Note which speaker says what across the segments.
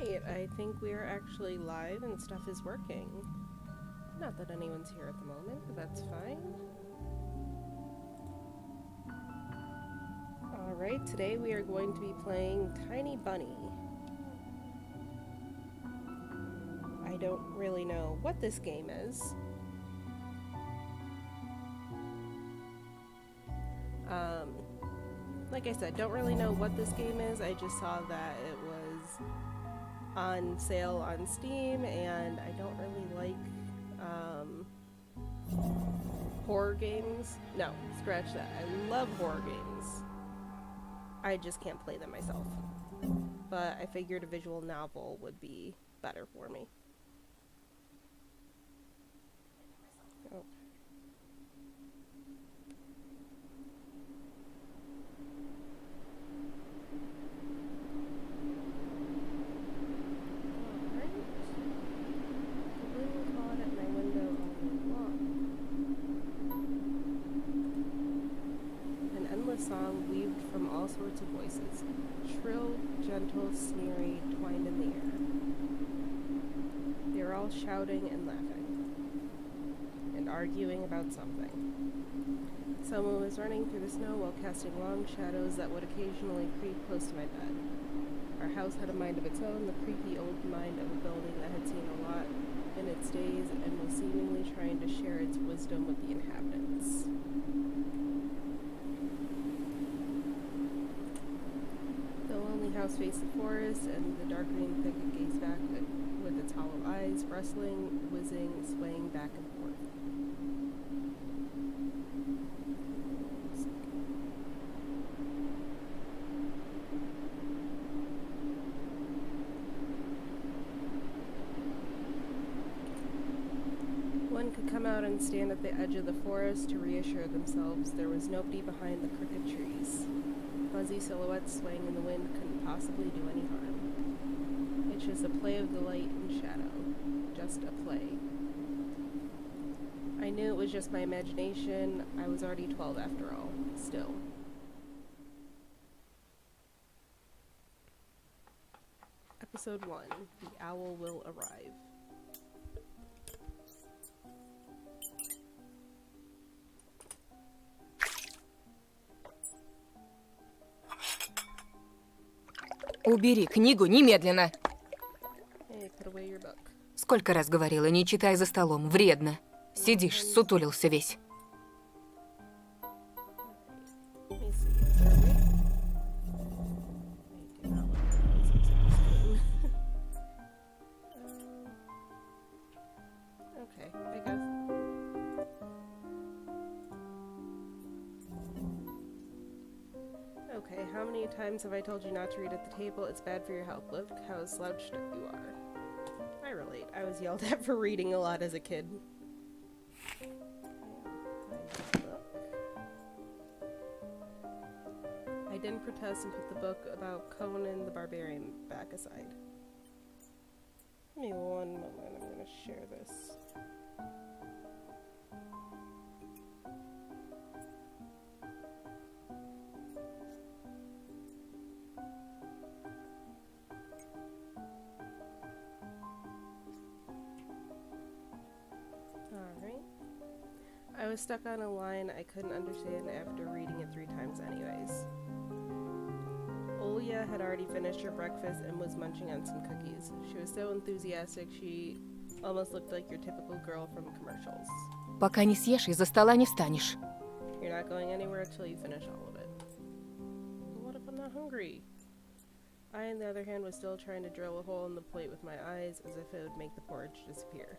Speaker 1: Alright, I think we are actually live and stuff is working. Not that anyone's here at the moment, but that's fine. Alright, today we are going to be playing Tiny Bunny. I don't really know what this game is. Like I said, don't really know what this game is. I just saw that it was on sale on Steam, and I don't really like horror games. No, scratch that. I love horror games. I just can't play them myself. But I figured a visual novel would be better for me. Oh. Song weaved from all sorts of voices, shrill, gentle, sneery, twined in the air. They were all shouting and laughing, and arguing about something. Someone was running through the snow while casting long shadows that would occasionally creep close to my bed. Our house had a mind of its own, the creepy old mind of a building that had seen a lot in its days and was seemingly trying to share its wisdom with the inhabitants. House faced the forest, and the darkening thicket gazed back with its hollow eyes, rustling, whizzing, swaying back and forth. One could come out and stand at the edge of the forest to reassure themselves there was nobody behind the crooked trees. Fuzzy silhouettes swaying in the wind couldn't possibly do any harm. It's just a play of the light and shadow. Just a play. I knew it was just my imagination. I was already 12 after all. Still. Episode 1. The Owl Will Arrive.
Speaker 2: Убери книгу немедленно.
Speaker 1: Hey, put away your book.
Speaker 2: Сколько раз говорила, не читай за столом, вредно. Сидишь, сутулился весь.
Speaker 1: Okay, I guess. Okay, how many times have I told you not to read at the table? It's bad for your health. Look how slouched you are. I relate. I was yelled at for reading a lot as a kid. I didn't protest and put the book about Conan the Barbarian back aside. Give me one moment. I'm going to share this. I was stuck on a line I couldn't understand after reading it 3 times anyways. Olya had already finished her breakfast and was munching on some cookies. She was so enthusiastic, she almost looked like your typical girl from commercials.
Speaker 2: Пока не съешь, из-за стола не встанешь.
Speaker 1: You're not going anywhere until you finish all of it. What if I'm not hungry? I, on the other hand, was still trying to drill a hole in the plate with my eyes as if it would make the porridge disappear.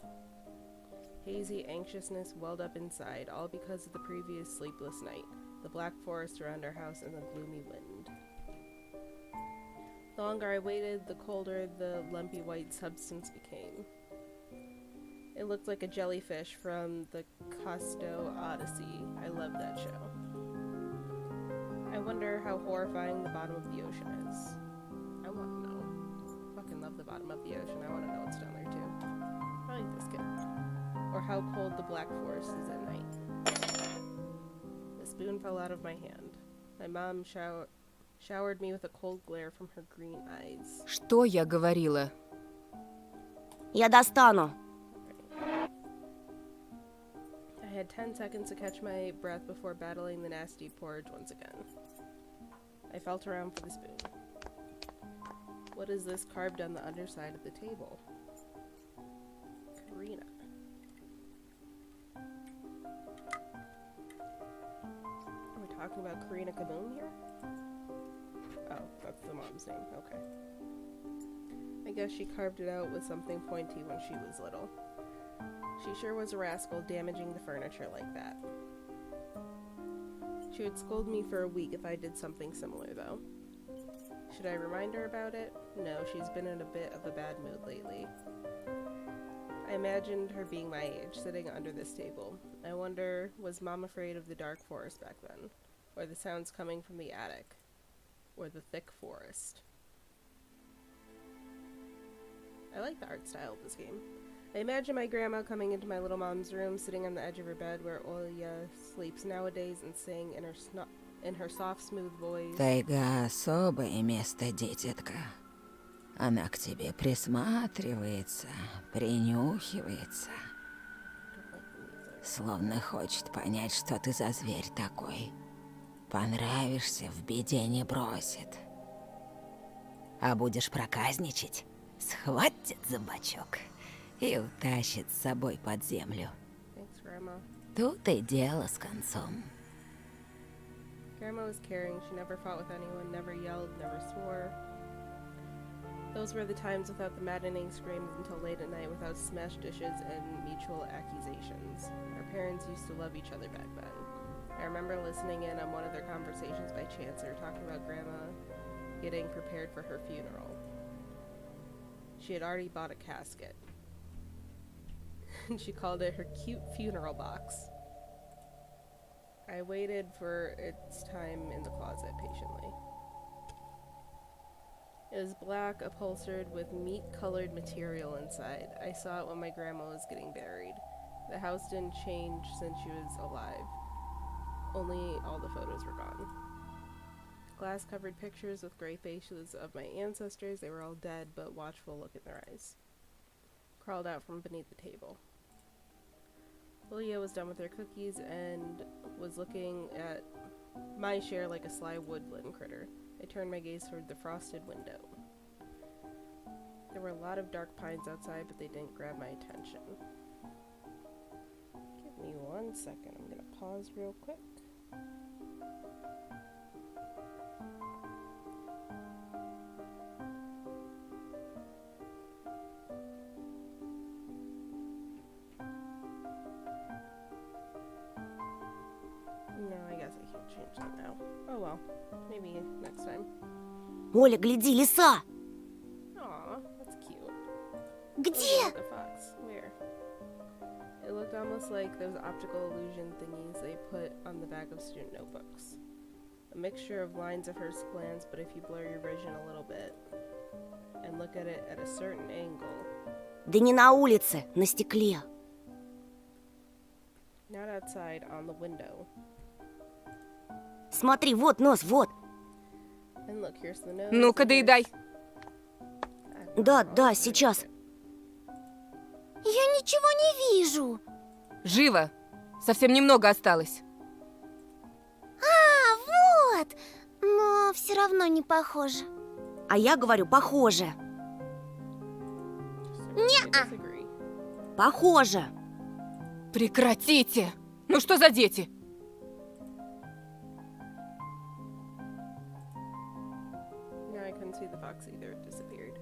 Speaker 1: Hazy anxiousness welled up inside, all because of the previous sleepless night, the black forest around our house, and the gloomy wind. The longer I waited, the colder the lumpy white substance became. It looked like a jellyfish from the Cousteau Odyssey. I love that show. I wonder how horrifying the bottom of the ocean is. I want to know. Fucking love the bottom of the ocean. I want to know what's down there too. Probably this kid. Or how cold the black forest is at night. The spoon fell out of my hand. My mom showered me with a cold glare from her green eyes.
Speaker 2: Что я говорила?
Speaker 3: Я достану.
Speaker 1: I had 10 seconds to catch my breath before battling the nasty porridge once again. I felt around for the spoon. What is this carved on the underside of the table? Karina. Are we talking about Karina Kaboom here? Oh, that's the mom's name. Okay. I guess she carved it out with something pointy when she was little. She sure was a rascal, damaging the furniture like that. She would scold me for a week if I did something similar, though. Should I remind her about it? No, she's been in a bit of a bad mood lately. I imagined her being my age, sitting under this table. I wonder, was Mom afraid of the dark forest back then? Or the sounds coming from the attic? Or the thick forest? I like the art style of this game. I imagine my grandma coming into my little mom's room, sitting on the edge of her bed where Olya sleeps nowadays, and saying in her soft, smooth voice,
Speaker 4: Тайга особое место, дитятка. Она к тебе присматривается, принюхивается,
Speaker 1: don't like the music.
Speaker 4: словно хочет понять, что ты за зверь такой. Понравишься, в беде не бросит. А будешь проказничать, схватит за бочок и утащит с собой под землю.
Speaker 1: Thanks, Grandma.
Speaker 4: Тут и дело с концом.
Speaker 1: Grandma was caring. She never fought with anyone, never yelled, never swore. Those were the times without the maddening screams until late at night, without smashed dishes and mutual accusations. Our parents used to love each other back then. I remember listening in on one of their conversations by chance. They were talking about Grandma getting prepared for her funeral. She had already bought a casket. And she called it her cute funeral box. I waited for its time in the closet patiently. It was black, upholstered with meat-colored material inside. I saw it when my grandma was getting buried. The house didn't change since she was alive. Only all the photos were gone. Glass-covered pictures with gray faces of my ancestors. They were all dead, but watchful look in their eyes. Crawled out from beneath the table. Lilia was done with her cookies and was looking at my share like a sly woodland critter. I turned my gaze toward the frosted window. There were a lot of dark pines outside, but they didn't grab my attention. Give me 1 second. I'm gonna pause real quick. No, I guess I can't change that now. Oh well, maybe next time.
Speaker 3: Оля, гляди, лиса!
Speaker 1: Aw, that's cute.
Speaker 3: Где?
Speaker 1: Like a fox. Where? It looked almost like those optical illusion thingies they put on the back of student notebooks. A mixture of lines of her glance, but if you blur your vision a little bit and look at it at a certain angle,
Speaker 3: Да не на улице, на стекле.
Speaker 1: not outside, on the window.
Speaker 3: Смотри, вот нос, вот.
Speaker 1: And look, here's the nose.
Speaker 2: Ну-ка,
Speaker 1: and here's-
Speaker 2: доедай.
Speaker 1: I'm
Speaker 3: Да,
Speaker 1: not
Speaker 3: да,
Speaker 1: very
Speaker 3: сейчас.
Speaker 1: good.
Speaker 3: Я ничего не вижу.
Speaker 2: Живо! Совсем немного осталось.
Speaker 3: А, вот. Но все равно не похоже. А я говорю, похоже.
Speaker 1: Disagree.
Speaker 3: Похоже.
Speaker 2: Прекратите! Ну что за дети?
Speaker 1: Now I couldn't see the fox either. It disappeared.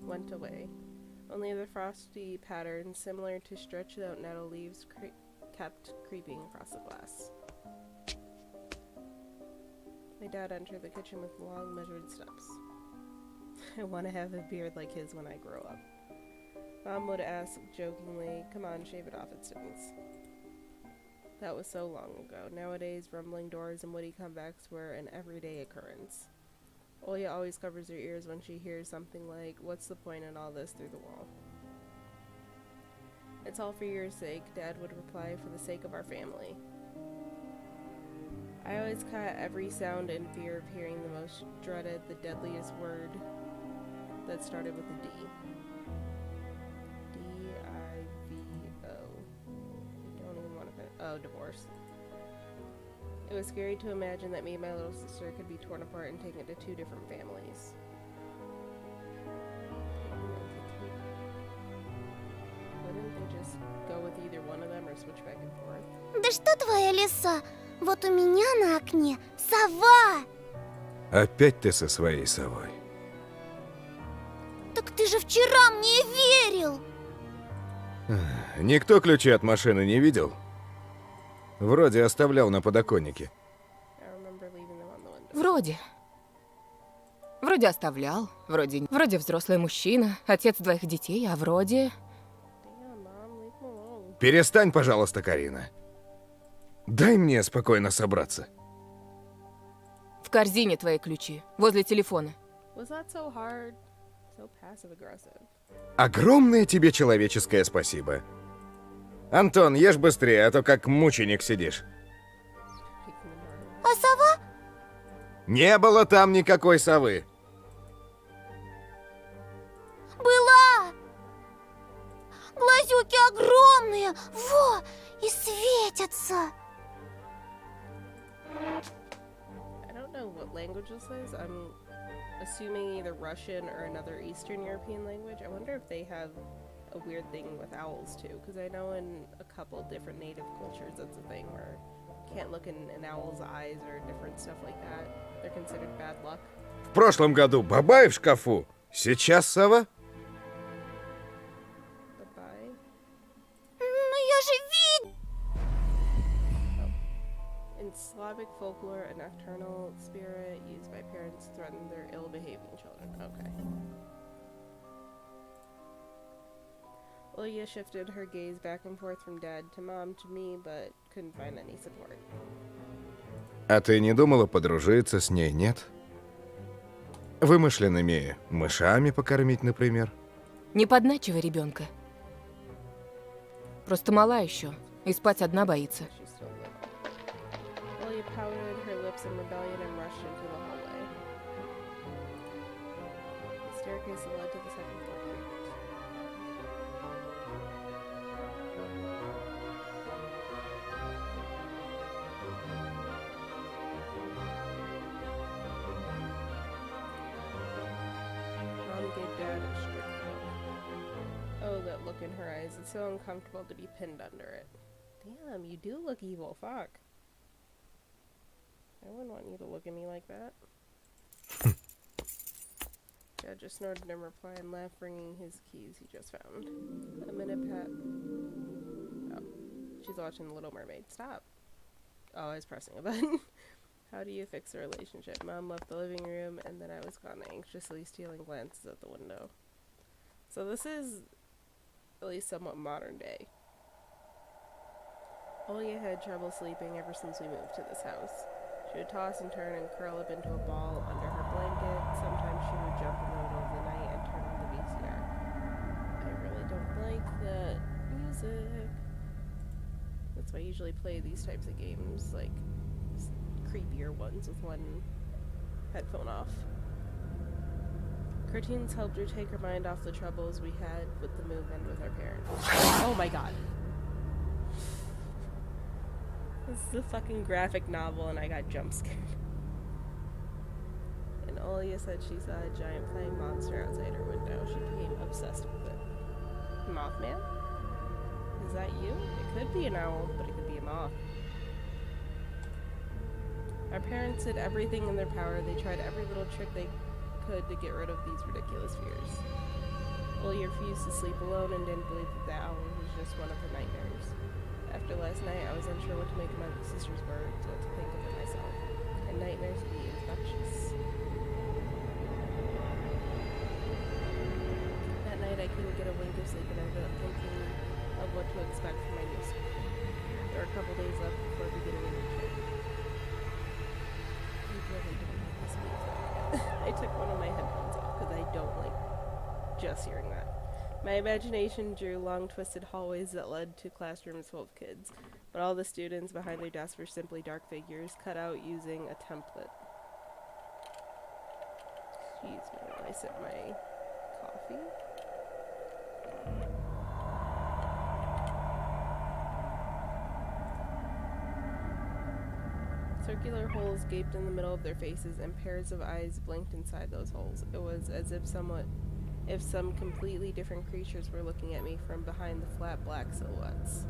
Speaker 1: Went away. Only the frosty pattern, similar to stretched out nettle leaves, kept creeping across the glass. My dad entered the kitchen with long, measured steps. I want to have a beard like his when I grow up. Mom would ask jokingly, "Come on, shave it off, it stings." That was so long ago. Nowadays, rumbling doors and woody comebacks were an everyday occurrence. Olya always covers her ears when she hears something like, "What's the point in all this?" through the wall. "It's all for your sake," Dad would reply, "for the sake of our family." I always caught every sound in fear of hearing the most dreaded, the deadliest word that started with a D. D-I-V-O. Don't even want to finish. Oh, divorce. It was scary to imagine that me and my little sister could be torn apart and taken to two different families. Wouldn't they just go with either one of them or switch back and forth?
Speaker 3: Да что твоя лиса? Вот у меня на окне сова!
Speaker 5: Опять ты со своей совой.
Speaker 3: Так ты же вчера мне верил!
Speaker 5: Никто ключи от машины не видел? Вроде оставлял на подоконнике.
Speaker 1: I remember leaving them on the window.
Speaker 2: Вроде. Вроде оставлял, вроде взрослый мужчина, отец двоих детей, а вроде...
Speaker 1: Damn, Mom, leave them alone.
Speaker 5: Перестань, пожалуйста, Карина. Дай мне спокойно собраться.
Speaker 2: В корзине твои ключи, возле телефона.
Speaker 1: Was that so hard? So passive-aggressive.
Speaker 5: Огромное тебе человеческое спасибо. Антон, ешь быстрее, а то как мученик сидишь.
Speaker 1: Picking them apart.
Speaker 3: А сова?
Speaker 5: Не было там никакой совы.
Speaker 3: Была! Глазюки огромные! Во! И светятся!
Speaker 1: I don't know what language this is. I'm assuming either Russian or another Eastern European language. I wonder if they have a weird thing with owls too, because I know in a couple different native cultures that's a thing where you can't look in an owl's eyes or different stuff like that. They're considered bad luck.
Speaker 5: В прошлом году бабай в шкафу. Сейчас сова?
Speaker 1: Bye-bye.
Speaker 3: Ну я же видел!
Speaker 1: In Slavic folklore, a nocturnal spirit used by parents to threaten their ill-behaving children. Okay. Ilya shifted her gaze back and forth from Dad to Mom to me, but couldn't find any support.
Speaker 5: А ты не думала подружиться с ней, нет? Вымышленными мышами покормить, например?
Speaker 2: Не подначивай ребенка. Просто мала еще, и спать одна боится.
Speaker 1: She's still little. Ilya pouted her lips in rebellion and rushed into the hallway. The staircase that led to the second floor creaked. Mom gave Dad a strict look. Oh, that look in her eyes. It's so uncomfortable to be pinned under it. Damn, you do look evil. Fuck. I wouldn't want you to look at me like that. Dad just snorted in reply and left, bringing his keys he just found. A minute Oh. She's watching Little Mermaid. Stop. Oh, I was pressing a button. How do you fix a relationship? Mom left the living room, and then I was gone, anxiously stealing glances at the window. So this is at least somewhat modern day. Olya had trouble sleeping ever since we moved to this house. She would toss and turn and curl up into a ball under her blanket. Sometimes she would jump in the middle of the night and turn on the VCR. I really don't like that music. That's why I usually play these types of games, like creepier ones with one headphone off. Cartoons helped her take her mind off the troubles we had with the move in with our parents. Oh my god. This is a fucking graphic novel and I got jump scared. And Olya said she saw a giant flying monster outside her window. She became obsessed with it. Mothman? Is that you? It could be an owl, but it could be a moth. Our parents did everything in their power. They tried every little trick they could to get rid of these ridiculous fears. Olya refused to sleep alone and didn't believe that the owl was just one of her nightmares. After last night, I was unsure what to make of my sister's words, what to think of it myself. And nightmares can be infectious. That night, I couldn't get a wink of sleep and ended up thinking of what to expect from my new school. There were a couple days left before beginning a new trip. I really don't like this music. I took one of my headphones off because I don't like just hearing that. My imagination drew long, twisted hallways that led to classrooms full of kids. but all the students behind their desks were simply dark figures cut out using a template. Excuse me while I sip my coffee. Circular holes gaped in the middle of their faces, and pairs of eyes blinked inside those holes. It was as if some completely different creatures were looking at me from behind the flat black silhouettes.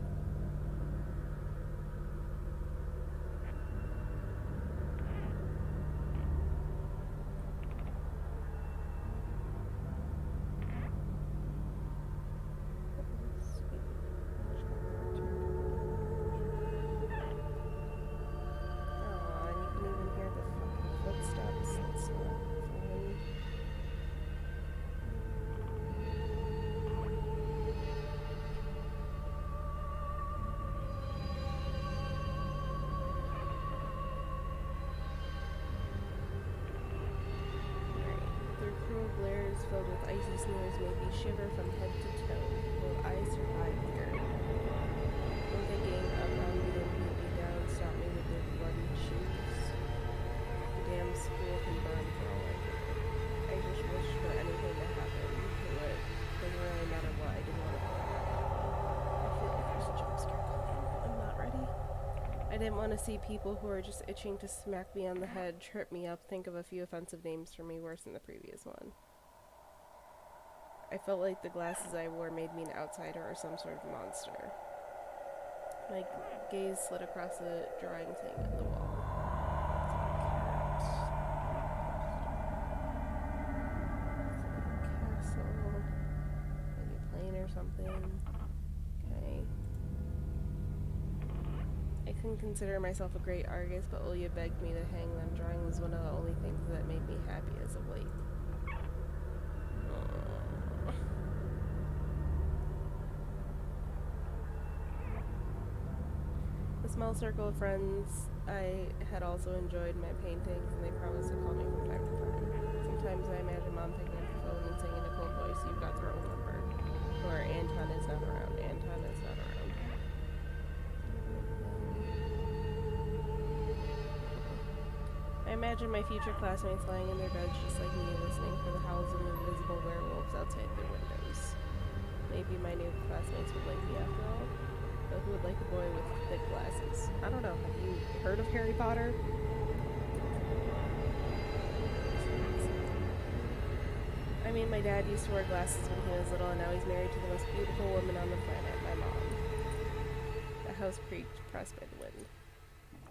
Speaker 1: Filled with icy sneers made me shiver from head to toe. Will I survive here? When they gang up on me and beat me down, stop me with their bloody shoes. The damn school can burn for all I care. I just wish for anything to happen. It would. Doesn't really matter what. I didn't want to go. I feel like there's a jump scare coming. I'm not ready. I didn't want to see people who are just itching to smack me on the head, trip me up, think of a few offensive names for me worse than the previous one. I felt like the glasses I wore made me an outsider or some sort of monster. My gaze slid across the drawing thing on the wall. It's like a castle. Maybe a plane or something. Okay. I couldn't consider myself a great artist, but Ulya begged me to hang them. Drawing was one of the only things that made me happy as of late. Small circle of friends I had also enjoyed my paintings, and they promised to call me from time to time. Sometimes I imagine Mom picking up the phone and singing in a cold voice, "You've got the wrong number," or "Anton is not around, Anton is not around." I imagine my future classmates lying in their beds just like me, listening for the howls of invisible werewolves outside their windows. Maybe my new classmates would like me after all. But who would like a boy with thick glasses? I don't know. Have you heard of Harry Potter? I mean, my dad used to wear glasses when he was little, and now he's married to the most beautiful woman on the planet, my mom. The house creaked, pressed by the wind.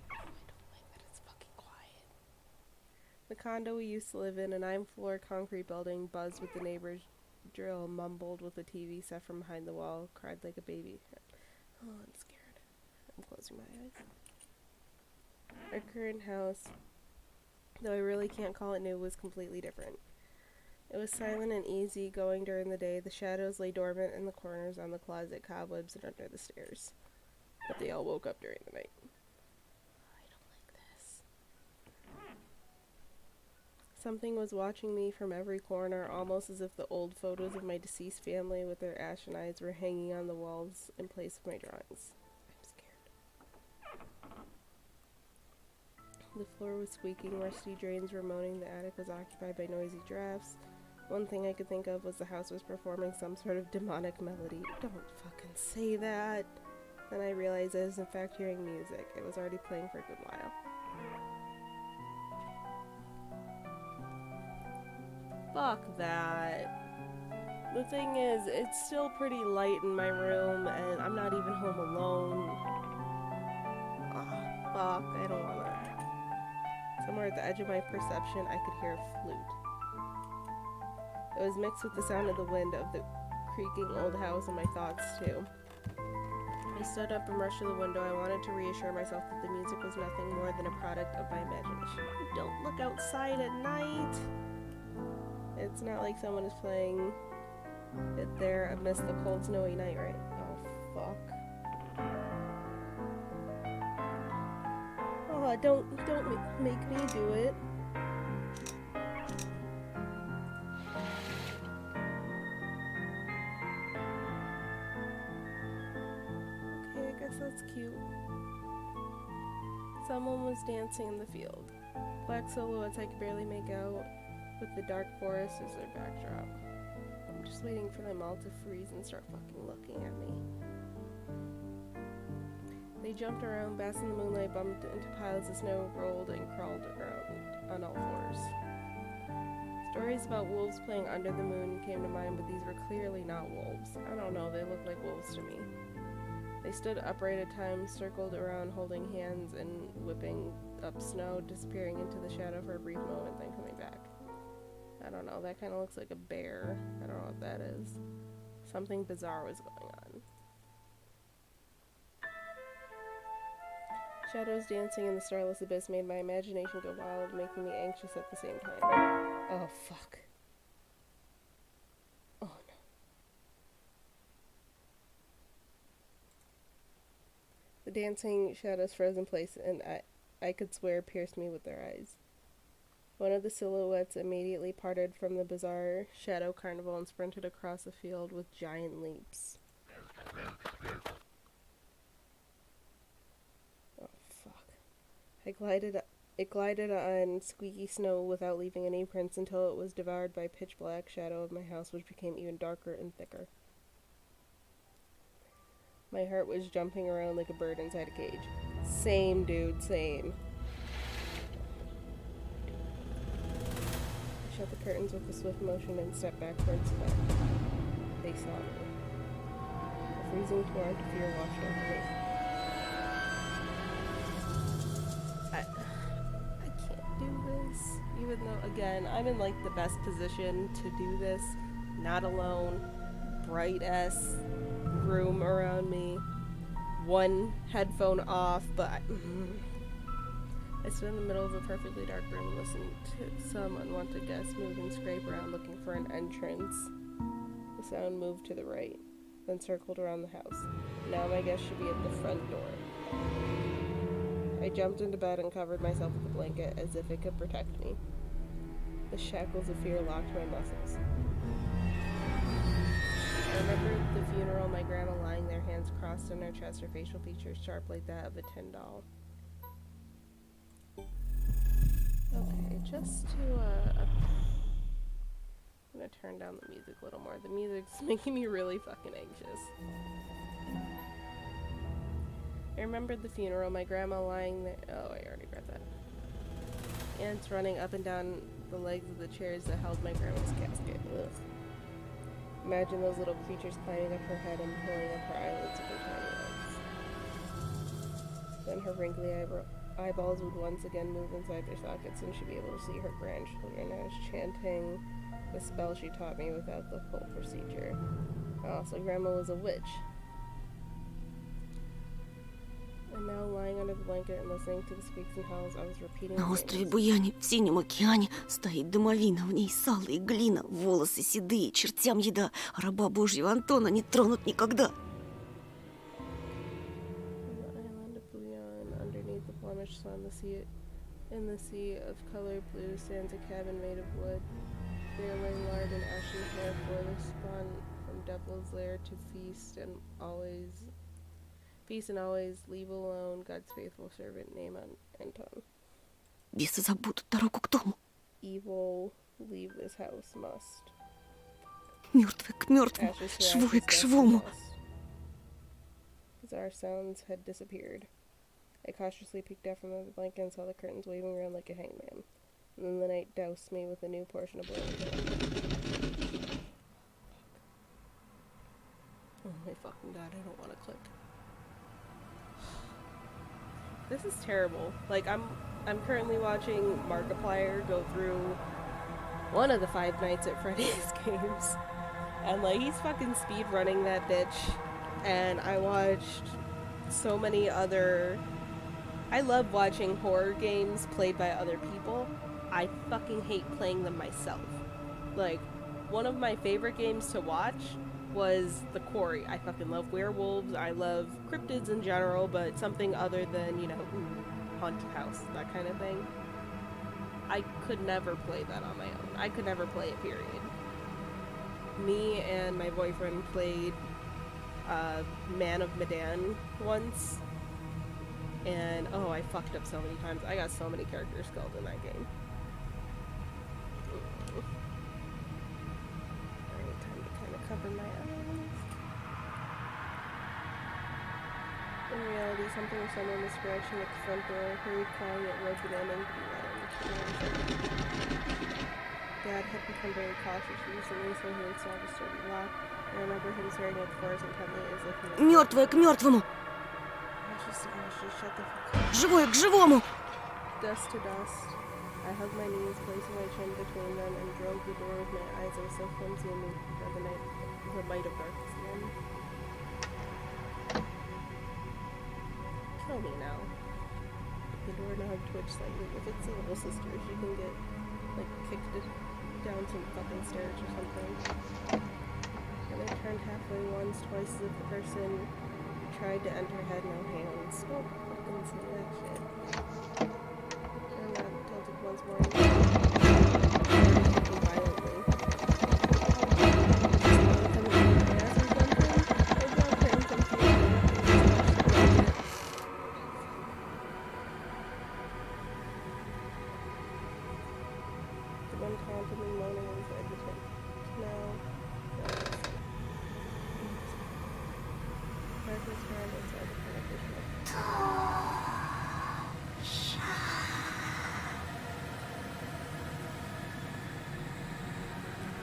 Speaker 1: I don't like that it's fucking quiet. The condo we used to live in, a 9-floor concrete building, buzzed with the neighbor's drill, mumbled with the TV set from behind the wall, cried like a baby. Oh, I'm scared. I'm closing my eyes. Our current house, though I really can't call it new, was completely different. It was silent and easy going during the day. The shadows lay dormant in the corners, on the closet cobwebs, and under the stairs. But they all woke up during the night. I don't like this. Something was watching me from every corner, almost as if the old photos of my deceased family with their ashen eyes were hanging on the walls in place of my drawings. I'm scared. The floor was squeaking, rusty drains were moaning, the attic was occupied by noisy drafts. One thing I could think of was the house was performing some sort of demonic melody. Don't fucking say that! Then I realized I was in fact hearing music. It was already playing for a good while. Fuck that. The thing is, it's still pretty light in my room, and I'm not even home alone. Ah, fuck, I don't wanna. Somewhere at the edge of my perception, I could hear a flute. It was mixed with the sound of the wind of the creaking old house and my thoughts, too. I stood up and rushed to the window. I wanted to reassure myself that the music was nothing more than a product of my imagination. Don't look outside at night! It's not like someone is playing it there amidst the cold, snowy night, right? Oh, fuck. Oh, don't make me do it. Okay, I guess that's cute. cute. Someone was dancing in the field. Black silhouettes I could barely make out, with the dark forest as their backdrop. I'm just waiting for them all to freeze and start fucking looking at me. They jumped around, basked in the moonlight, bumped into piles of snow, rolled, and crawled around on all fours. Stories about wolves playing under the moon came to mind, but these were clearly not wolves. I don't know, they looked like wolves to me. They stood upright at times, circled around holding hands and whipping up snow, disappearing into the shadow for a brief moment, then coming back. I don't know, that kind of looks like a bear. I don't know what that is. Something bizarre was going on. Shadows dancing in the starless abyss made my imagination go wild, making me anxious at the same time. Oh, fuck. Oh, no. The dancing shadows froze in place, and I could swear pierced me with their eyes. One of the silhouettes immediately parted from the bizarre shadow carnival and sprinted across the field with giant leaps. It glided on squeaky snow without leaving any prints until it was devoured by pitch black shadow of my house, which became even darker and thicker. My heart was jumping around like a bird inside a cage. Same, dude, same. I shut the curtains with a swift motion and stepped back towards them. They saw me. A freezing torrent of fear washed over me. I can't do this, even though, again, I'm in like the best position to do this, not alone, bright-ass room around me, one headphone off, but I stood in the middle of a perfectly dark room and listened to some unwanted guest move and scrape around looking for an entrance. The sound moved to the right, then circled around the house. Now my guest should be at the front door. I jumped into bed and covered myself with a blanket as if it could protect me. The shackles of fear locked my muscles. I remembered the funeral, my grandma lying there, hands crossed on her chest, her facial features sharp like that of a tin doll. Okay, just to, I'm gonna turn down the music a little more. The music's making me really fucking anxious. I remembered the funeral, my grandma lying there. Oh, I already read that. Ants running up and down the legs of the chairs that held my grandma's casket. Ugh. Imagine those little creatures climbing up her head and pulling up her eyelids with their tiny legs. Then her wrinkly eyeballs would once again move inside their sockets, and she'd be able to see her grandchildren. I was chanting the spell she taught me without the full procedure. Oh, so grandma was a witch. And now, lying under the blanket and listening to the squeaks and howls, I was repeating
Speaker 3: На острове Буяне, в синем океане, стоит домовина, в ней сало и глина, волосы седые, чертям еда, раба Божьего Антона не тронут никогда.
Speaker 1: On the island of Buyan, underneath the blemished sun, in the sea of color blue, stands a cabin made of wood. There lay lard and ashen hair for the spawn from devil's lair to feast and always leave alone God's faithful servant named Anton.
Speaker 3: Бесы забудут дорогу к дому.
Speaker 1: Evil leave this house must.
Speaker 3: Мертвый к мертвому,
Speaker 1: Ashes to
Speaker 3: швой
Speaker 1: ashes,
Speaker 3: к
Speaker 1: dust to
Speaker 3: швому.
Speaker 1: dust. Bizarre sounds had disappeared. I cautiously peeked out from the blanket and saw the curtains waving around like a hangman. And then the night doused me with a new portion of blood. Oh my fucking god, I don't want to click. This is terrible. Like, I'm currently watching Markiplier go through one of the Five Nights at Freddy's games. And, like, he's fucking speed running that bitch. And I watched so many other... I love watching horror games played by other people. I fucking hate playing them myself. Like, one of my favorite games to watch was The Quarry. I fucking love werewolves. I love cryptids in general, but something other than, you know, haunted house, that kind of thing. I could never play that on my own. I could never play it, period. Me and my boyfriend played Man of Medan once, And oh, I fucked up so many times. I got so many characters killed in that game. Alright, time to kind of cover my eyes. In reality, something or someone was scratching at the front door, hurried calling it road demanding to be let in. Dad had become very cautious recently, so he installed a sturdy lock. I remember him staring at the floors intently as if he was...
Speaker 3: Мертвое к мертвому.
Speaker 1: Just shut the fuck up.
Speaker 3: Живое к живому.
Speaker 1: Dust to dust. I hugged my knees, placing my chin between them, and drove the door with my eyes. I was so flimsy and moved by the might of darkness again. Kill me now. The doorknob twitched slightly. If it's a little sister, she can get, like, kicked it down some fucking stairs or something. And I turned halfway once, twice, as if the person tried to enter had no hands. Don't fucking say that shit. Turned around, tilted once more, and violently. Tauntingly moaning inside the tent. Now, darkness around outside the television.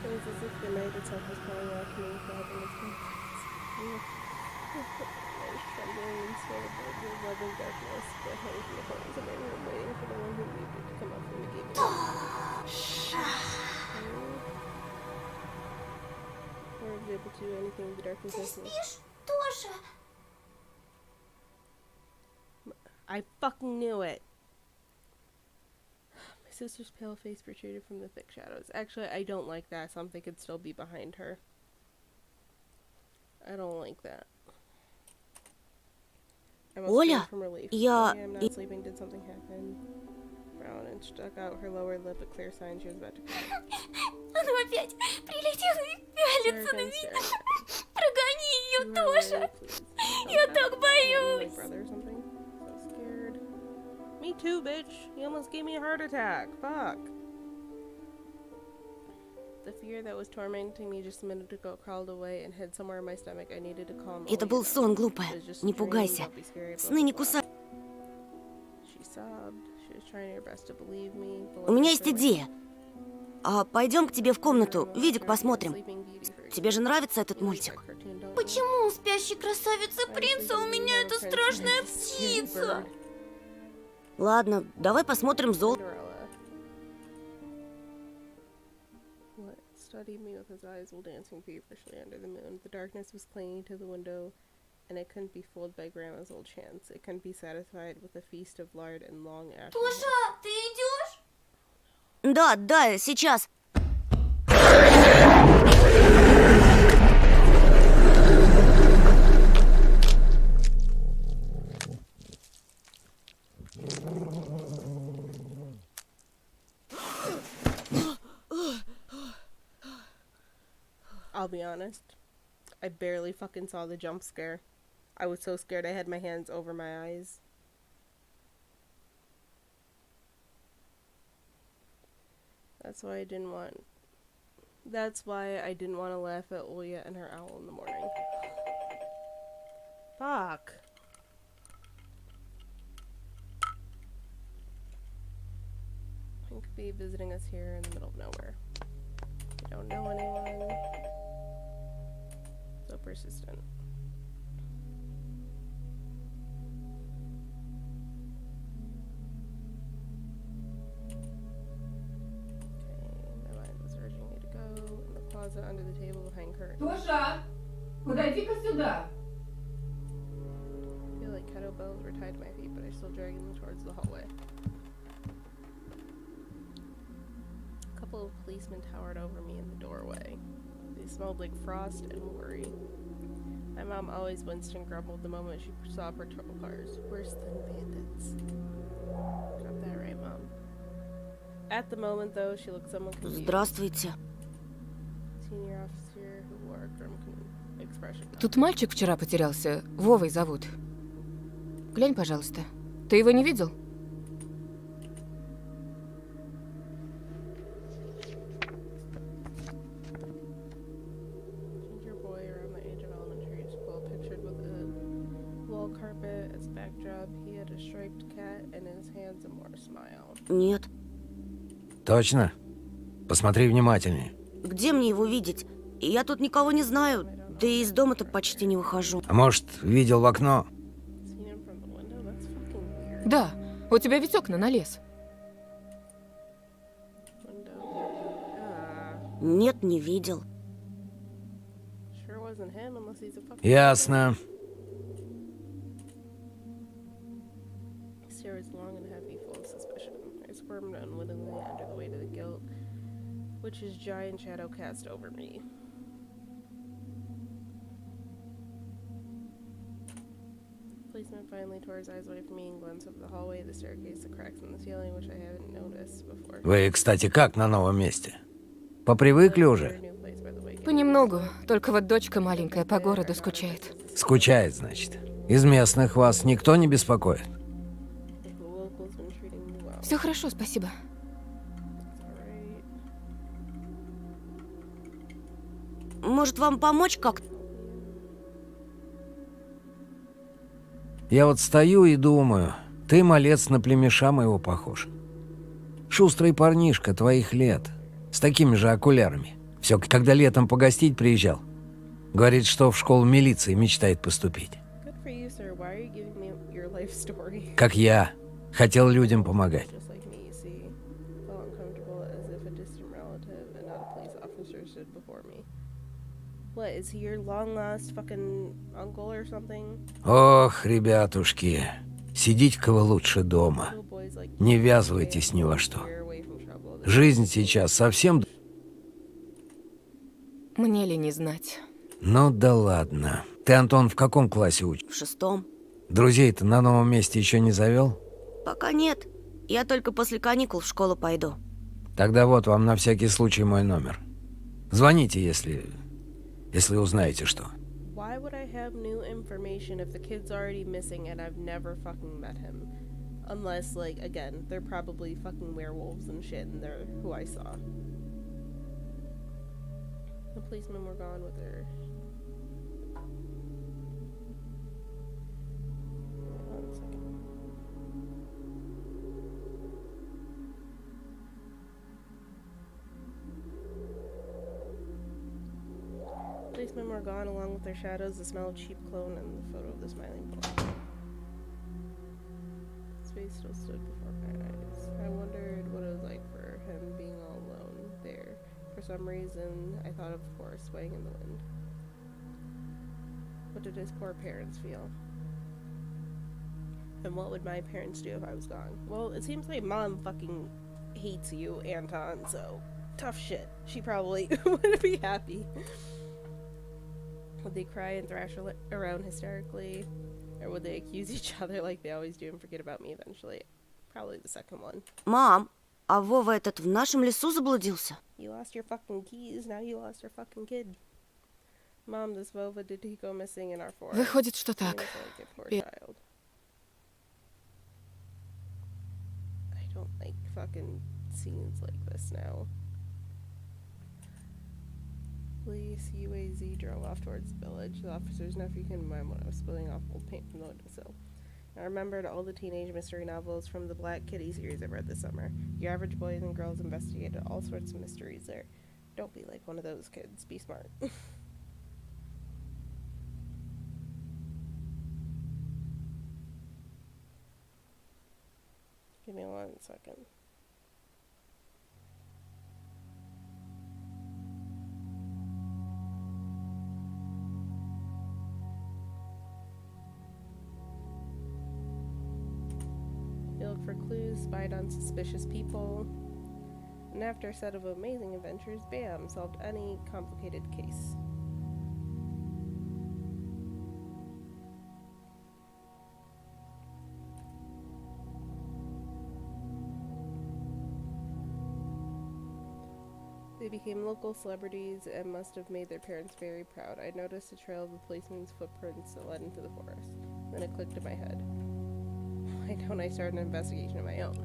Speaker 1: It was as if the night itself was calling out to me, grabbing its hands. I was trembling and stared at the loving darkness that hangs in the corners of my room, waiting for the one who needed to come up from the gate. Or was able to do anything the darkness has me. I fucking knew it. My sister's pale face protruded from the thick shadows. Actually, I don't like that. Something could still be behind her. I don't like that. I must
Speaker 3: Оля,
Speaker 1: scream from relief.
Speaker 3: я-
Speaker 1: Okay, I'm not sleeping. Did something happen? Frown and stuck out her lower lip, a clear sign she was about to cry.
Speaker 2: Оно опять прилетело и пялится на меня. Прогони ее тоже. Я так боюсь.
Speaker 1: Brother or something. So scared. Me too, bitch. He almost gave me a heart attack. Fuck. The fear that was tormenting me just a minute ago crawled away and hid somewhere in my stomach. I needed to calm
Speaker 3: Это
Speaker 1: Olga
Speaker 3: был
Speaker 1: down.
Speaker 3: сон,
Speaker 1: It
Speaker 3: глупая.
Speaker 1: was just a
Speaker 3: Не
Speaker 1: dream.
Speaker 3: пугайся.
Speaker 1: Don't be scary, blah,
Speaker 3: Сны не
Speaker 1: blah, blah.
Speaker 3: кусай.
Speaker 1: She sobbed. She was trying her best to believe me.
Speaker 3: У меня есть идея. А пойдем к тебе в комнату, видик посмотрим. Тебе же нравится этот мультик?
Speaker 2: Почему у спящей красавицы принца у меня эта страшная птица?
Speaker 3: Ладно, давай посмотрим золото.
Speaker 1: What studied me with his eyes while dancing feverishly under the moon. The darkness was clinging to the window, and it couldn't be fooled by Grandma's old chants. It couldn't be satisfied with a feast of lard and long ashes.
Speaker 2: Тоша, ты идешь?
Speaker 3: Да, да, сейчас.
Speaker 1: I'll be honest, I barely fucking saw the jump scare. I was so scared I had my hands over my eyes. That's why I didn't want to laugh at Oya and her owl in the morning. Fuck. He could be visiting us here in the middle of nowhere. We don't know anyone. So persistent. In the closet under the table behind curtains.
Speaker 2: Тоша, подойди-ка сюда.
Speaker 1: I feel like kettlebells were tied to my feet, but I still dragged them towards the hallway. A couple of policemen towered over me in the doorway. They smelled like frost and worry. My mom always winced and grumbled the moment she saw patrol cars. Worse than bandits. Got that right, Mom. At the moment, though, she looked somewhat confused.
Speaker 3: Здравствуйте.
Speaker 1: Senior officer who wore a grim expression.
Speaker 2: Тут мальчик вчера потерялся. Вовой зовут. Глянь, пожалуйста.
Speaker 6: Ты его не видел?
Speaker 1: Ginger boy around the age of elementary school, pictured with a wall carpet as backdrop. He had a striped cat in his hands and wore a smile.
Speaker 3: Нет.
Speaker 7: Точно? Посмотри внимательнее.
Speaker 3: Где мне его видеть? Я тут никого не знаю. Да и из дома-то почти не выхожу.
Speaker 7: А может, видел в окно?
Speaker 1: Seen him from the window? That's fucking weird.
Speaker 6: Да. У тебя ведь окна на лес.
Speaker 1: Window.
Speaker 3: Нет, не видел.
Speaker 1: Sure wasn't him unless he's a fucking.
Speaker 7: Ясно.
Speaker 1: His hair was long and heavy, full of suspicion. I squirmed unwittingly under the weight of the guilt, which his giant shadow cast over me. Policeman finally tore his eyes away from me and glanced up the hallway, the staircase, the cracks in the ceiling, which I hadn't noticed before.
Speaker 7: Вы, кстати, как на новом месте? Попривыкли уже?
Speaker 1: New place by the way.
Speaker 6: Понемногу. Только вот дочка маленькая по городу скучает.
Speaker 7: Скучает, значит. Из местных вас никто не беспокоит?
Speaker 1: The locals been treating me well.
Speaker 6: Все хорошо, спасибо.
Speaker 1: Alright.
Speaker 3: Может, вам помочь как-то?
Speaker 7: Я вот стою и думаю, ты, малец, на племеша моего похож. Шустрый парнишка твоих лет, с такими же окулярами. Все, когда летом погостить приезжал. Говорит, что в школу милиции мечтает поступить.
Speaker 1: Good for you, sir. Why are you giving me your life story?
Speaker 7: Как я. Хотел людям помогать.
Speaker 1: Just like me, you see. Felt uncomfortable as if a distant relative and not a police officer stood before me. What, is he your long-lost fucking uncle or something?
Speaker 7: Ох, ребятушки, сидите-ка вы лучше дома.
Speaker 1: Little boys like
Speaker 7: Не
Speaker 1: you
Speaker 7: ввязывайтесь
Speaker 1: stay
Speaker 7: ни во что.
Speaker 1: away from trouble.
Speaker 7: Жизнь сейчас совсем...
Speaker 6: Мне ли не знать?
Speaker 7: Ну да ладно. Ты, Антон, в каком классе учишь?
Speaker 3: В 6.
Speaker 7: Друзей-то на новом месте еще не завел?
Speaker 3: Пока нет. Я только после каникул в школу пойду.
Speaker 7: Тогда вот вам на всякий случай мой номер. Звоните, если узнаете что.
Speaker 1: Why would I have new information if the kid's already missing and I've never fucking met him? Unless, like, again, they're probably fucking werewolves and shit and they're who I saw. The policemen were gone with her. One second. Policemen were gone along with their shadows, the smell of cheap cologne, and the photo of the smiling boy. His face still stood before my eyes. I wondered what it was like for him being all alone there. For some reason, I thought of Horace swaying in the wind. What did his poor parents feel? And what would my parents do if I was gone? Well, it seems like Mom fucking hates you, Anton, so tough shit. She probably wouldn't be happy. Would they cry and thrash around hysterically? Or would they accuse each other like they always do and forget about me eventually? Probably the second one.
Speaker 3: Мам, а Вова этот в нашем лесу заблудился?
Speaker 1: You lost your fucking keys, now you lost your fucking kid. Mom, this Vova, did he go missing in our forest?
Speaker 6: Выходит, что
Speaker 1: Seems
Speaker 6: так.
Speaker 1: like a poor
Speaker 6: Yeah.
Speaker 1: child. I don't like fucking scenes like this now. Police UAZ drove off towards the village. The officer's nephew came to mind when I was spilling off old paint from the windowsill. I remembered all the teenage mystery novels from the Black Kitty series I read this summer. Your average boys and girls investigated all sorts of mysteries there. Don't be like one of those kids. Be smart. Give me 1 second. You look for clues, spied on suspicious people, and after a set of amazing adventures, bam, solved any complicated case. They became local celebrities and must have made their parents very proud. I noticed a trail of the policeman's footprints that led into the forest. Then it clicked in my head. why don't I start an investigation of my own?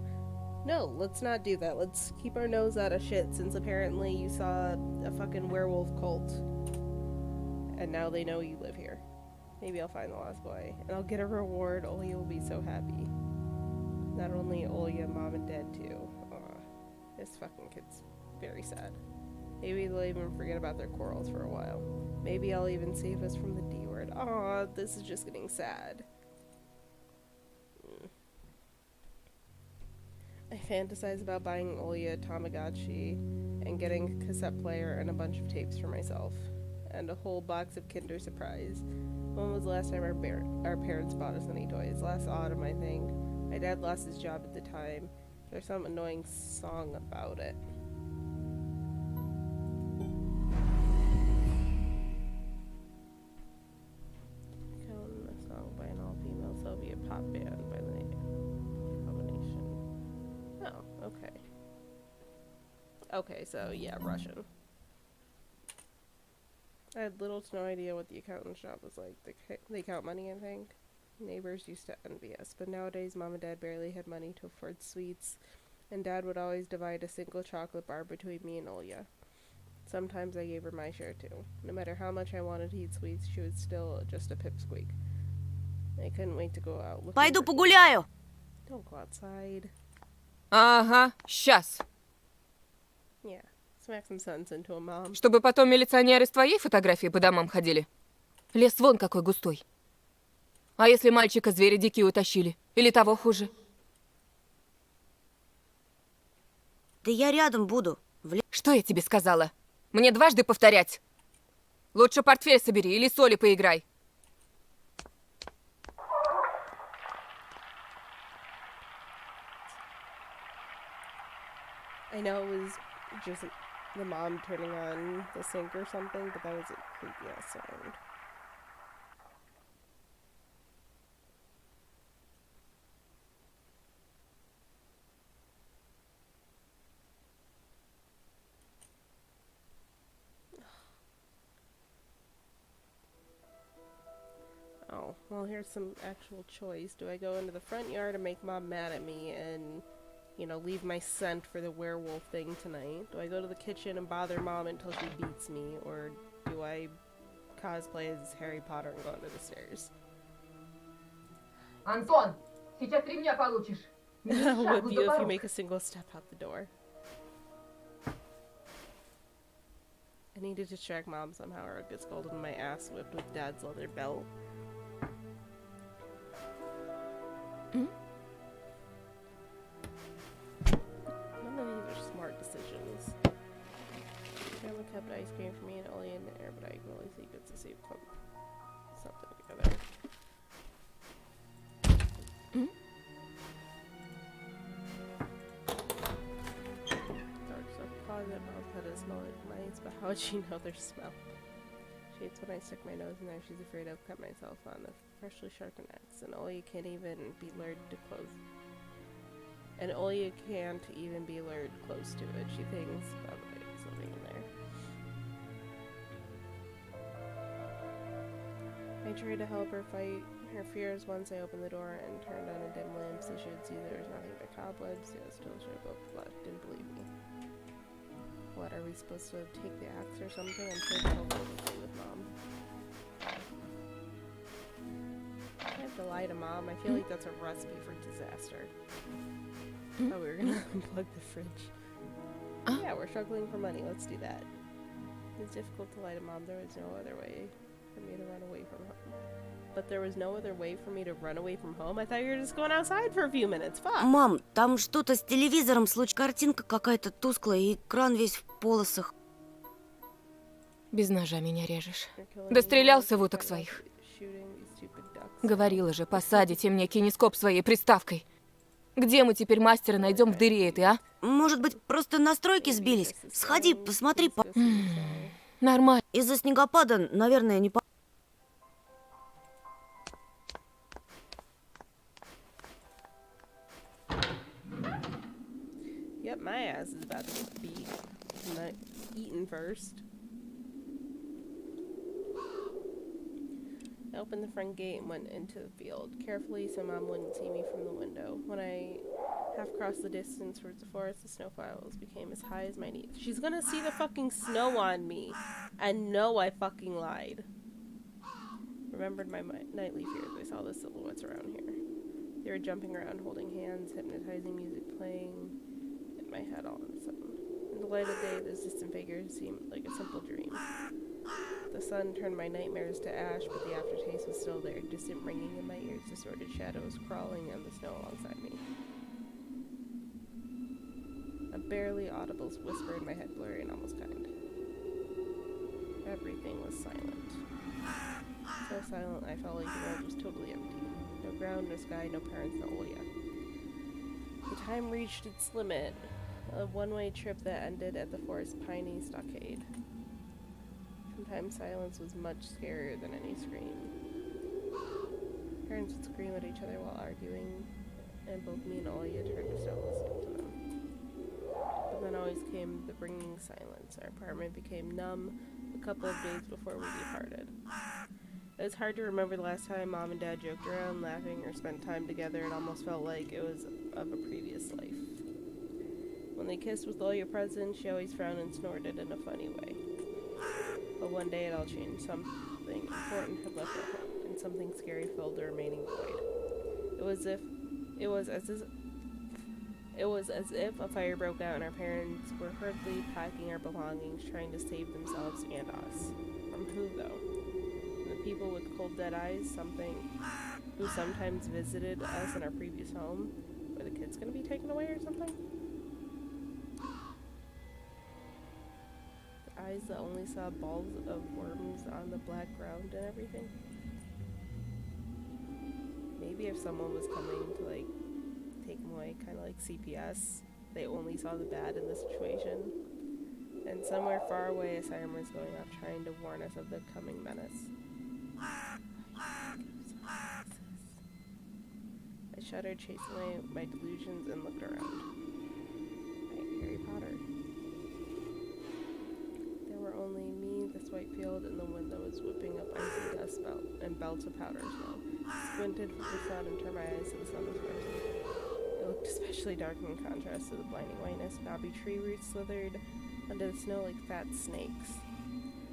Speaker 1: No, let's not do that. Let's keep our nose out of shit since apparently you saw a fucking werewolf cult. And now they know you live here. Maybe I'll find the lost boy. And I'll get a reward. Olya will be so happy. Not only Olya, mom and dad too. Aw, this fucking kid's very sad. Maybe they'll even forget about their quarrels for a while. Maybe I'll even save us from the D word. Aw, this is just getting sad. I fantasize about buying Olya a Tamagotchi and getting a cassette player and a bunch of tapes for myself. And a whole box of Kinder Surprise. When was the last time our parents bought us any toys? Last autumn, I think. My dad lost his job at the time. There's some annoying song about it. A song by an all-female Soviet pop band by the name combination. Oh, okay. Okay, so yeah, Russian. I had little to no idea what the accountant shop was like. They count money, I think. Neighbors used to envy us, but nowadays mom and dad barely had money to afford sweets, and dad would always divide a single chocolate bar between me and Olya. Sometimes I gave her my share too. No matter how much I wanted to eat sweets, she was still just a pipsqueak. I couldn't wait to go out.
Speaker 3: Пойду погуляю.
Speaker 1: Don't go outside.
Speaker 6: Ага, сейчас.
Speaker 1: Yeah, smack some sense into a mom.
Speaker 6: Чтобы потом милиционеры с твоей фотографией по домам ходили. Лес вон какой густой. А если мальчика звери дикие утащили? Или того хуже?
Speaker 3: Да я рядом буду.
Speaker 6: Что я тебе сказала? Мне дважды повторять. Лучше портфель собери или соли поиграй.
Speaker 1: I know it was just the mom turning on the sink or something, but that was a creepy ass sound. Oh, well, here's some actual choice. Do I go into the front yard and make mom mad at me and, you know, leave my scent for the werewolf thing tonight? Do I go to the kitchen and bother mom until she beats me? Or do I cosplay as Harry Potter and go under the stairs?
Speaker 6: Антон, сейчас ремня получишь.
Speaker 1: I'll whip you if you make a single step out the door. I need to distract mom somehow or I'll get scolded and my ass whipped with dad's leather belt. None of these are smart decisions. Grandma kept ice cream for me and Ollie in there, but I can only see good to save something together. Dark stuff closet, mom's had to smell like mice, but how would she know their smell? She hates when I stick my nose in there. She's afraid I'll cut myself on the freshly sharpened axe, and Olya can't even be lured to close. And Olya can't even be lured close to it. She thinks probably there's something in there. I tried to help her fight her fears once I opened the door and turned on a dim lamp so she would see there was nothing but cobwebs. Yeah, still should have but didn't believe me. What, are we supposed to take the axe or something? I'm sure that'll go okay with mom. I have to lie to mom. I feel like that's a recipe for disaster. Oh, we were gonna unplug the fridge. Yeah, we're struggling for money. Let's do that. It's difficult to lie to mom. There was no other way for me to run away from home. But there was no other way for me to run away from home? I thought you were just going outside for a few minutes. Fuck.
Speaker 3: Мам, там что-то с телевизором случилось. Картинка какая-то тусклая, и экран весь в полосах.
Speaker 6: Без ножа меня режешь. Дострелялся в уток своих. Говорила же, посадите мне кинескоп своей приставкой. Где мы теперь мастера найдем в дыре этой, а?
Speaker 3: Может быть, просто настройки сбились? Сходи, посмотри.
Speaker 6: Нормально.
Speaker 3: Из-за снегопада, наверное, не по...
Speaker 1: Yep, my ass is about to get beat. Not eaten first. I opened the front gate and went into the field, carefully so Mom wouldn't see me from the window. When I half crossed the distance towards the forest, the snowfalls became as high as my knees. She's gonna see the fucking snow on me, and no, I fucking lied. Remembered my nightly fears. I saw the silhouettes around here. They were jumping around, holding hands, hypnotizing music playing in my head all of a sudden. In the light of day, those distant figures seemed like a simple dream. The sun turned my nightmares to ash, but the aftertaste was still there, distant ringing in my ears, distorted shadows crawling on the snow alongside me. A barely audible whisper in my head, blurry and almost kind. Everything was silent. So silent, I felt like the world was totally empty. No ground, no sky, no parents, no Oya. The time reached its limit, a one-way trip that ended at the forest piney stockade. Sometimes silence was much scarier than any scream. Parents would scream at each other while arguing, and both me and Oya turned to stop listening to them. But then always came the bringing silence. Our apartment became numb a couple of days before we departed. It was hard to remember the last time Mom and Dad joked around, laughing, or spent time together. It almost felt like it was of a previous life. When they kissed with Oya present, she always frowned and snorted in a funny way. But one day it all changed. Something important had left our home, and something scary filled the remaining void. It was as if a fire broke out and our parents were hurriedly packing our belongings, trying to save themselves and us. From who, though? The people with cold dead eyes, who sometimes visited us in our previous home? Were the kids gonna be taken away or something? The eyes that only saw balls of worms on the black ground and everything? Maybe if someone was coming to, like, take them away, kind of like CPS, they only saw the bad in the situation. And somewhere far away, a siren was going off, trying to warn us of the coming menace. I shuddered, chasing away my delusions, and looked around. Right, Harry Potter. There were only me, this white field, and the wind that was whipping up icy dust and belts of powder snow. I squinted from the sun and turned my eyes to the sun was rising. It looked especially dark in contrast to the blinding whiteness. Knobby tree roots slithered under the snow like fat snakes.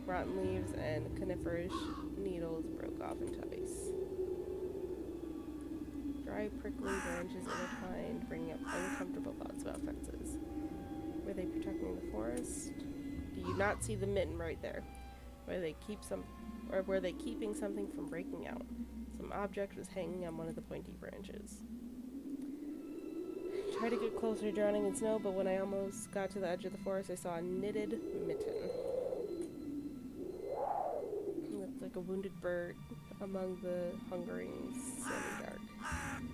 Speaker 1: Rotten leaves and coniferous needles broke off into ice. Dry, prickly branches intertwined, bringing up uncomfortable thoughts about fences. Were they protecting the forest? Do you not see the mitten right there? Were they keeping something from breaking out? Some object was hanging on one of the pointy branches. I tried to get closer, drowning in snow, but when I almost got to the edge of the forest, I saw a knitted mitten. Like a wounded bird among the hungering semi-dark.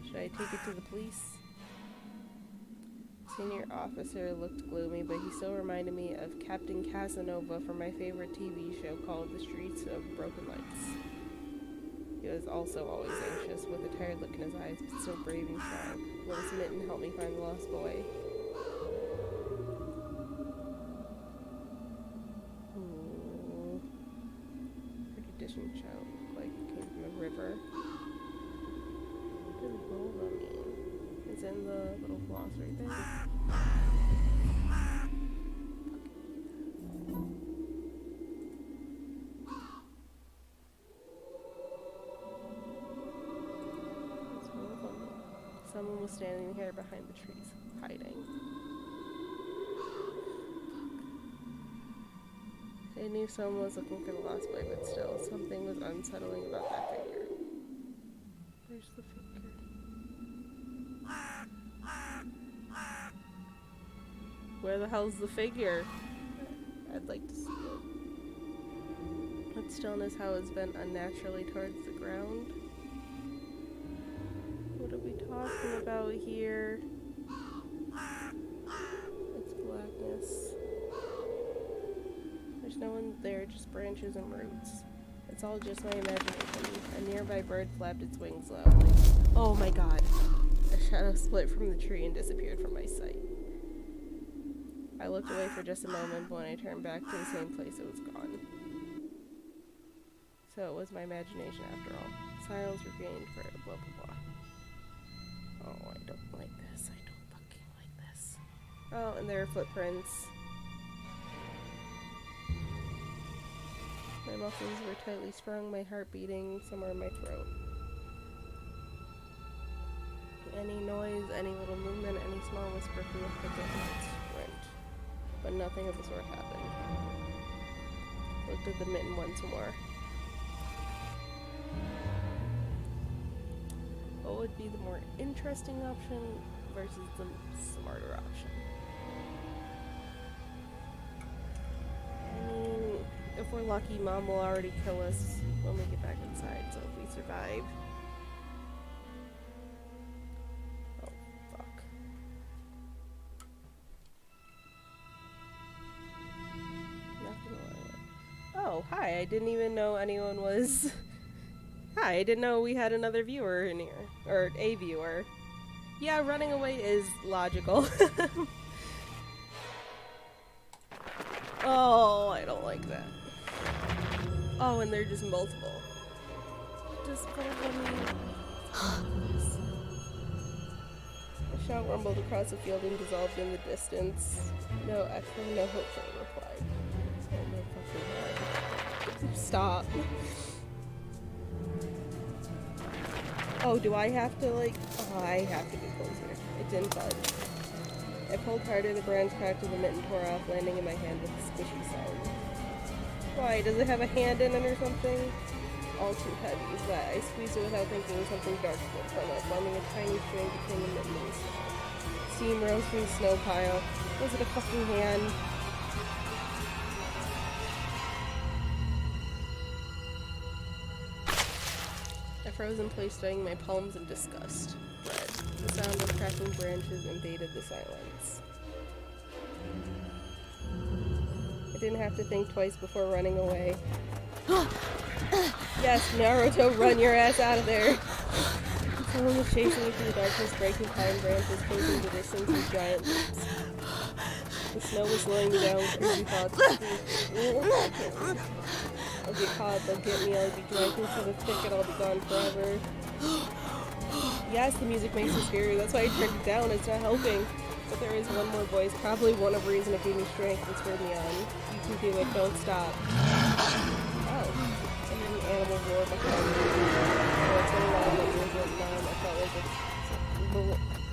Speaker 1: Should I take it to the police? Senior officer looked gloomy, but he still reminded me of Captain Casanova from my favorite TV show called The Streets of Broken Lights. He was also always anxious, with a tired look in his eyes, but still brave and strong. Will this mitten help me find the lost boy? Distant shout, like it came from a river. What does boba mean? It's in the little glossary thing. Someone was standing here behind the trees, hiding. I knew someone was looking for the lost boy, but still, something was unsettling about that figure. Where's the figure? Where the hell's the figure? I'd like to see it. That stillness, how it's bent unnaturally towards the ground. What are we talking about here? It's blackness. There's no one there, just branches and roots. It's all just my imagination. A nearby bird flapped its wings loudly. Oh my god. A shadow split from the tree and disappeared from my sight. I looked away for just a moment, but when I turned back to the same place, it was gone. So it was my imagination after all. Silence regained for blah blah blah. Oh, I don't like this. I don't fucking like this. Oh, and there are footprints. My muscles were tightly sprung, my heart beating somewhere in my throat. Any noise, any little movement, any small whisper from the thicket, and sprint. But nothing of the sort happened. Looked at the mitten once more. What would be the more interesting option versus the smarter option? I mean, if we're lucky, Mom will already kill us when we get back inside, so if we survive... Oh, fuck. Nothing will. Oh, hi, I didn't even know anyone was... Hi, I didn't know we had another viewer in here. Or a viewer. Yeah, running away is logical. Oh, I don't like that. Oh, and they're just multiple. Just follow me. A shout rumbled across the field and dissolved in the distance. No echo, no hope for a reply. Oh my fucking god. Stop. Oh, do I have to, like... Oh, I have to get closer. It didn't budge. I pulled harder, the branch cracked and the mitten tore off, landing in my hand with a squishy sound. Why? Does it have a hand in it or something? All too heavy. Wet. I squeezed it without thinking something dark slid from it, forming a tiny string between the mitten and the snow. Steam rose from the snow pile. Was it a fucking hand? I froze in place, studying my palms in disgust. Red. The sound of cracking branches invaded the silence. I didn't have to think twice before running away. Yes, Naruto, run your ass out of there! Someone was chasing me through the darkness, breaking pine branches, closing the distance with giant leaps. The snow was slowing me down with crazy thoughts. I'll get caught, they'll get me, I'll be dragged into the thicket, I'll be gone forever. Yes, the music makes me scary, that's why I turned it down, it's not helping. But there is one more voice, probably one of reason it gave me strength, whispered me on. You can do it, don't stop. Oh, I heard an animal roar behind me. Oh, it's so loud, my ears went numb, I felt like it...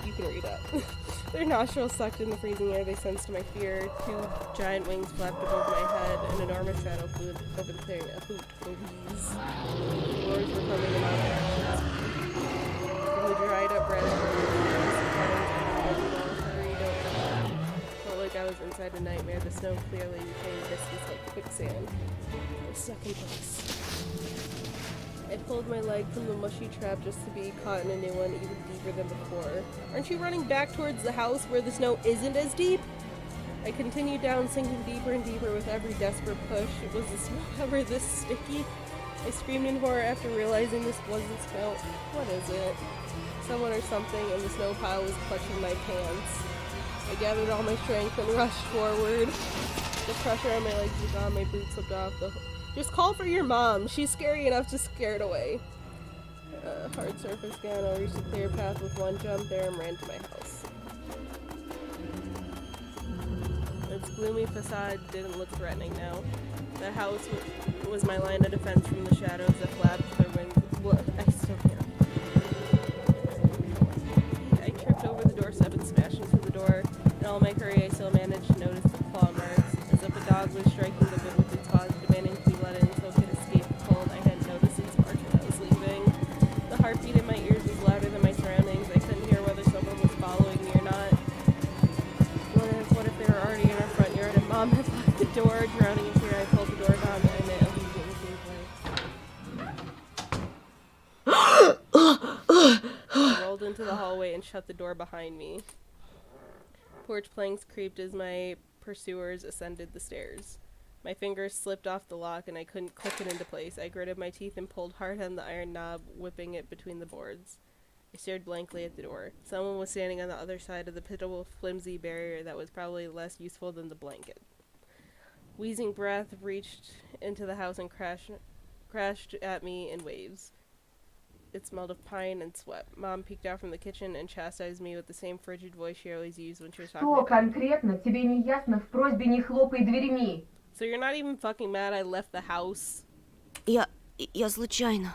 Speaker 1: You can read up. Their nostrils sucked in the freezing air, they sensed my fear. Two giant wings flapped above my head, an enormous shadow flew over the clearing, a hoot, a wheeze. The roars were coming in all directions. From the dried up red felt like I was inside a nightmare. The snow clearly became viscous like quicksand. I was stuck in place. I pulled my leg from the mushy trap just to be caught in a new one, even deeper than before. Aren't you running back towards the house where the snow isn't as deep? I continued down, sinking deeper and deeper with every desperate push. Was the snow ever this sticky? I screamed in horror after realizing this wasn't snow. What is it? Someone or something, and the snow pile was clutching my pants. I gathered all my strength and rushed forward. The pressure on my legs was gone, my boots slipped off. Just call for your mom. She's scary enough to scare it away. Hard surface again. I reached a clear path with one jump there and ran to my house. Its gloomy facade didn't look threatening now. The house was my line of defense from the shadows that flapped their wings. I still can't. I tripped over the doorstep and smashed into the door. In all my hurry, I still managed to notice the claw marks, as if a dog was striking the wood with its paws, demanding to be let in so it could escape the cold. I hadn't noticed its mark when I was leaving. The heartbeat in my ears was louder than my surroundings. I couldn't hear whether someone was following me or not. What if they were already in our front yard and Mom had locked the door, drowning in fear? I pulled the door down and it immediately gave way. I rolled into the hallway and shut the door behind me. Porch planks creaked as my pursuers ascended the stairs. My fingers slipped off the lock and I couldn't click it into place. I gritted my teeth and pulled hard on the iron knob, whipping it between the boards. I stared blankly at the door. Someone was standing on the other side of the pitiful, flimsy barrier that was probably less useful than the blanket. Wheezing breath reached into the house and crashed at me in waves. It smelled of pine and sweat. Mom peeked out from the kitchen and chastised me with the same frigid voice she always used when she was talking
Speaker 8: Что
Speaker 1: to me.
Speaker 8: конкретно тебе не ясно в просьбе не хлопай дверьми?
Speaker 1: So you're not even fucking mad I left the house?
Speaker 3: Я случайно.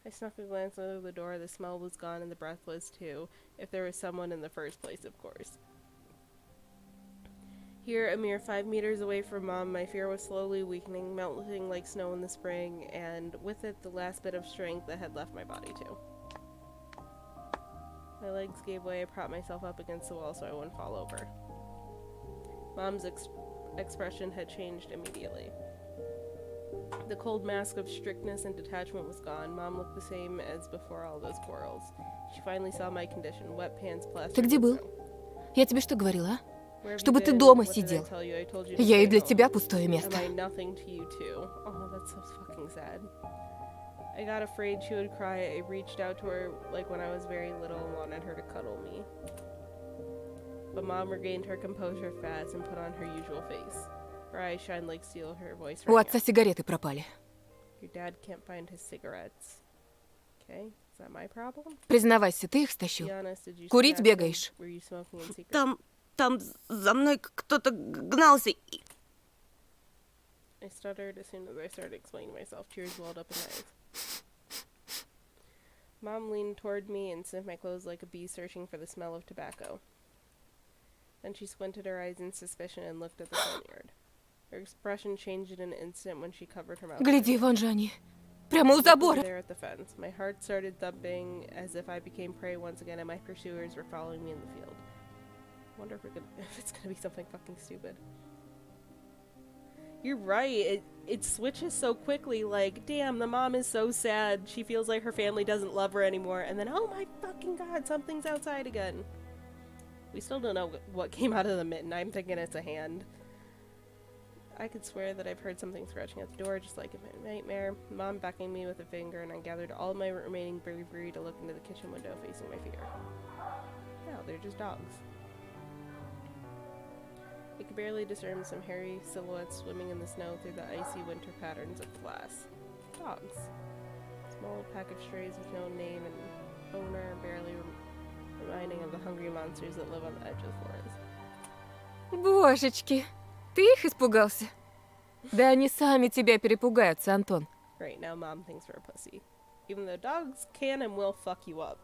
Speaker 1: I snuck a glance under the door. The smell was gone and the breath was too. If there was someone in the first place, of course. Here, a mere 5 meters away from Mom, my fear was slowly weakening, melting like snow in the spring, and with it the last bit of strength that had left my body too. My legs gave way. I propped myself up against the wall so I wouldn't fall over. Mom's expression had changed immediately. The cold mask of strictness and detachment was gone. Mom looked the same as before all those quarrels. She finally saw my condition, wet pants plastered
Speaker 6: Ты где
Speaker 1: with
Speaker 6: был?
Speaker 1: snow.
Speaker 6: Я тебе что говорила, а?
Speaker 1: Where have
Speaker 6: Чтобы
Speaker 1: you
Speaker 6: ты
Speaker 1: been?
Speaker 6: дома
Speaker 1: What did I
Speaker 6: сидел.
Speaker 1: tell you? I told you to
Speaker 6: Я и
Speaker 1: stay
Speaker 6: для
Speaker 1: home.
Speaker 6: тебя пустое место.
Speaker 1: Am I nothing to you too? Oh, that's so fucking sad. I got afraid she would cry. I reached out to her like when I was very little and wanted her to cuddle me. But Mom regained her composure fast and put on her usual face. Her eyes shined like steel, her voice
Speaker 6: У
Speaker 1: rang
Speaker 6: отца
Speaker 1: out.
Speaker 6: сигареты пропали.
Speaker 1: Your dad can't find his cigarettes. Okay, is that my problem?
Speaker 6: Признавайся, ты их
Speaker 1: Be
Speaker 6: стащил?
Speaker 1: honest, did you
Speaker 6: Курить
Speaker 1: snatch them?
Speaker 6: бегаешь?
Speaker 1: Were you smoking in secret?
Speaker 3: Там за мной кто-то гнался.
Speaker 1: I stuttered as soon as I started explaining myself. Tears welled up in my eyes. Mom leaned toward me and sniffed my clothes like a bee searching for the smell of tobacco. Then she squinted her eyes in suspicion and looked at the front yard. Her expression changed in an instant when she covered her mouth.
Speaker 6: Гляди, вон же они. Прямо у забора.
Speaker 1: There at the fence. My heart started thumping as if I became prey once again and my pursuers were following me in the field. Wonder if it's gonna be something fucking stupid. You're right. It switches so quickly. Like, damn, the mom is so sad. She feels like her family doesn't love her anymore. And then, oh my fucking god, something's outside again. We still don't know what came out of the mitten. I'm thinking it's a hand. I could swear that I've heard something scratching at the door, just like in my nightmare. Mom beckoning me with a finger, and I gathered all my remaining bravery to look into the kitchen window facing my fear. No, they're just dogs. I could barely discern some hairy silhouettes swimming in the snow through the icy winter patterns of the glass. Dogs. Small pack of strays with no name and owner, barely reminding of the hungry monsters that live on the edge of the forest.
Speaker 6: Божечки, ты их испугался? Да они сами тебя перепугаются, Антон.
Speaker 1: Right, now Mom thinks we're a pussy. Even though dogs can and will fuck you up.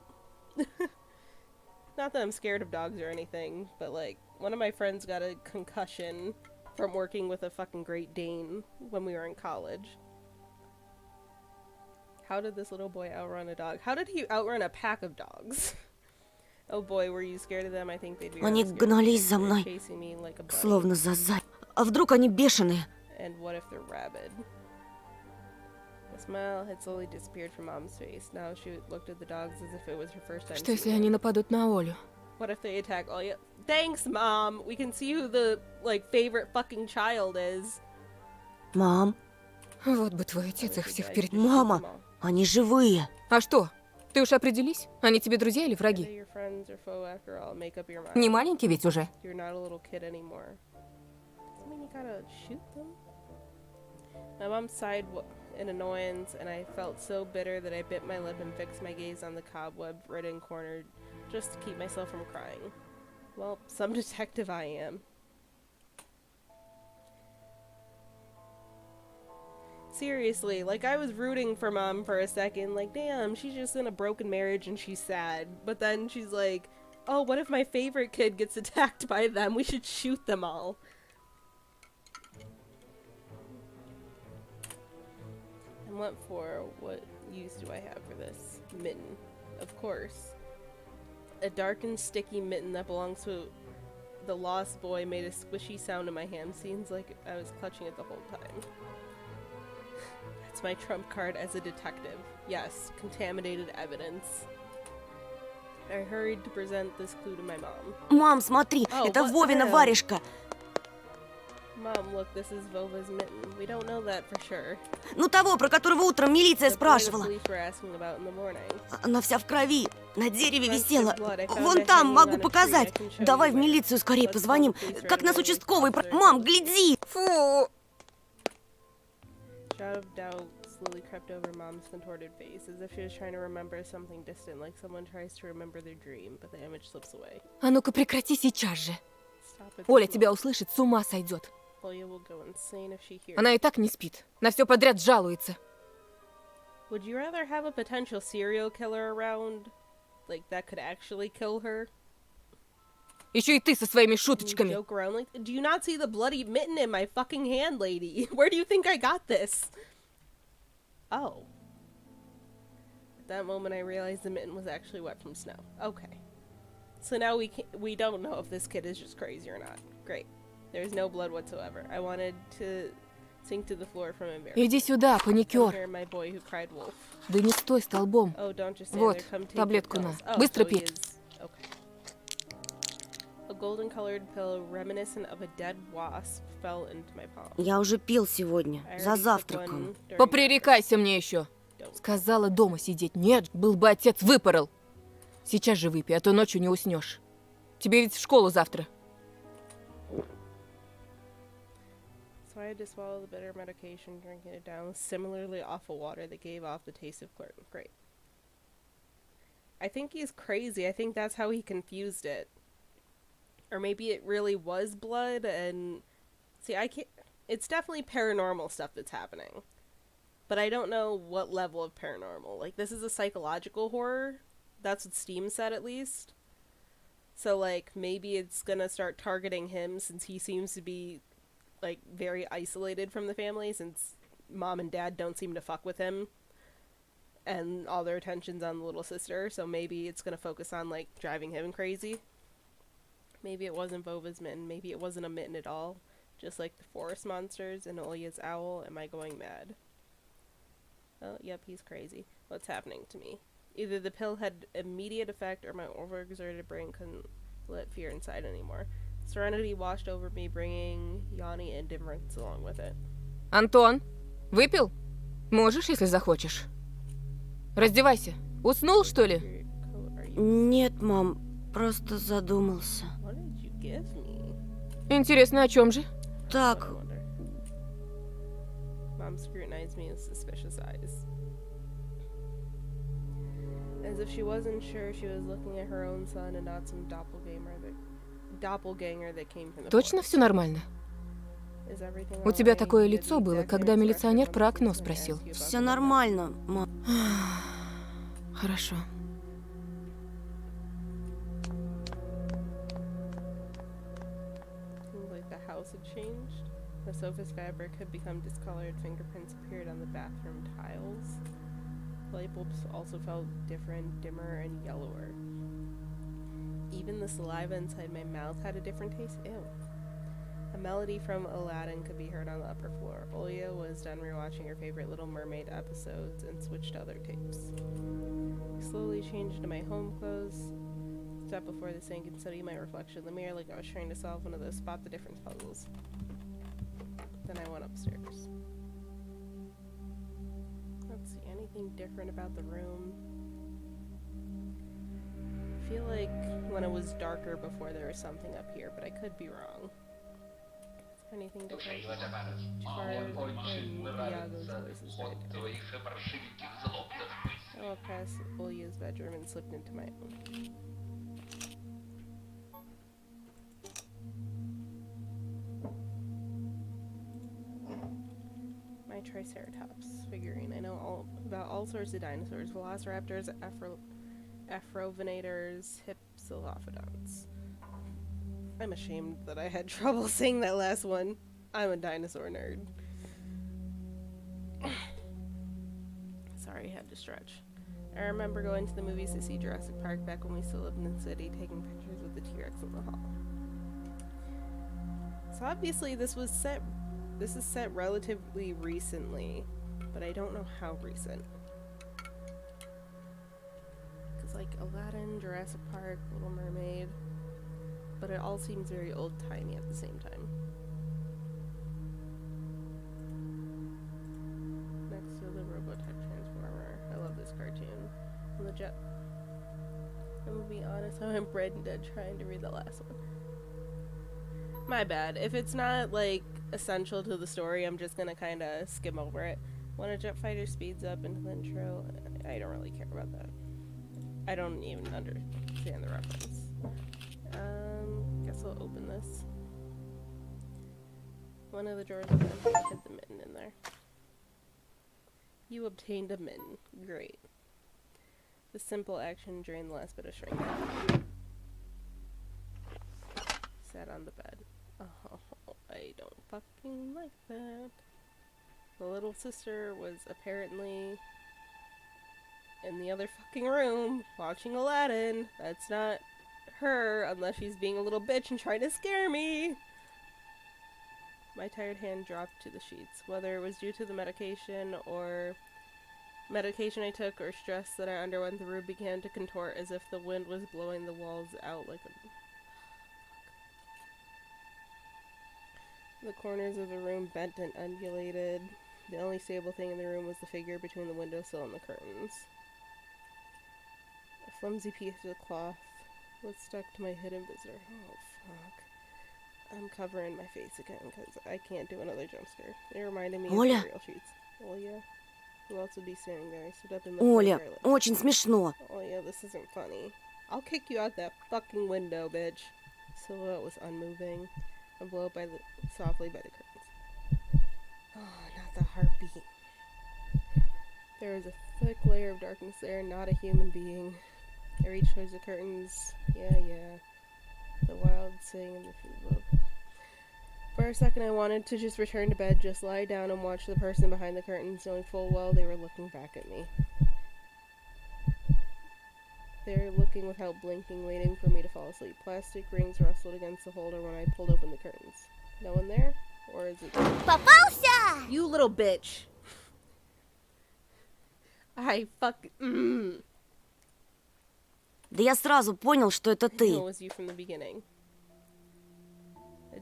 Speaker 1: Not that I'm scared of dogs or anything, but like, one of my friends got a concussion from working with a fucking Great Dane when we were in college. How did this little boy outrun a dog? How did he outrun a pack of dogs? Oh boy, were you scared of them? I think they'd be
Speaker 3: Они
Speaker 1: really scared.
Speaker 3: гнались за
Speaker 1: They're
Speaker 3: мной,
Speaker 1: chasing me like a bunny.
Speaker 3: словно за зай. А вдруг они бешеные?
Speaker 1: And what if they're rabid? The smile had slowly disappeared from Mom's face. Now she looked at the dogs as if it was her first time
Speaker 6: Что если
Speaker 1: seeing
Speaker 6: они
Speaker 1: them.
Speaker 6: нападут на Олю?
Speaker 1: What if they attack all you? Thanks, Mom! We can see who the, like, favorite fucking child is.
Speaker 3: Мам,
Speaker 6: Вот бы твой отец их всех перед...
Speaker 3: мама, они живые.
Speaker 6: А что? Ты уж определись? Они тебе друзья или
Speaker 1: Whether
Speaker 6: враги?
Speaker 1: you're friends or foe, after all, make up your mind.
Speaker 6: Не маленький ведь уже.
Speaker 1: You're not a little kid anymore. Doesn't mean you gotta shoot them. My mom sighed in annoyance, and I felt so bitter that I bit my lip and fixed my gaze on the cobweb-ridden corner just to keep myself from crying. Well, some detective I am. Seriously, like, I was rooting for Mom for a second, like, damn, she's just in a broken marriage and she's sad. But then she's like, oh, what if my favorite kid gets attacked by them? We should shoot them all. And what for? What use do I have for this? Mitten. Of course. A dark and sticky mitten that belongs to the lost boy made a squishy sound in my hand. Seems like I was clutching it the whole time. That's my trump card as a detective. Yes, contaminated evidence. I hurried to present this clue to my mom.
Speaker 3: Мам, смотри,
Speaker 1: Oh,
Speaker 3: это
Speaker 1: what the
Speaker 3: Вовина
Speaker 1: hell?
Speaker 3: варежка.
Speaker 1: Mom, look, this is Vova's mitten. We don't know that for sure.
Speaker 3: Ну того, про которого утром милиция
Speaker 1: The boy the
Speaker 3: спрашивала.
Speaker 1: police were asking about in the morning.
Speaker 3: Она вся в крови, на дереве
Speaker 1: Friends
Speaker 3: висела.
Speaker 1: of blood. I found
Speaker 3: Вон
Speaker 1: it
Speaker 3: там,
Speaker 1: hanging
Speaker 3: могу
Speaker 1: on a tree.
Speaker 3: показать.
Speaker 1: I can show
Speaker 3: Давай
Speaker 1: you
Speaker 3: в
Speaker 1: where.
Speaker 3: милицию скорее
Speaker 1: Let's call
Speaker 3: позвоним.
Speaker 1: the police
Speaker 3: Как
Speaker 1: right
Speaker 3: нас
Speaker 1: away.
Speaker 3: участковый...
Speaker 1: Officer.
Speaker 3: Мам, гляди!
Speaker 6: Фу!
Speaker 1: shadow of doubt slowly crept over Mom's contorted face, as if she was trying to remember something distant, like someone tries to remember their dream, but the image slips away.
Speaker 6: А ну-ка прекрати сейчас же.
Speaker 1: Stop it.
Speaker 6: Оля тебя услышит, с ума сойдет.
Speaker 1: Olia will go insane if she hears.
Speaker 6: Она и так не спит. На все подряд жалуется.
Speaker 1: Would you rather have a potential serial killer around, like that could actually kill her?
Speaker 6: Еще и ты со своими
Speaker 1: And you
Speaker 6: шуточками.
Speaker 1: joke around like, do you not see the bloody mitten in my fucking hand, lady? Where do you think I got this? Oh. At that moment, I realized the mitten was actually wet from snow. Okay. So now we don't know if this kid is just crazy or not. Great. There's no blood whatsoever. I wanted to sink to the floor from embarrassment.
Speaker 6: Иди сюда,
Speaker 1: Come
Speaker 6: паникер.
Speaker 1: here, my boy who cried wolf.
Speaker 6: Да не стой столбом.
Speaker 1: Oh, don't just stand
Speaker 6: Вот,
Speaker 1: there. Come take
Speaker 6: таблетку
Speaker 1: your
Speaker 6: на.
Speaker 1: pills. Oh,
Speaker 6: Быстро
Speaker 1: so he
Speaker 6: пей.
Speaker 1: is... Okay. A golden-colored pill reminiscent of a dead wasp fell into my palm.
Speaker 3: Я уже пил сегодня,
Speaker 1: I
Speaker 3: за
Speaker 1: already took
Speaker 3: завтраком.
Speaker 1: one during
Speaker 6: Попререкайся мне еще.
Speaker 1: Don't.
Speaker 6: Сказала дома сидеть. Нет, был бы отец, выпорол. Сейчас же выпей, а то ночью не уснешь. Тебе ведь в школу завтра.
Speaker 1: So I had to swallow the bitter medication, drinking it down with similarly awful water that gave off the taste of chlorine. Great. I think he's crazy. I think that's how he confused it. Or maybe it really was blood and... See, I can't... It's definitely paranormal stuff that's happening. But I don't know what level of paranormal. Like, this is a psychological horror. That's what Steam said, at least. So, like, maybe it's gonna start targeting him since he seems to be, like, very isolated from the family since mom and dad don't seem to fuck with him. And all their attention's on the little sister, so maybe it's gonna focus on, like, driving him crazy. Maybe it wasn't Vova's mitten. Maybe it wasn't a mitten at all. Just like the forest monsters and Olia's owl. Am I going mad? Oh, yep, he's crazy. What's happening to me? Either the pill had immediate effect or my overexerted brain couldn't let fear inside anymore. Serenity washed over me, bringing yawny indifference along with it.
Speaker 6: Антон, выпил? Можешь, если захочешь. Раздевайся. Уснул, что ли?
Speaker 1: Your coat, are you...
Speaker 3: Нет, мам, просто задумался.
Speaker 1: What did you give me?
Speaker 6: Интересно, о чем же?
Speaker 1: I
Speaker 3: Так,
Speaker 1: wonder. Mom scrutinized me with suspicious eyes. As if she wasn't sure she was looking at her own son and not some doppelganger that came from the
Speaker 6: Точно
Speaker 1: forest.
Speaker 6: все нормально?
Speaker 1: Is everything
Speaker 6: У тебя
Speaker 1: alright?
Speaker 6: такое
Speaker 1: Did
Speaker 6: лицо
Speaker 1: the
Speaker 6: было,
Speaker 1: exact
Speaker 6: когда
Speaker 1: same
Speaker 6: милиционер
Speaker 1: expression
Speaker 6: про
Speaker 1: on
Speaker 6: окно
Speaker 1: the face when I
Speaker 6: спросил.
Speaker 1: asked you about
Speaker 3: все
Speaker 1: the
Speaker 3: нормально, мам.
Speaker 6: Хорошо.
Speaker 1: Seems like the house had changed. The sofa's fabric had become discolored. Fingerprints appeared on the bathroom tiles. Light bulbs also felt different, dimmer, and yellower. Even the saliva inside my mouth had a different taste. Ew. A melody from Aladdin could be heard on the upper floor. Olia was done rewatching her favorite Little Mermaid episodes and switched to other tapes. I slowly changed into my home clothes. Stepped before the sink and studied my reflection in the mirror like I was trying to solve one of those spot the difference puzzles. Then I went upstairs. Let's see, anything different about the room? I feel like when it was darker before there was something up here, but I could be wrong. Is there anything different? Iago's voice is right there. I walked past Olia's bedroom and slipped into my own. My Triceratops figurine. I know about all sorts of dinosaurs. Velociraptors, Afrovenators, Hypsilophodonts. I'm ashamed that I had trouble saying that last one. I'm a dinosaur nerd. Sorry, I had to stretch. I remember going to the movies to see Jurassic Park back when we still lived in the city, taking pictures with the T-Rex in the hall. So obviously this is set relatively recently, but I don't know how recent. Cause like Aladdin, Jurassic Park, Little Mermaid, but it all seems very old-timey at the same time. Next to the Robotech Transformer. I love this cartoon. And the jet. I'm gonna be honest, I'm Brenda trying to read the last one. My bad. If it's not like essential to the story, I'm just gonna kinda skim over it. When a jet fighter speeds up into the intro, I don't really care about that. I don't even understand the reference. Guess I'll open this. One of the drawers open. I hid the mitten in there. You obtained a mitten. Great. The simple action during the last bit of shrinking. Sat on the bed. Oh, I don't fucking like that. The little sister was apparently in the other fucking room watching Aladdin. That's not her unless she's being a little bitch and trying to scare me. My tired hand dropped to the sheets. Whether it was due to the medication I took or stress that I underwent, the room began to contort as if the wind was blowing the walls out like a... The corners of the room bent and undulated. The only stable thing in the room was the figure between the windowsill and the curtains. A flimsy piece of cloth was stuck to my hidden visitor. Oh, fuck. I'm covering my face again because I can't do another jump scare. It reminded me
Speaker 3: Оля.
Speaker 1: of the real sheets. Olia? Who else would be standing there? I stood up and looked
Speaker 3: Оля,
Speaker 1: at her.
Speaker 3: очень смешно.
Speaker 1: Olia, this isn't funny. I'll kick you out that fucking window, bitch. Silhouette was unmoving, enveloped softly by the curtains. Oh, not the heartbeat. There was a thick layer of darkness there, not a human being. I reached towards the curtains. Yeah. The wild sing and the food. For a second I wanted to just return to bed, just lie down and watch the person behind the curtains, knowing full well they were looking back at me. They were looking without blinking, waiting for me to fall asleep. Plastic rings rustled against the holder when I pulled open the curtains. No one there? Or is it...
Speaker 2: Попался!
Speaker 1: You little bitch!
Speaker 3: Да я сразу понял, что это
Speaker 1: I knew it
Speaker 3: ты.
Speaker 1: was you from the beginning. A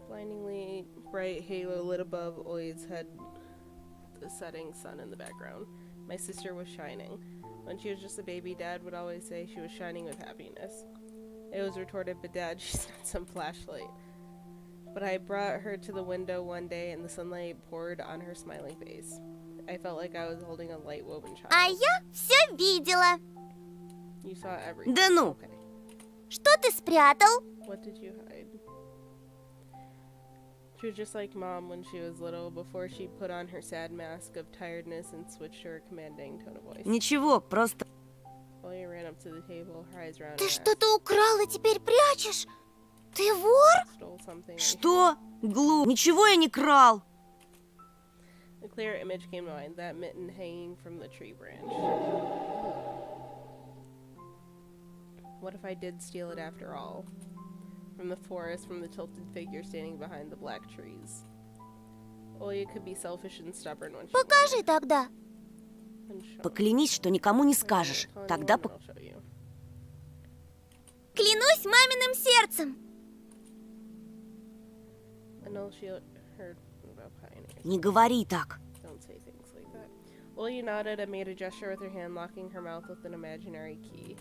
Speaker 1: blindingly bright halo lit above Oid's head, the setting sun in the background. My sister was shining. When she was just a baby, Dad would always say she was shining with happiness. It was retorted, but Dad, she's not some flashlight. But I brought her to the window one day and the sunlight poured on her smiling face. I felt like I was holding a light woven child.
Speaker 2: А я все видела.
Speaker 1: You saw everything.
Speaker 3: Да ну.
Speaker 1: Okay.
Speaker 2: Что ты спрятал?
Speaker 1: What did you hide? She was just like Mom when she was little, before she put on her sad mask of tiredness and switched to her commanding tone of voice.
Speaker 3: Ничего, просто...
Speaker 1: Olia ran up to the table, her eyes round
Speaker 2: Ты
Speaker 1: and
Speaker 2: что-то украл и теперь прячешь? Ты вор?
Speaker 1: stole something.
Speaker 3: Что? Глуп. Ничего я не крал.
Speaker 1: A clear image came to mind, that mitten hanging from the tree branch. What if I did steal it after all? From the forest, from the tilted figure standing behind the black trees. Olia could be selfish and stubborn when she
Speaker 2: Покажи тогда.
Speaker 1: wanted. And show.
Speaker 3: Поклянись, что никому не скажешь.
Speaker 1: Tell
Speaker 3: Тогда...
Speaker 1: anyone, I'll show you.
Speaker 2: Клянусь маминым сердцем.
Speaker 1: I know she heard about pioneers.
Speaker 3: Не говори так.
Speaker 1: Don't say things like that. Olia nodded and made a gesture with her hand, locking her mouth with an imaginary key.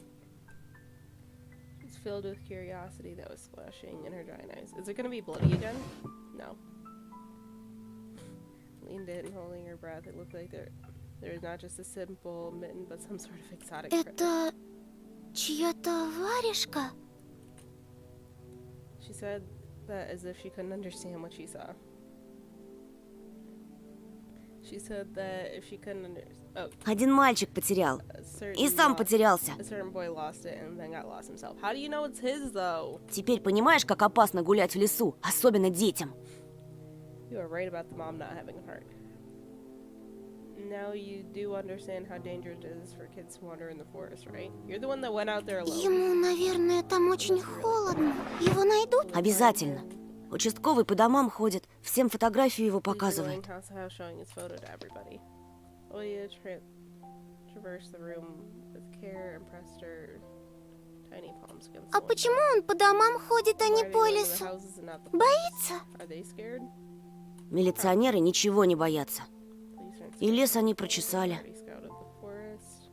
Speaker 1: She's filled with curiosity that was splashing in her giant eyes. Is it gonna be bloody again? No. Leaned in, holding her breath. It looked like there was not just a simple mitten, but some sort of exotic critter.
Speaker 2: Это чья-то варежка?
Speaker 1: She said that as if she couldn't understand what she saw. She said that if she couldn't understand... Oh,
Speaker 3: Один мальчик потерял.
Speaker 1: a certain
Speaker 3: И сам
Speaker 1: lo-
Speaker 3: потерялся.
Speaker 1: A certain boy lost it and then got lost himself. How do you know it's his, though?
Speaker 3: Теперь понимаешь, как опасно гулять в лесу, особенно детям?
Speaker 1: You are right about the mom not having a heart. Now you do understand how dangerous it is for kids to wander in the forest, right? You're the one that went out there alone.
Speaker 2: Ему, наверное, там очень холодно. Его найдут?
Speaker 3: Обязательно. Участковый по домам ходит, всем фотографию его
Speaker 1: He's
Speaker 3: показывает.
Speaker 1: going house to house showing his photo to everybody. Olia traversed the room with care and pressed her tiny palms against
Speaker 2: А
Speaker 1: the window.
Speaker 2: почему он по домам ходит, а
Speaker 1: Why
Speaker 2: не
Speaker 1: are they
Speaker 2: по
Speaker 1: going to the
Speaker 2: лесу?
Speaker 1: houses and not the
Speaker 2: Боится?
Speaker 1: forest? Are they scared?
Speaker 3: Милиционеры ничего не боятся.
Speaker 1: Police aren't
Speaker 3: И
Speaker 1: scared.
Speaker 3: лес они
Speaker 1: They
Speaker 3: прочесали.
Speaker 1: already scouted the forest.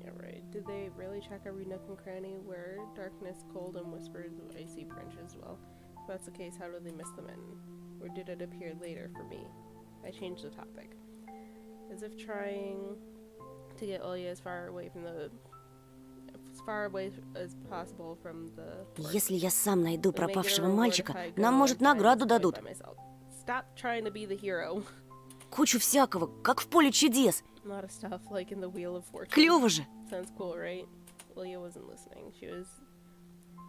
Speaker 1: Yeah, right. Did they really check every nook and cranny where darkness, cold, and whispers of icy branches dwell? If that's the case, how did they miss them in? Or did it appear later for me? I changed the topic. As if trying to get Olya as far away as possible from the forest.
Speaker 3: Если я сам найду
Speaker 1: Would make it a
Speaker 3: пропавшего
Speaker 1: reward
Speaker 3: мальчика,
Speaker 1: if I go
Speaker 3: нам,
Speaker 1: and
Speaker 3: может,
Speaker 1: find
Speaker 3: награду
Speaker 1: this boy
Speaker 3: дадут.
Speaker 1: by myself. Stop trying to be the hero.
Speaker 3: Кучу всякого, как в поле чудес.
Speaker 1: A lot of stuff like in the Wheel of Fortune.
Speaker 3: Клево же.
Speaker 1: Sounds cool, right? Olya wasn't listening. She was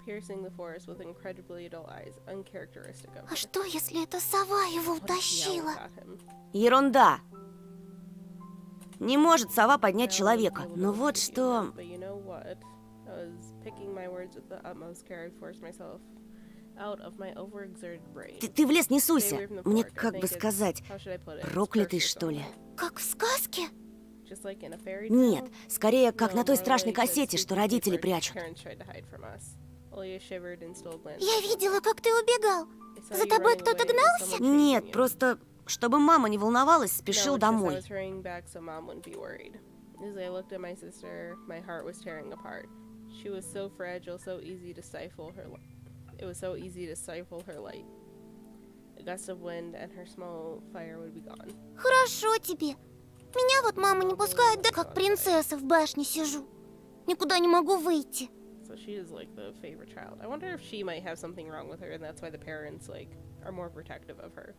Speaker 1: piercing the forest with incredibly dull eyes, uncharacteristic of
Speaker 2: А
Speaker 1: her.
Speaker 2: что, если эта сова его
Speaker 1: What if the owl
Speaker 2: утащила?
Speaker 1: got him?
Speaker 3: Ерунда. Не может сова поднять
Speaker 1: Now,
Speaker 3: человека.
Speaker 1: I was a
Speaker 3: Но
Speaker 1: little
Speaker 3: вот
Speaker 1: tricky
Speaker 3: что...
Speaker 1: enough, but you know what? I was picking my words with the utmost care. I forced myself out of my overexerted brain.
Speaker 3: Ты в лес не
Speaker 1: Stay
Speaker 3: суйся.
Speaker 1: away from the
Speaker 3: Мне,
Speaker 1: fork. I
Speaker 3: как
Speaker 1: think
Speaker 3: бы
Speaker 1: it's-
Speaker 3: сказать,
Speaker 1: how should I put it? It's
Speaker 3: проклятый,
Speaker 1: cursed or
Speaker 3: что ли?
Speaker 1: something.
Speaker 2: Как в сказке?
Speaker 1: Just like in a fairy
Speaker 3: Нет,
Speaker 1: tale?
Speaker 3: скорее, как
Speaker 1: No,
Speaker 3: на той
Speaker 1: more
Speaker 3: страшной
Speaker 1: like a
Speaker 3: кассете, что
Speaker 1: spooky
Speaker 3: родители
Speaker 1: paper
Speaker 3: прячут.
Speaker 1: parents tried to hide from us. Olya shivered and stole a glance.
Speaker 2: Я видела, как ты убегал.
Speaker 1: I saw
Speaker 2: За
Speaker 1: you
Speaker 2: тобой
Speaker 1: running
Speaker 2: кто-то
Speaker 1: away with
Speaker 2: гнался?
Speaker 1: someone chasing
Speaker 3: Нет,
Speaker 1: you.
Speaker 3: просто, чтобы мама не волновалась, спешил
Speaker 1: No, it's just I
Speaker 3: домой.
Speaker 1: was hurrying back so mom wouldn't be worried. As I looked at my sister, my heart was tearing apart. She was so fragile, so easy to stifle her. It was so easy to stifle her light. A gust of wind and her small fire would be gone.
Speaker 2: Хорошо тебе. Меня вот мама не пускает, да как принцесса в башне сижу. Никуда не могу выйти.
Speaker 1: So she is like the favorite child. I wonder if she might have something wrong with her, and that's why the parents like are more protective of her.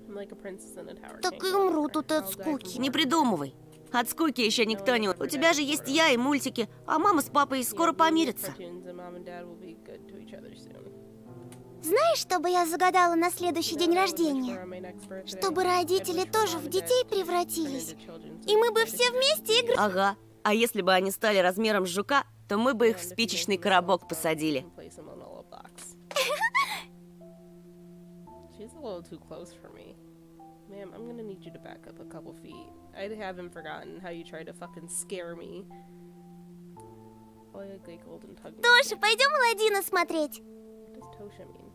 Speaker 1: I'm like a princess in a tower.
Speaker 2: Так
Speaker 1: can't
Speaker 2: и
Speaker 1: go
Speaker 2: умру
Speaker 1: anywhere.
Speaker 2: тут от
Speaker 1: I'll die from
Speaker 2: скуки.
Speaker 3: Не
Speaker 1: boredom.
Speaker 3: придумывай. От скуки еще никто не... У тебя же есть я и мультики, а мама с папой скоро
Speaker 1: Yeah, we'll get
Speaker 3: помирятся.
Speaker 1: cartoons, and mom and dad will be good to each other soon.
Speaker 2: Знаешь, что бы я загадала на следующий день
Speaker 1: You know what I wish for
Speaker 2: рождения?
Speaker 1: on my next birthday?
Speaker 2: Чтобы
Speaker 1: I'd
Speaker 2: родители
Speaker 1: wish for
Speaker 2: тоже
Speaker 1: mom
Speaker 2: в
Speaker 1: and
Speaker 2: детей
Speaker 1: dad to turn
Speaker 2: превратились.
Speaker 1: into children, so
Speaker 2: И мы бы
Speaker 1: they could
Speaker 2: все вместе играли.
Speaker 3: Ага. А если бы они стали размером с жука, то мы бы их в
Speaker 1: And if you
Speaker 3: спичечный
Speaker 1: make them
Speaker 3: коробок
Speaker 1: small,
Speaker 3: посадили.
Speaker 1: you can place them on all the blocks. She's a little too close for me. Ma'am, I'm gonna need you to back up a couple feet. I haven't forgotten how you tried to fucking scare me. Olya giggled and tugged.
Speaker 2: Тоша, пойдем Аладдина смотреть.
Speaker 1: What does Tosha mean?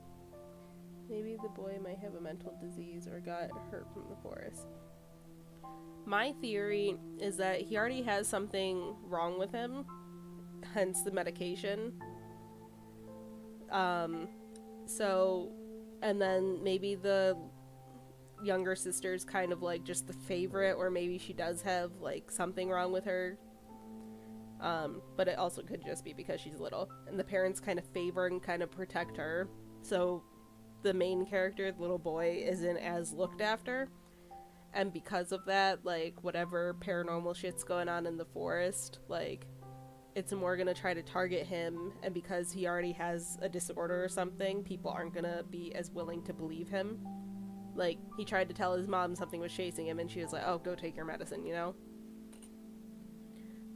Speaker 1: Maybe the boy might have a mental disease or got hurt from the forest. My theory is that he already has something wrong with him, hence the medication. So, and then maybe the younger sister's kind of like just the favorite, or maybe she does have like something wrong with her. But it also could just be because she's little, and the parents kind of favor and kind of protect her. So the main character, the little boy, isn't as looked after. And because of that, like, whatever paranormal shit's going on in the forest, like, it's more gonna try to target him, and because he already has a disorder or something, people aren't gonna be as willing to believe him. Like, he tried to tell his mom something was chasing him, and she was like, oh, go take your medicine, you know?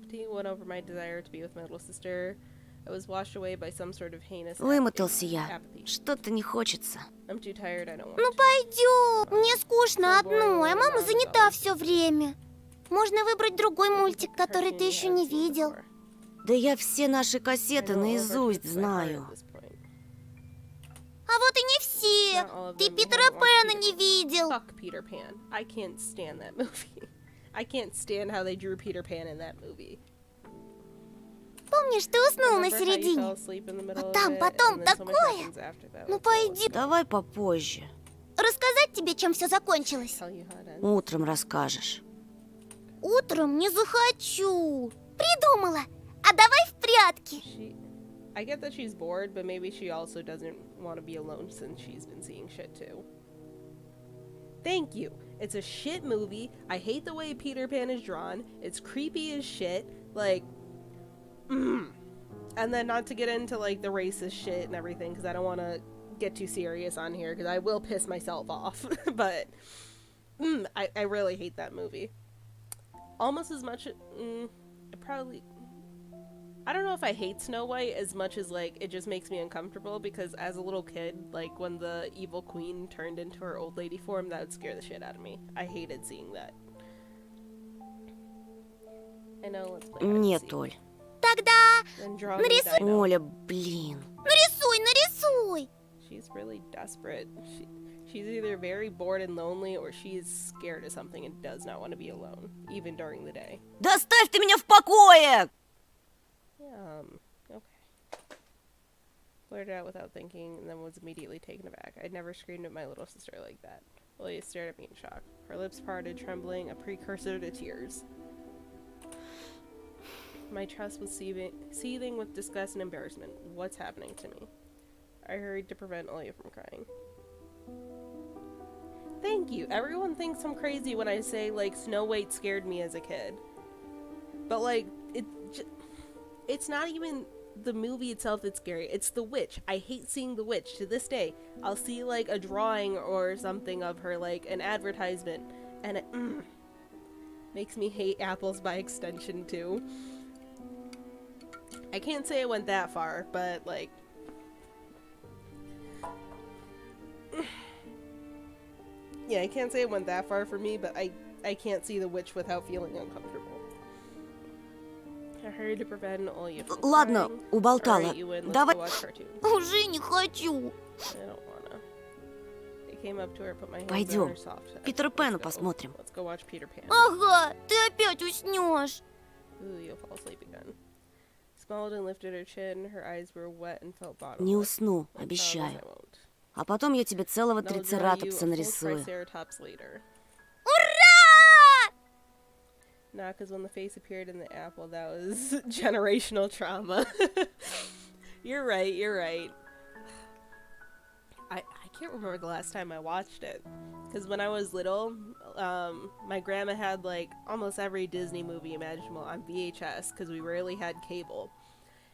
Speaker 1: Fatigue went over my desire to be with my little sister. I was washed away by some sort of heinous
Speaker 3: Вымотался я.
Speaker 1: apathy.
Speaker 3: Что-то не хочется.
Speaker 1: I'm too tired, I don't want
Speaker 2: Ну
Speaker 1: to.
Speaker 2: пойдем. Мне скучно одной, а мама занята все время. Можно выбрать другой мультик, который ты еще не видел.
Speaker 3: Да я все наши кассеты наизусть знаю.
Speaker 2: А вот и не все. Ты Питера Пэна не видел.
Speaker 1: Fuck Peter Pan. I can't stand that movie. I can't stand how they drew Peter Pan in that movie.
Speaker 2: Помнишь, ты уснул на
Speaker 1: Remember how you fell
Speaker 2: середине?
Speaker 1: asleep in the middle
Speaker 2: А
Speaker 1: of
Speaker 2: там
Speaker 1: it,
Speaker 2: потом
Speaker 1: and then so much
Speaker 2: такое.
Speaker 1: happens after that,
Speaker 2: Ну
Speaker 1: like,
Speaker 2: пойди.
Speaker 3: Давай попозже.
Speaker 2: Рассказать тебе, чем все закончилось?
Speaker 1: tell you how it ends.
Speaker 3: Утром расскажешь.
Speaker 2: Утром не захочу. Придумала. А давай в прятки.
Speaker 1: I get that she's bored, but maybe she also doesn't want to be alone since she's been seeing shit too. Thank you. It's a shit movie. I hate the way Peter Pan is drawn. It's creepy as shit. Like, and then not to get into like the racist shit and everything, because I don't want to get too serious on here, because I will piss myself off. But I really hate that movie. Almost as much. I don't know if I hate Snow White as much as, like, it just makes me uncomfortable, because as a little kid, like, when the evil queen turned into her old lady form, that would scare the shit out of me. I hated seeing that. I know, let's play hide and
Speaker 3: Нет,
Speaker 1: seek.
Speaker 3: Оль.
Speaker 2: Тогда
Speaker 1: Then draw me
Speaker 2: нарисуй.
Speaker 1: Dino.
Speaker 3: Оля, блин.
Speaker 2: нарисуй, нарисуй.
Speaker 1: She's really desperate. She's either very bored and lonely, or she is scared of something and does not want to be alone, even during the day.
Speaker 3: Да оставь ты меня в покое!
Speaker 1: Okay. Blurted out without thinking, and then was immediately taken aback. I'd never screamed at my little sister like that. Olia stared at me in shock. Her lips parted, trembling, a precursor to tears. My chest was seething with disgust and embarrassment. What's happening to me? I hurried to prevent Olia from crying. Thank you. Everyone thinks I'm crazy when I say, like, Snow White scared me as a kid. But, like, it's not even the movie itself that's scary. It's the witch. I hate seeing the witch to this day. I'll see, like, a drawing or something of her, like, an advertisement, and it makes me hate apples by extension, too. I can't say I went that far, but, like... yeah, I can't say it went that far for me, but I can't see the witch without feeling uncomfortable. I hurried to prevent Olia from
Speaker 3: Ладно,
Speaker 1: crying.
Speaker 3: уболтала.
Speaker 1: Alright, you win. Let's
Speaker 3: Давай.
Speaker 1: go watch cartoons.
Speaker 3: Уже не хочу.
Speaker 1: I don't wanna. I came up to her, put my hands
Speaker 3: Пойдем.
Speaker 1: on her soft head.
Speaker 3: Питера
Speaker 1: Let's
Speaker 3: Пэна
Speaker 1: go.
Speaker 3: посмотрим.
Speaker 1: Let's go watch Peter Pan.
Speaker 3: Ага, ты опять уснешь.
Speaker 1: Ooh, you'll fall asleep again. Smiled and lifted her chin. Her eyes were wet and felt
Speaker 3: Не
Speaker 1: bottomless.
Speaker 3: усну,
Speaker 1: I promise
Speaker 3: обещаю.
Speaker 1: I won't.
Speaker 3: А потом я тебе целого
Speaker 1: And I'll draw you
Speaker 3: трицератопса
Speaker 1: a full
Speaker 3: нарисую.
Speaker 1: Triceratops later.
Speaker 3: Ура!
Speaker 1: Nah, because when the face appeared in the apple, that was generational trauma. You're right, you're right. I can't remember the last time I watched it. Because when I was little, my grandma had, like, almost every Disney movie imaginable on VHS, because we rarely had cable.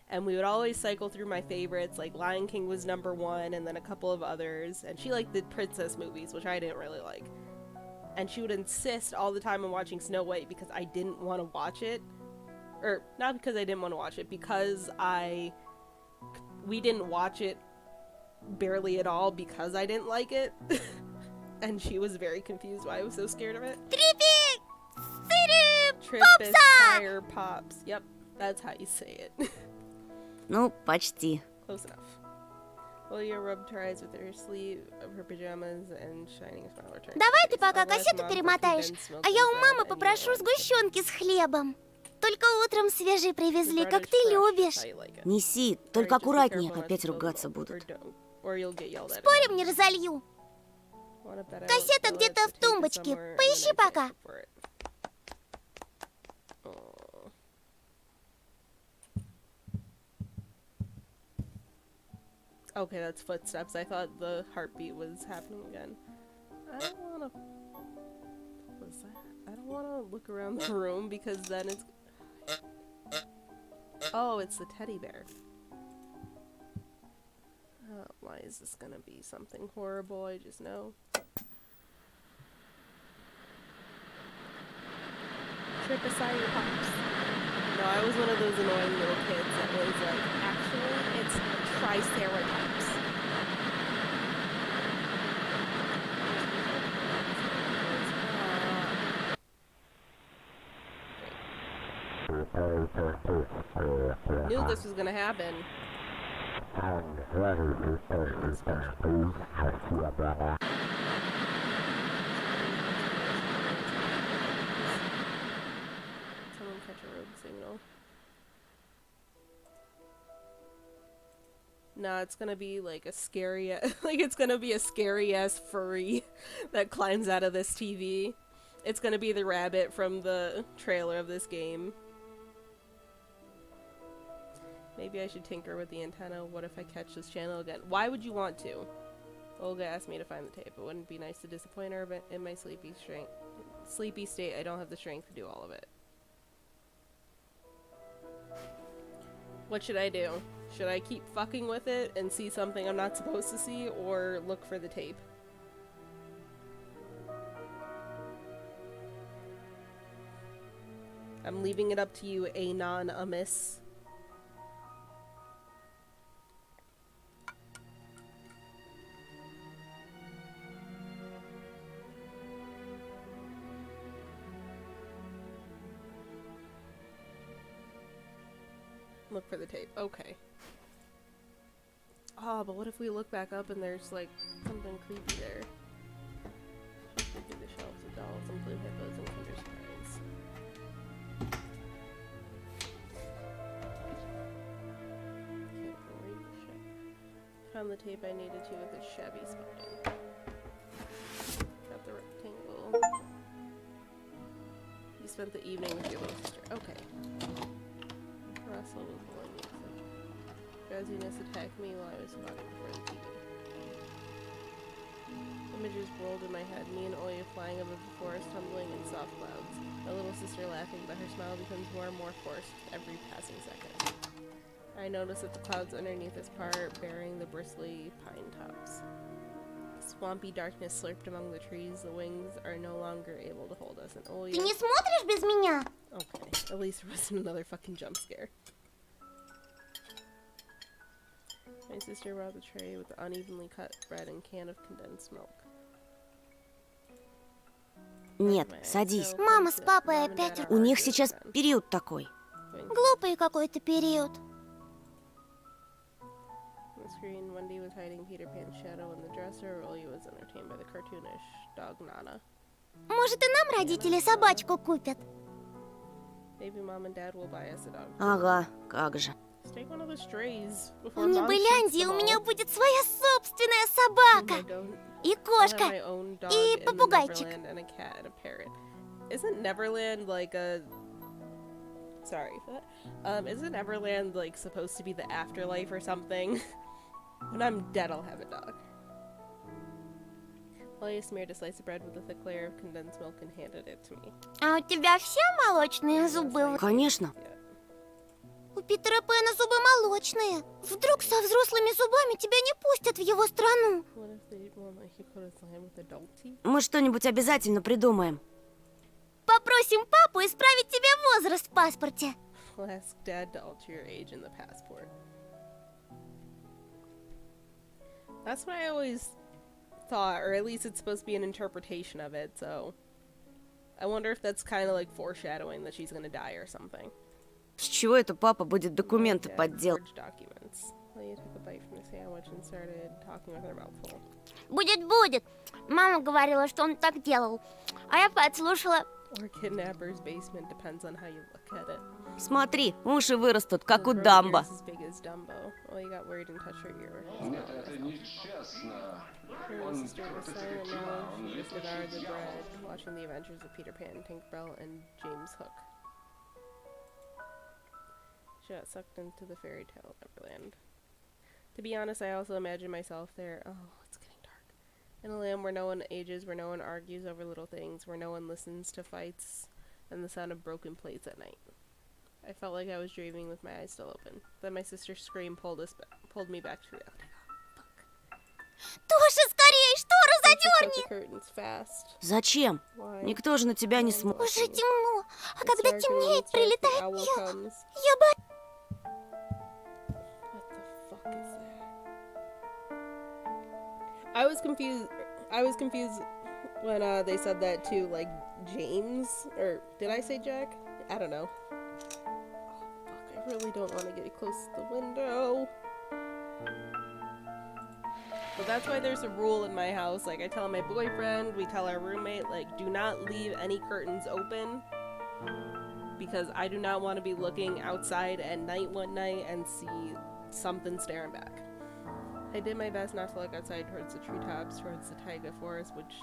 Speaker 1: And we would always cycle through my favorites, like Lion King was #1, and then a couple of others. And she liked the princess movies, which I didn't really like. And she would insist all the time on watching Snow White because I didn't want to watch it. Or, not because I didn't want to watch it, because we didn't watch it barely at all because I didn't like it. And she was very confused why I was so scared of it.
Speaker 3: Трипик! Сырым!
Speaker 1: Trippus Fire Pops. Yep, that's how you say it.
Speaker 3: Ну, почти.
Speaker 1: Close enough. Olia rubbed her eyes with her sleeve of her pajamas and shining smile returned.
Speaker 2: Давай ты пока кассету перемотаешь, а я у мамы попрошу сгущенки с хлебом. Только утром свежий привезли, как ты любишь.
Speaker 3: Неси, только аккуратнее, опять ругаться будут.
Speaker 2: Спорим, не разолью. Кассета где-то в тумбочке. Поищи пока.
Speaker 1: Okay, that's footsteps. I thought the heartbeat was happening again. I don't wanna... What was that? I don't wanna look around the room because then it's... Oh, it's the teddy bear. Why is this gonna be something horrible? I just know. Triposire Pops. No, I was one of those annoying little kids that was like, actually, it's Triceratops. Knew this was gonna happen. Someone catch a rogue signal. Nah, it's gonna be like a scary, like it's gonna be a scary ass furry that climbs out of this TV. It's gonna be the rabbit from the trailer of this game. Maybe I should tinker with the antenna. What if I catch this channel again? Why would you want to? Olga asked me to find the tape. It wouldn't be nice to disappoint her, but in my sleepy state, I don't have the strength to do all of it. What should I do? Should I keep fucking with it and see something I'm not supposed to see, or look for the tape? I'm leaving it up to you, Anonymous. Look for the tape. Okay. Oh, but what if we look back up and there's like something creepy there? Look at the shelves of dolls and blue hippos and Kinder Surprise. Can't believe the shit. Found the tape I needed to with a Chevy spine. Got spent the evening with your little sister. Okay. Russell was the one who said drowsiness attacked me while I was squatting before the TV. Images rolled in my head, me and Oya flying above the forest, tumbling in soft clouds. My little sister laughing, but her smile becomes more and more forced every passing second. I notice that the clouds underneath us part, bearing the bristly pine tops. Swampy darkness slurped among the trees. The wings are no longer able to hold us. And oh
Speaker 2: Ты
Speaker 1: yeah.
Speaker 2: не смотришь без меня?
Speaker 1: Okay, at least there wasn't another fucking jump scare. My sister brought the tray with the unevenly cut bread and can of condensed milk.
Speaker 3: Нет, садись.
Speaker 2: Мама с папой опять...
Speaker 3: У них сейчас период такой.
Speaker 2: Глупый какой-то период.
Speaker 1: On the screen, Wendy was hiding Peter Pan's shadow in the dresser. Rolly was entertained by the cartoonish dog Nana.
Speaker 2: Может, и нам родители собачку купят?
Speaker 1: Maybe mom and dad will buy us a dog.
Speaker 3: Ага, как же.
Speaker 1: Just take one of the strays
Speaker 2: В
Speaker 1: before mom shoots
Speaker 2: Небыляндии
Speaker 1: them
Speaker 2: у меня
Speaker 1: all.
Speaker 2: будет своя собственная
Speaker 1: I
Speaker 2: собака.
Speaker 1: don't.
Speaker 2: И
Speaker 1: I'll have
Speaker 2: кошка.
Speaker 1: my own dog
Speaker 2: И
Speaker 1: in the
Speaker 2: попугайчик.
Speaker 1: Neverland and a cat and a parrot. Isn't Neverland like a... Sorry for that. Isn't Neverland like supposed to be the afterlife or something? When I'm dead, I'll have a dog. Ollie smeared a slice of bread with a thick layer of condensed milk and handed it to me.
Speaker 2: А у тебя все молочные зубы?
Speaker 3: Конечно.
Speaker 1: Yeah.
Speaker 2: У Питера Пэна зубы молочные. Вдруг со взрослыми зубами тебя не пустят в его страну.
Speaker 1: What if they won't let you go to slime with adult teeth?
Speaker 3: Мы что-нибудь обязательно придумаем.
Speaker 2: Попросим папу исправить тебе возраст в паспорте.
Speaker 1: We'll ask dad to alter your age in the passport. That's what I always thought, or at least it's supposed to be an interpretation of it, so... I wonder if that's kind of like foreshadowing that she's gonna die or something.
Speaker 3: С чего это папа будет документы
Speaker 1: Dad
Speaker 3: подделать?
Speaker 1: forged documents. Leia took a bite from the sandwich and started talking with her mouth full.
Speaker 2: Будет. Мама говорила, что он так делал. А я подслушала.
Speaker 1: Or kidnapper's basement, depends on how you look at it.
Speaker 3: Смотри, уши вырастут, как у
Speaker 1: Her
Speaker 3: Дамбо.
Speaker 1: ears as big as Dumbo. Well, you got worried and touched her ear.
Speaker 9: Нет, это нечестно.
Speaker 1: Her
Speaker 9: Он
Speaker 1: sister was
Speaker 9: против
Speaker 1: silent
Speaker 9: тебя,
Speaker 1: now.
Speaker 9: он
Speaker 1: She just
Speaker 9: летучий
Speaker 1: devoured the
Speaker 9: дьявол.
Speaker 1: bread, watching the adventures of Peter Pan, Tinkerbell, and James Hook. She got sucked into the fairy tale Neverland. To be honest, I also imagine myself there. Oh, it's getting dark. In a land where no one ages, where no one argues over little things, where no one listens to fights and the sound of broken plates at night. I felt like I was dreaming with my eyes still open. Then my sister's scream pulled me back to reality.
Speaker 2: Тоша, скорее, штору
Speaker 1: I shut
Speaker 2: задерни.
Speaker 1: the curtains fast.
Speaker 3: Зачем?
Speaker 1: Why?
Speaker 3: Никто же на тебя не смотрит.
Speaker 2: Уже темно. А
Speaker 1: It's
Speaker 2: когда
Speaker 1: dark, and when
Speaker 2: темнеет,
Speaker 1: it's dark, the
Speaker 2: прилетает
Speaker 1: owl
Speaker 2: я.
Speaker 1: comes.
Speaker 2: Я боюсь.
Speaker 1: What the fuck is that? I was confused when they said that too, like James, or did I say Jack? I don't know. Oh, fuck, I really don't want to get close to the window. But that's why there's a rule in my house. Like, I tell my boyfriend, we tell our roommate, like, do not leave any curtains open. Because I do not want to be looking outside at night one night and see something staring back. I did my best not to look outside towards the treetops, towards the taiga forest, which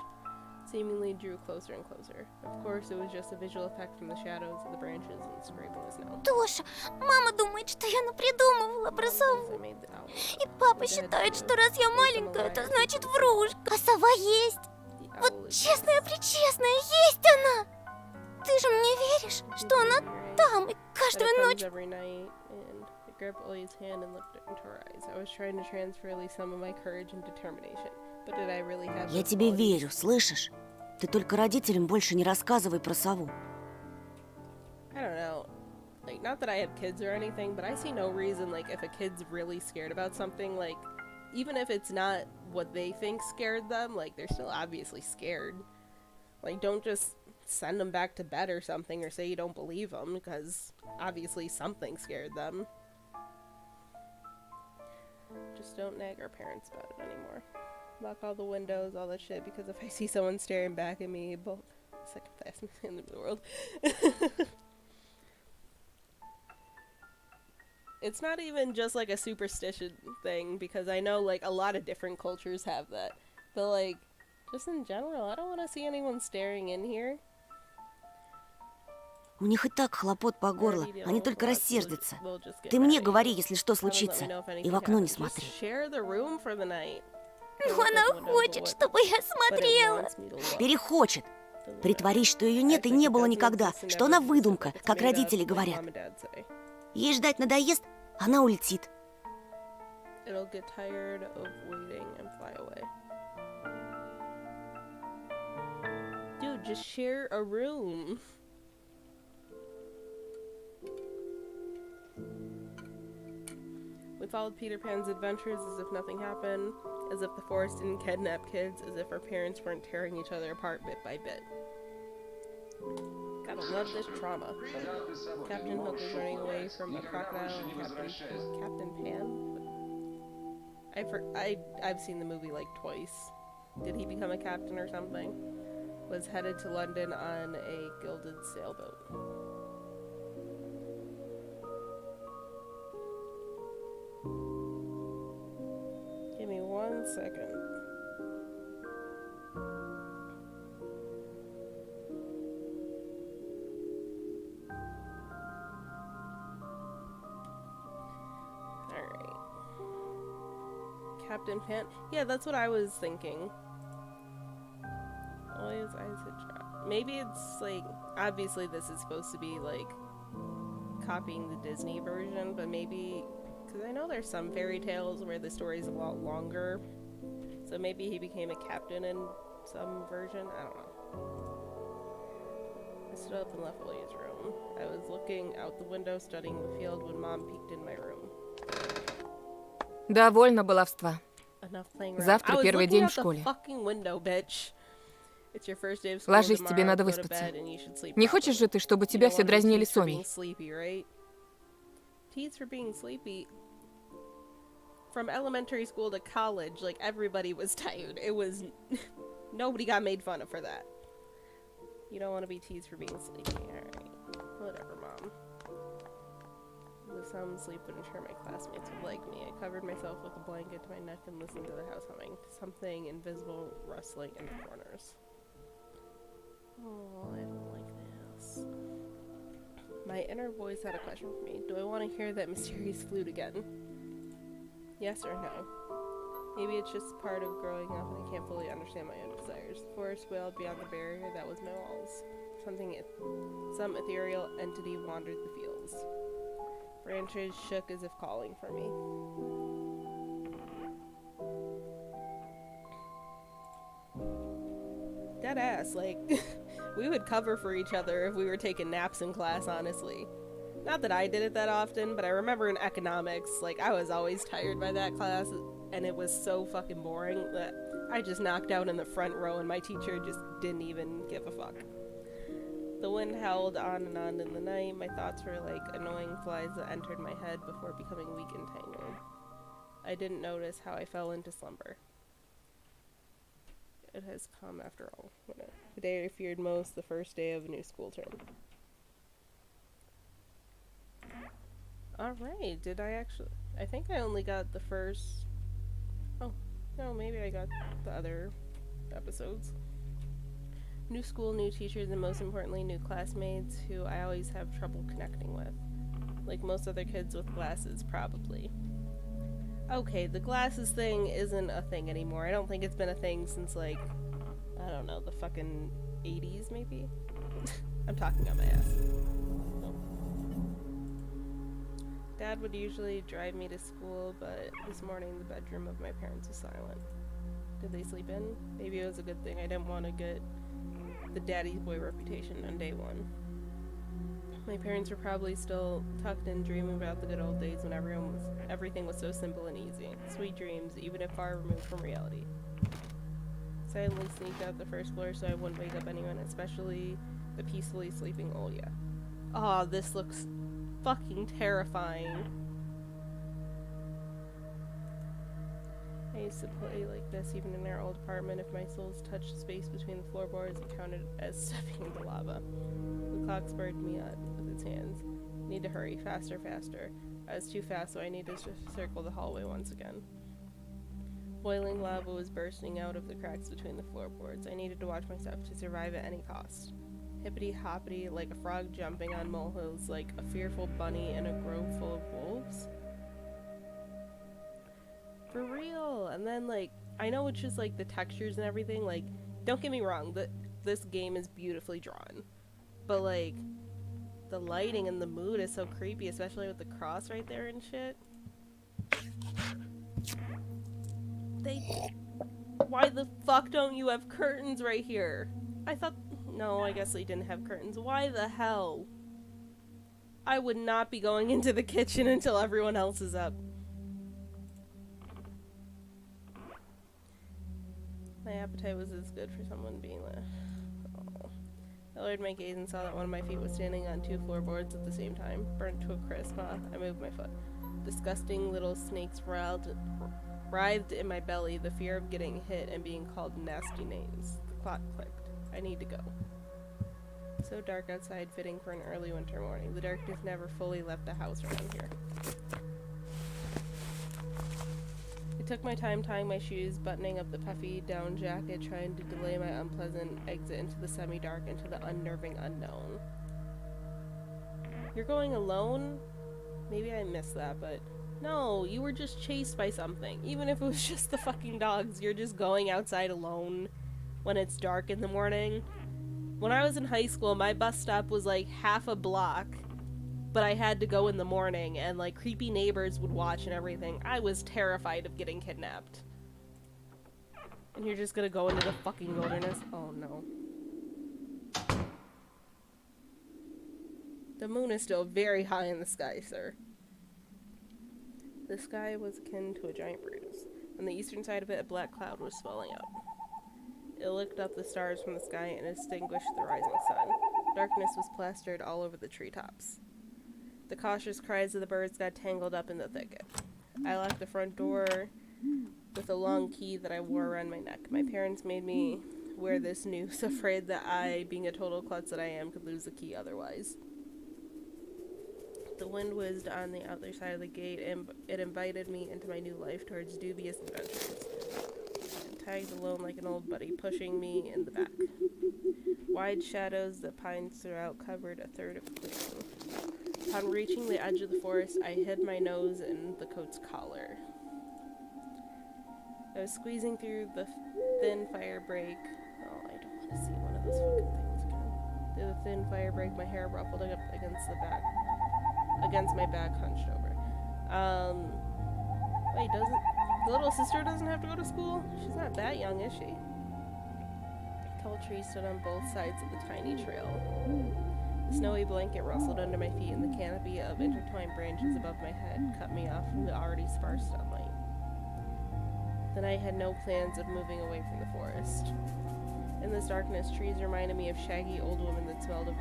Speaker 1: seemingly drew closer and closer. Of course, it was just a visual effect from the shadows of the branches and scraping the snow.
Speaker 2: Тоша, мама думает, что я напридумывала про
Speaker 1: I
Speaker 2: сову.
Speaker 1: made the owl.
Speaker 2: И папа считает, что раз я маленькая, это значит врушка. А сова есть.
Speaker 1: The owl
Speaker 2: Вот
Speaker 1: is
Speaker 2: честная-пречестная, есть она. Ты же мне веришь, что она там и
Speaker 1: But
Speaker 2: каждую
Speaker 1: it comes
Speaker 2: ночь...
Speaker 1: every night, and I grabbed Ollie's hand and looked into her eyes. I was trying to transfer at least some of my courage and determination. But did I really have
Speaker 3: Я
Speaker 1: those
Speaker 3: тебе
Speaker 1: qualities?
Speaker 3: верю, слышишь? Ты только родителям больше не рассказывай про сову.
Speaker 1: I don't know. Like, not that I have kids or anything, but I see no reason, like, if a kid's really scared about something, like, even if it's not what they think scared them, like, they're still obviously scared. Like, don't just send them back to bed or something, or say you don't believe them, because obviously something scared them. Just don't nag our parents about it anymore. Lock all the windows, all that shit, because if I see someone staring back at me, both second fastest man in the world. It's not even just like a superstition thing, because I know like a lot of different cultures have that. But like, just in general, I don't want to see anyone staring in here.
Speaker 3: У них и так хлопот по горло,
Speaker 1: Already
Speaker 3: они
Speaker 1: know
Speaker 3: только
Speaker 1: lots,
Speaker 3: рассердятся.
Speaker 1: we'll just get
Speaker 3: Ты мне
Speaker 1: ready.
Speaker 3: говори, если что
Speaker 1: Come and let me
Speaker 3: случится,
Speaker 1: know if
Speaker 3: и в
Speaker 1: anything
Speaker 3: окно не
Speaker 1: happens.
Speaker 3: смотри.
Speaker 1: Just share the room for the night.
Speaker 2: Но
Speaker 1: Don't
Speaker 2: она
Speaker 1: open the window,
Speaker 2: хочет,
Speaker 1: but
Speaker 2: чтобы я
Speaker 1: it
Speaker 2: смотрела.
Speaker 1: wants me to look.
Speaker 3: Перехочет.
Speaker 1: Doesn't
Speaker 3: Притворись, что ее нет и
Speaker 1: Actually,
Speaker 3: не
Speaker 1: it
Speaker 3: было
Speaker 1: doesn't
Speaker 3: никогда,
Speaker 1: exist and
Speaker 3: что
Speaker 1: never
Speaker 3: она
Speaker 1: existed,
Speaker 3: выдумка,
Speaker 1: but it's
Speaker 3: как
Speaker 1: made up,
Speaker 3: родители
Speaker 1: like
Speaker 3: говорят.
Speaker 1: mom and dad say.
Speaker 3: Ей ждать надоест, она улетит.
Speaker 1: It'll get tired of waiting and fly away. Dude, just share a room. We followed Peter Pan's adventures as if nothing happened, as if the forest didn't kidnap kids, as if our parents weren't tearing each other apart bit by bit. Gotta love this trauma. Captain Hook was running away from a crocodile and Captain Pan? I've seen the movie like twice. Did he become a captain or something? Was headed to London on a gilded sailboat. Give me 1 second. Alright. Captain Pan. Yeah, that's what I was thinking. Always eyes had dropped. Maybe it's like, obviously this is supposed to be like copying the Disney version, but maybe, because I know there's some fairy tales where the story's a lot longer, so maybe he became a captain in some version. I don't know. I stood up and left William's room. I was looking out the window studying the field when Mom peeked in my room.
Speaker 6: Довольно баловства.
Speaker 1: Enough playing around.
Speaker 6: Завтра
Speaker 1: I was
Speaker 6: первый
Speaker 1: looking
Speaker 6: день
Speaker 1: out
Speaker 6: в
Speaker 1: the
Speaker 6: школе.
Speaker 1: fucking window, bitch. It's your first day of school
Speaker 6: Ложись,
Speaker 1: tomorrow.
Speaker 6: тебе надо
Speaker 1: Go to
Speaker 6: выспаться.
Speaker 1: bed and you should sleep
Speaker 6: Не
Speaker 1: properly.
Speaker 6: хочешь же ты, чтобы
Speaker 1: You
Speaker 6: тебя
Speaker 1: don't
Speaker 6: все
Speaker 1: want to be
Speaker 6: дразнили
Speaker 1: teased for being
Speaker 6: Соней?
Speaker 1: sleepy, right? Teased for being sleepy. From elementary school to college, like everybody was tired. It was nobody got made fun of for that. You don't want to be teased for being sleepy. Alright. Whatever, Mom. The sound sleep would ensure my classmates would like me. I covered myself with a blanket to my neck and listened to the house humming. Something invisible rustling in the corners. Oh, I don't like this. My inner voice had a question for me. Do I want to hear that mysterious flute again? Yes or no? Maybe it's just part of growing up and I can't fully understand my own desires. The forest wailed beyond the barrier that was my walls. Some ethereal entity wandered the fields. Branches shook as if calling for me. Dead ass, like, we would cover for each other if we were taking naps in class, honestly. Not that I did it that often, but I remember in economics, like, I was always tired by that class, and it was so fucking boring that I just knocked out in the front row and my teacher just didn't even give a fuck. The wind howled on and on in the night. My thoughts were like annoying flies that entered my head before becoming weak and tangled. I didn't notice how I fell into slumber. It has come after all. The day I feared most, the first day of a new school term. Alright, did I actually... I think I only got the first... Oh, no, maybe I got the other episodes. New school, new teachers, and most importantly, new classmates who I always have trouble connecting with. Like most other kids with glasses, probably. Okay, the glasses thing isn't a thing anymore. I don't think it's been a thing since, like, I don't know, the fucking 80s, maybe? I'm talking on my ass. Oh. Dad would usually drive me to school, but this morning the bedroom of my parents was silent. Did they sleep in? Maybe it was a good thing. I didn't want to get the daddy's boy reputation on day one. My parents were probably still tucked in dreaming about the good old days when everything was so simple and easy. Sweet dreams, even if far removed from reality. Silently sneaked out the first floor so I wouldn't wake up anyone, especially the peacefully sleeping Olya. Aw, this looks fucking terrifying. I used to play like this even in our old apartment. If my soles touched the space between the floorboards, it counted as stepping into lava. The clock spurred me on with its hands. Need to hurry, faster, faster. I was too fast, so I needed to circle the hallway once again. Boiling lava was bursting out of the cracks between the floorboards. I needed to watch my step to survive at any cost. Hippity hoppity like a frog jumping on molehills, like a fearful bunny in a grove full of wolves. For real. And then like, I know it's just like the textures and everything, like, don't get me wrong, this game is beautifully drawn. But like, the lighting and the mood is so creepy, especially with the cross right there and shit. Why the fuck don't you have curtains right here? I thought, no, I guess they didn't have curtains. Why the hell? I would not be going into the kitchen until everyone else is up. My appetite was as good for someone being there. Oh. I lowered my gaze and saw that one of my feet was standing on 2 floorboards at the same time. Burnt to a crisp, huh? I moved my foot. Disgusting little snakes writhed in my belly, the fear of getting hit and being called nasty names. The clock clicked. I need to go. So dark outside, fitting for an early winter morning. The darkness never fully left the house around here. I took my time tying my shoes, buttoning up the puffy down jacket, trying to delay my unpleasant exit into the semi-dark, into the unnerving unknown. You're going alone? Maybe I missed that, but no, you were just chased by something. Even if it was just the fucking dogs, you're just going outside alone when it's dark in the morning. When I was in high school, my bus stop was like half a block, but I had to go in the morning, and like creepy neighbors would watch and everything. I was terrified of getting kidnapped. And you're just gonna go into the fucking wilderness? Oh no. The moon is still very high in the sky, sir. The sky was akin to a giant bruise. On the eastern side of it, a black cloud was swelling up. It licked up the stars from the sky and extinguished the rising sun. Darkness was plastered all over the treetops. The cautious cries of the birds got tangled up in the thicket. I locked the front door with a long key that I wore around my neck. My parents made me wear this noose, afraid that I, being a total klutz that I am, could lose the key otherwise. The wind whizzed on the other side of the gate, and it invited me into my new life towards dubious adventures. I tagged alone like an old buddy, pushing me in the back. Wide shadows, the pines throughout covered a third of the clearing. Upon reaching the edge of the forest, I hid my nose in the coat's collar. I was squeezing through the thin fire break. Oh, I don't want to see one of those fucking things again. Through the thin fire break, my hair ruffled up against my back, hunched over. Wait, the little sister doesn't have to go to school? She's not that young, is she? Tall trees stood on both sides of the tiny trail. The snowy blanket rustled under my feet, and the canopy of intertwined branches above my head cut me off from the already sparse sunlight. The night had no plans of moving away from the forest. In this darkness, trees reminded me of shaggy old women that smelled of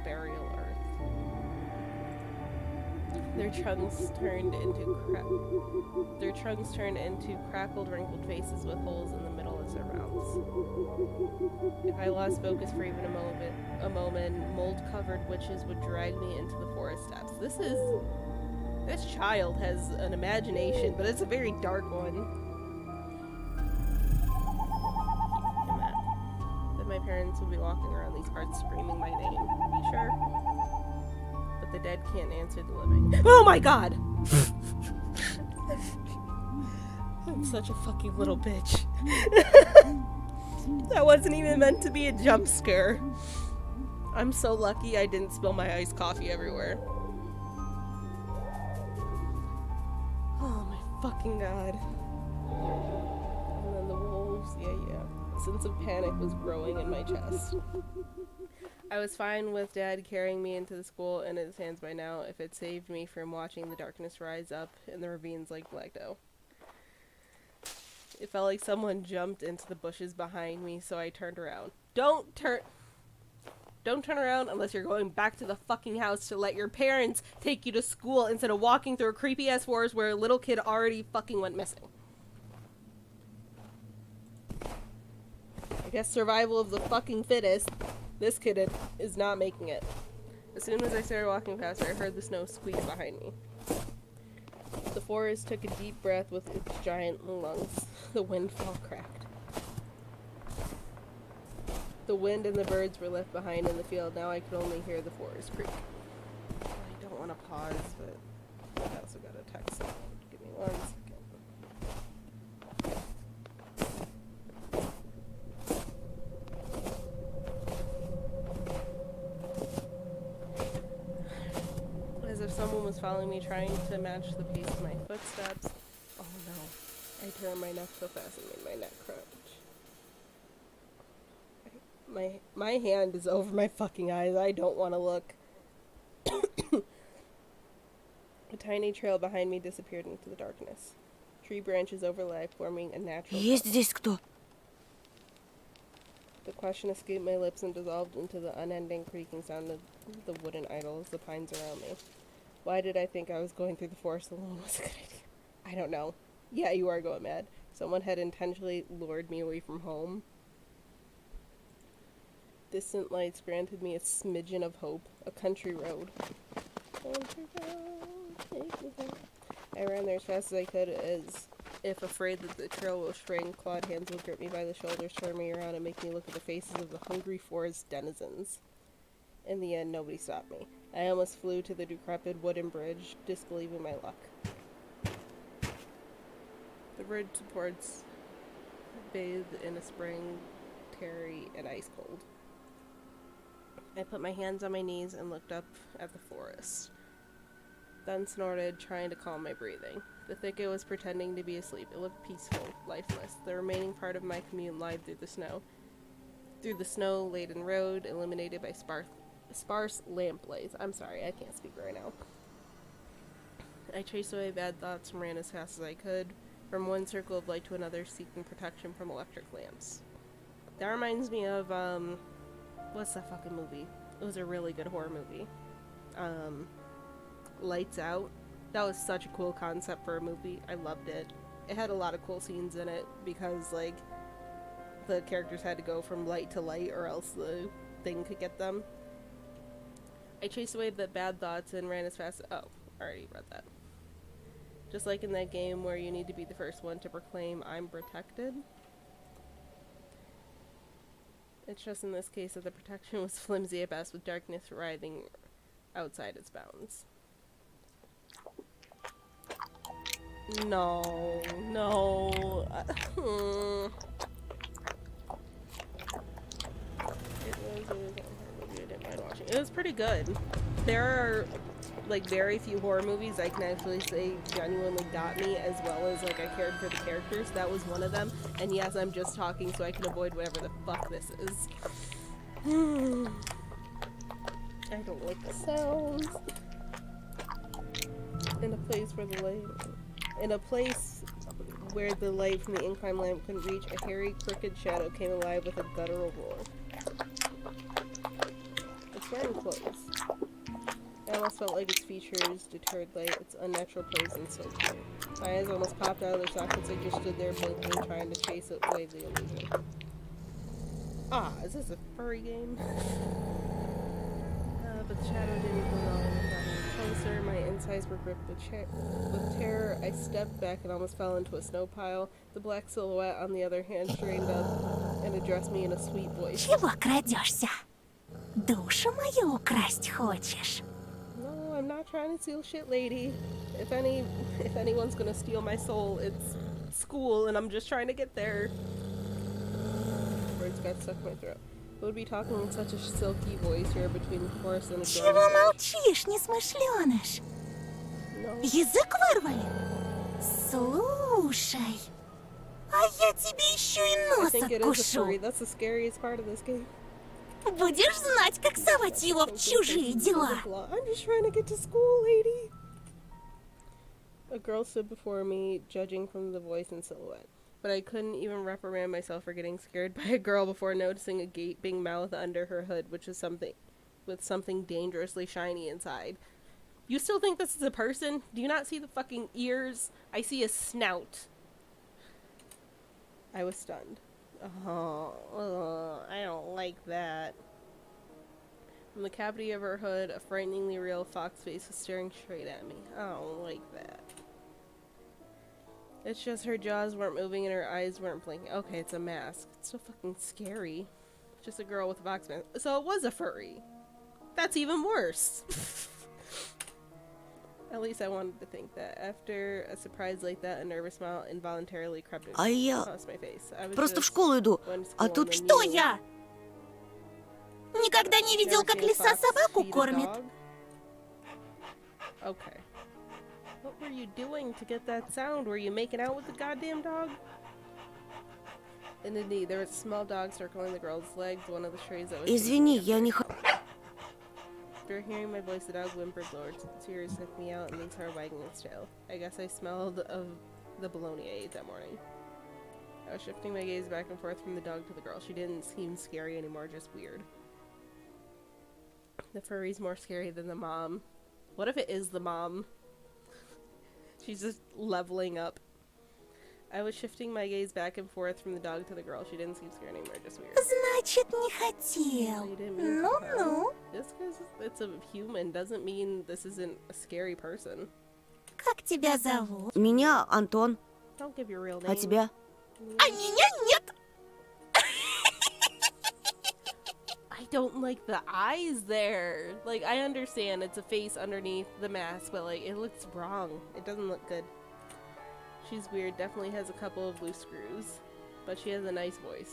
Speaker 1: burial earth. Their trunks turned into crackled, wrinkled faces with holes in the middle as their mouths. If I lost focus for even a moment, mold-covered witches would drag me into the forest depths. This child has an imagination, but it's a very dark one. And that my parents would be walking around these parts screaming my name. You sure? But the dead can't answer the living. Oh my god! I'm such a fucking little bitch. That wasn't even meant to be a jump scare. I'm so lucky I didn't spill my iced coffee everywhere. Oh my fucking god. And then the wolves, yeah. A sense of panic was growing in my chest. I was fine with Dad carrying me into the school in his hands by now if it saved me from watching the darkness rise up in the ravines like Black Doe. It felt like someone jumped into the bushes behind me, so I turned around. Don't turn around unless you're going back to the fucking house to let your parents take you to school instead of walking through a creepy-ass forest where a little kid already fucking went missing. I guess survival of the fucking fittest. This kid is not making it. As soon as I started walking faster, I heard the snow squeak behind me. The forest took a deep breath with its giant lungs. The windfall cracked. The wind and the birds were left behind in the field. Now I could only hear the forest creak. I don't want to pause, but I also got a text. Give me 1 second. As if someone was following me, trying to match the pace of my footsteps. Oh no. I turned my neck so fast it made my neck crunch. My hand is over my fucking eyes. I don't want to look. A tiny trail behind me disappeared into the darkness. Tree branches overlap, forming a natural...
Speaker 3: Есть здесь кто?
Speaker 1: The question escaped my lips and dissolved into the unending creaking sound of the wooden idols, the pines around me. Why did I think I was going through the forest alone was a good idea? I don't know. Yeah, you are going mad. Someone had intentionally lured me away from home. Distant lights granted me a smidgen of hope. A country road. Country road, take me home. I ran there as fast as I could, as if afraid that the trail will shrink. Clawed hands would grip me by the shoulders, turn me around, and make me look at the faces of the hungry forest denizens. In the end, nobody stopped me. I almost flew to the decrepit wooden bridge, disbelieving my luck. The bridge supports bathed in a spring, tarry, and ice cold. I put my hands on my knees and looked up at the forest. Then snorted, trying to calm my breathing. The thicket was pretending to be asleep. It looked peaceful, lifeless. The remaining part of my commute lied through the snow. Through the snow-laden road, illuminated by sparse lamp lights. I'm sorry, I can't speak right now. I chased away bad thoughts and ran as fast as I could, from one circle of light to another, seeking protection from electric lamps. That reminds me of, what's that fucking movie? It was a really good horror movie. Lights Out. That was such a cool concept for a movie. I loved it. It had a lot of cool scenes in it because, like, the characters had to go from light to light or else the thing could get them. I chased away the bad thoughts and ran as fast as... Oh, I already read that. Just like in that game where you need to be the first one to proclaim, I'm protected. It's just in this case that the protection was flimsy at best, with darkness writhing outside its bounds. No, no. It was pretty good. There are like very few horror movies I can actually say genuinely got me, as well as like I cared for the characters. That was one of them. And yes, I'm just talking so I can avoid whatever the fuck this is. I don't like the sounds. In a place where the light from the incline lamp couldn't reach, a hairy, crooked shadow came alive with a guttural roar. It's wearing clothes. I almost felt like its features deterred light, its unnatural pose, and so cute. My eyes almost popped out of their sockets. I just stood there blinking, trying to chase away the illusion. Ah, is this a furry game? But the shadow didn't go on. It got closer. My insides were gripped with terror. I stepped back and almost fell into a snow pile. The black silhouette, on the other hand, straightened up and addressed me in a sweet voice.
Speaker 2: Чего крадешься? Душу мою украсть хочешь?
Speaker 1: No, I'm not trying to steal shit, lady. If anyone's gonna steal my soul, it's school, and I'm just trying to get there. Words got stuck in my throat. Who would be talking in such a silky voice here between the forest and the
Speaker 2: Чего
Speaker 1: door?
Speaker 2: молчишь, несмышленыш?
Speaker 1: No.
Speaker 2: Язык вырвали? Слушай, а я тебе еще и
Speaker 1: I
Speaker 2: нос
Speaker 1: think it is a furry.
Speaker 2: откушу.
Speaker 1: That's the scariest part of this game.
Speaker 2: Будешь знать, как совать его в чужие дела.
Speaker 1: I'm just trying to get to school, lady. A girl stood before me, judging from the voice and silhouette. But I couldn't even reprimand myself for getting scared by a girl before noticing a gaping mouth under her hood, which is something dangerously shiny inside. You still think this is a person? Do you not see the fucking ears? I see a snout. I was stunned. Oh, I don't like that. From the cavity of her hood, a frighteningly real fox face was staring straight at me. I don't like that. It's just her jaws weren't moving and her eyes weren't blinking. Okay, it's a mask. It's so fucking scary. just a girl with a box man. So it was a furry. That's even worse. At least I wanted to think that. After a surprise like that, a nervous smile involuntarily crept
Speaker 3: А я
Speaker 1: across my face. I was
Speaker 3: просто в
Speaker 1: just
Speaker 3: школу иду,
Speaker 1: going to
Speaker 3: а
Speaker 1: school
Speaker 3: тут
Speaker 1: and then
Speaker 3: что
Speaker 1: you-
Speaker 3: я? Никогда не видел,
Speaker 1: Never
Speaker 3: как
Speaker 1: seen a
Speaker 3: лиса
Speaker 1: fox
Speaker 3: собаку
Speaker 1: feed a
Speaker 3: кормит.
Speaker 1: dog? Okay. What were you doing to get that sound? Were you making out with the goddamn dog? And indeed, there was a small dog circling the girl's legs, one of the strays that was...
Speaker 3: Извини, я не...
Speaker 1: After hearing my voice, the dog whimpered lower. Tears sniffed me out and then started wagging its tail. I guess I smelled of the bologna I ate that morning. I was shifting my gaze back and forth from the dog to the girl. She didn't seem scary anymore, just weird. The furry's more scary than the mom. What if it is the mom? She's just leveling up. I was shifting my gaze back and forth from the dog to the girl. She didn't seem scared anymore, just weird.
Speaker 3: Значит, не
Speaker 1: Oh,
Speaker 3: хотел.
Speaker 1: you didn't mean to, huh?
Speaker 3: Ну-ну.
Speaker 1: Just because it's a human doesn't mean this isn't a scary person.
Speaker 3: Как тебя зовут? Меня Антон.
Speaker 1: Don't give your real name.
Speaker 3: А тебя? А меня нет.
Speaker 1: I don't like the eyes there. Like, I understand it's a face underneath the mask, but like, it looks wrong. It doesn't look good. She's weird, definitely has a couple of loose screws, but she has a nice voice.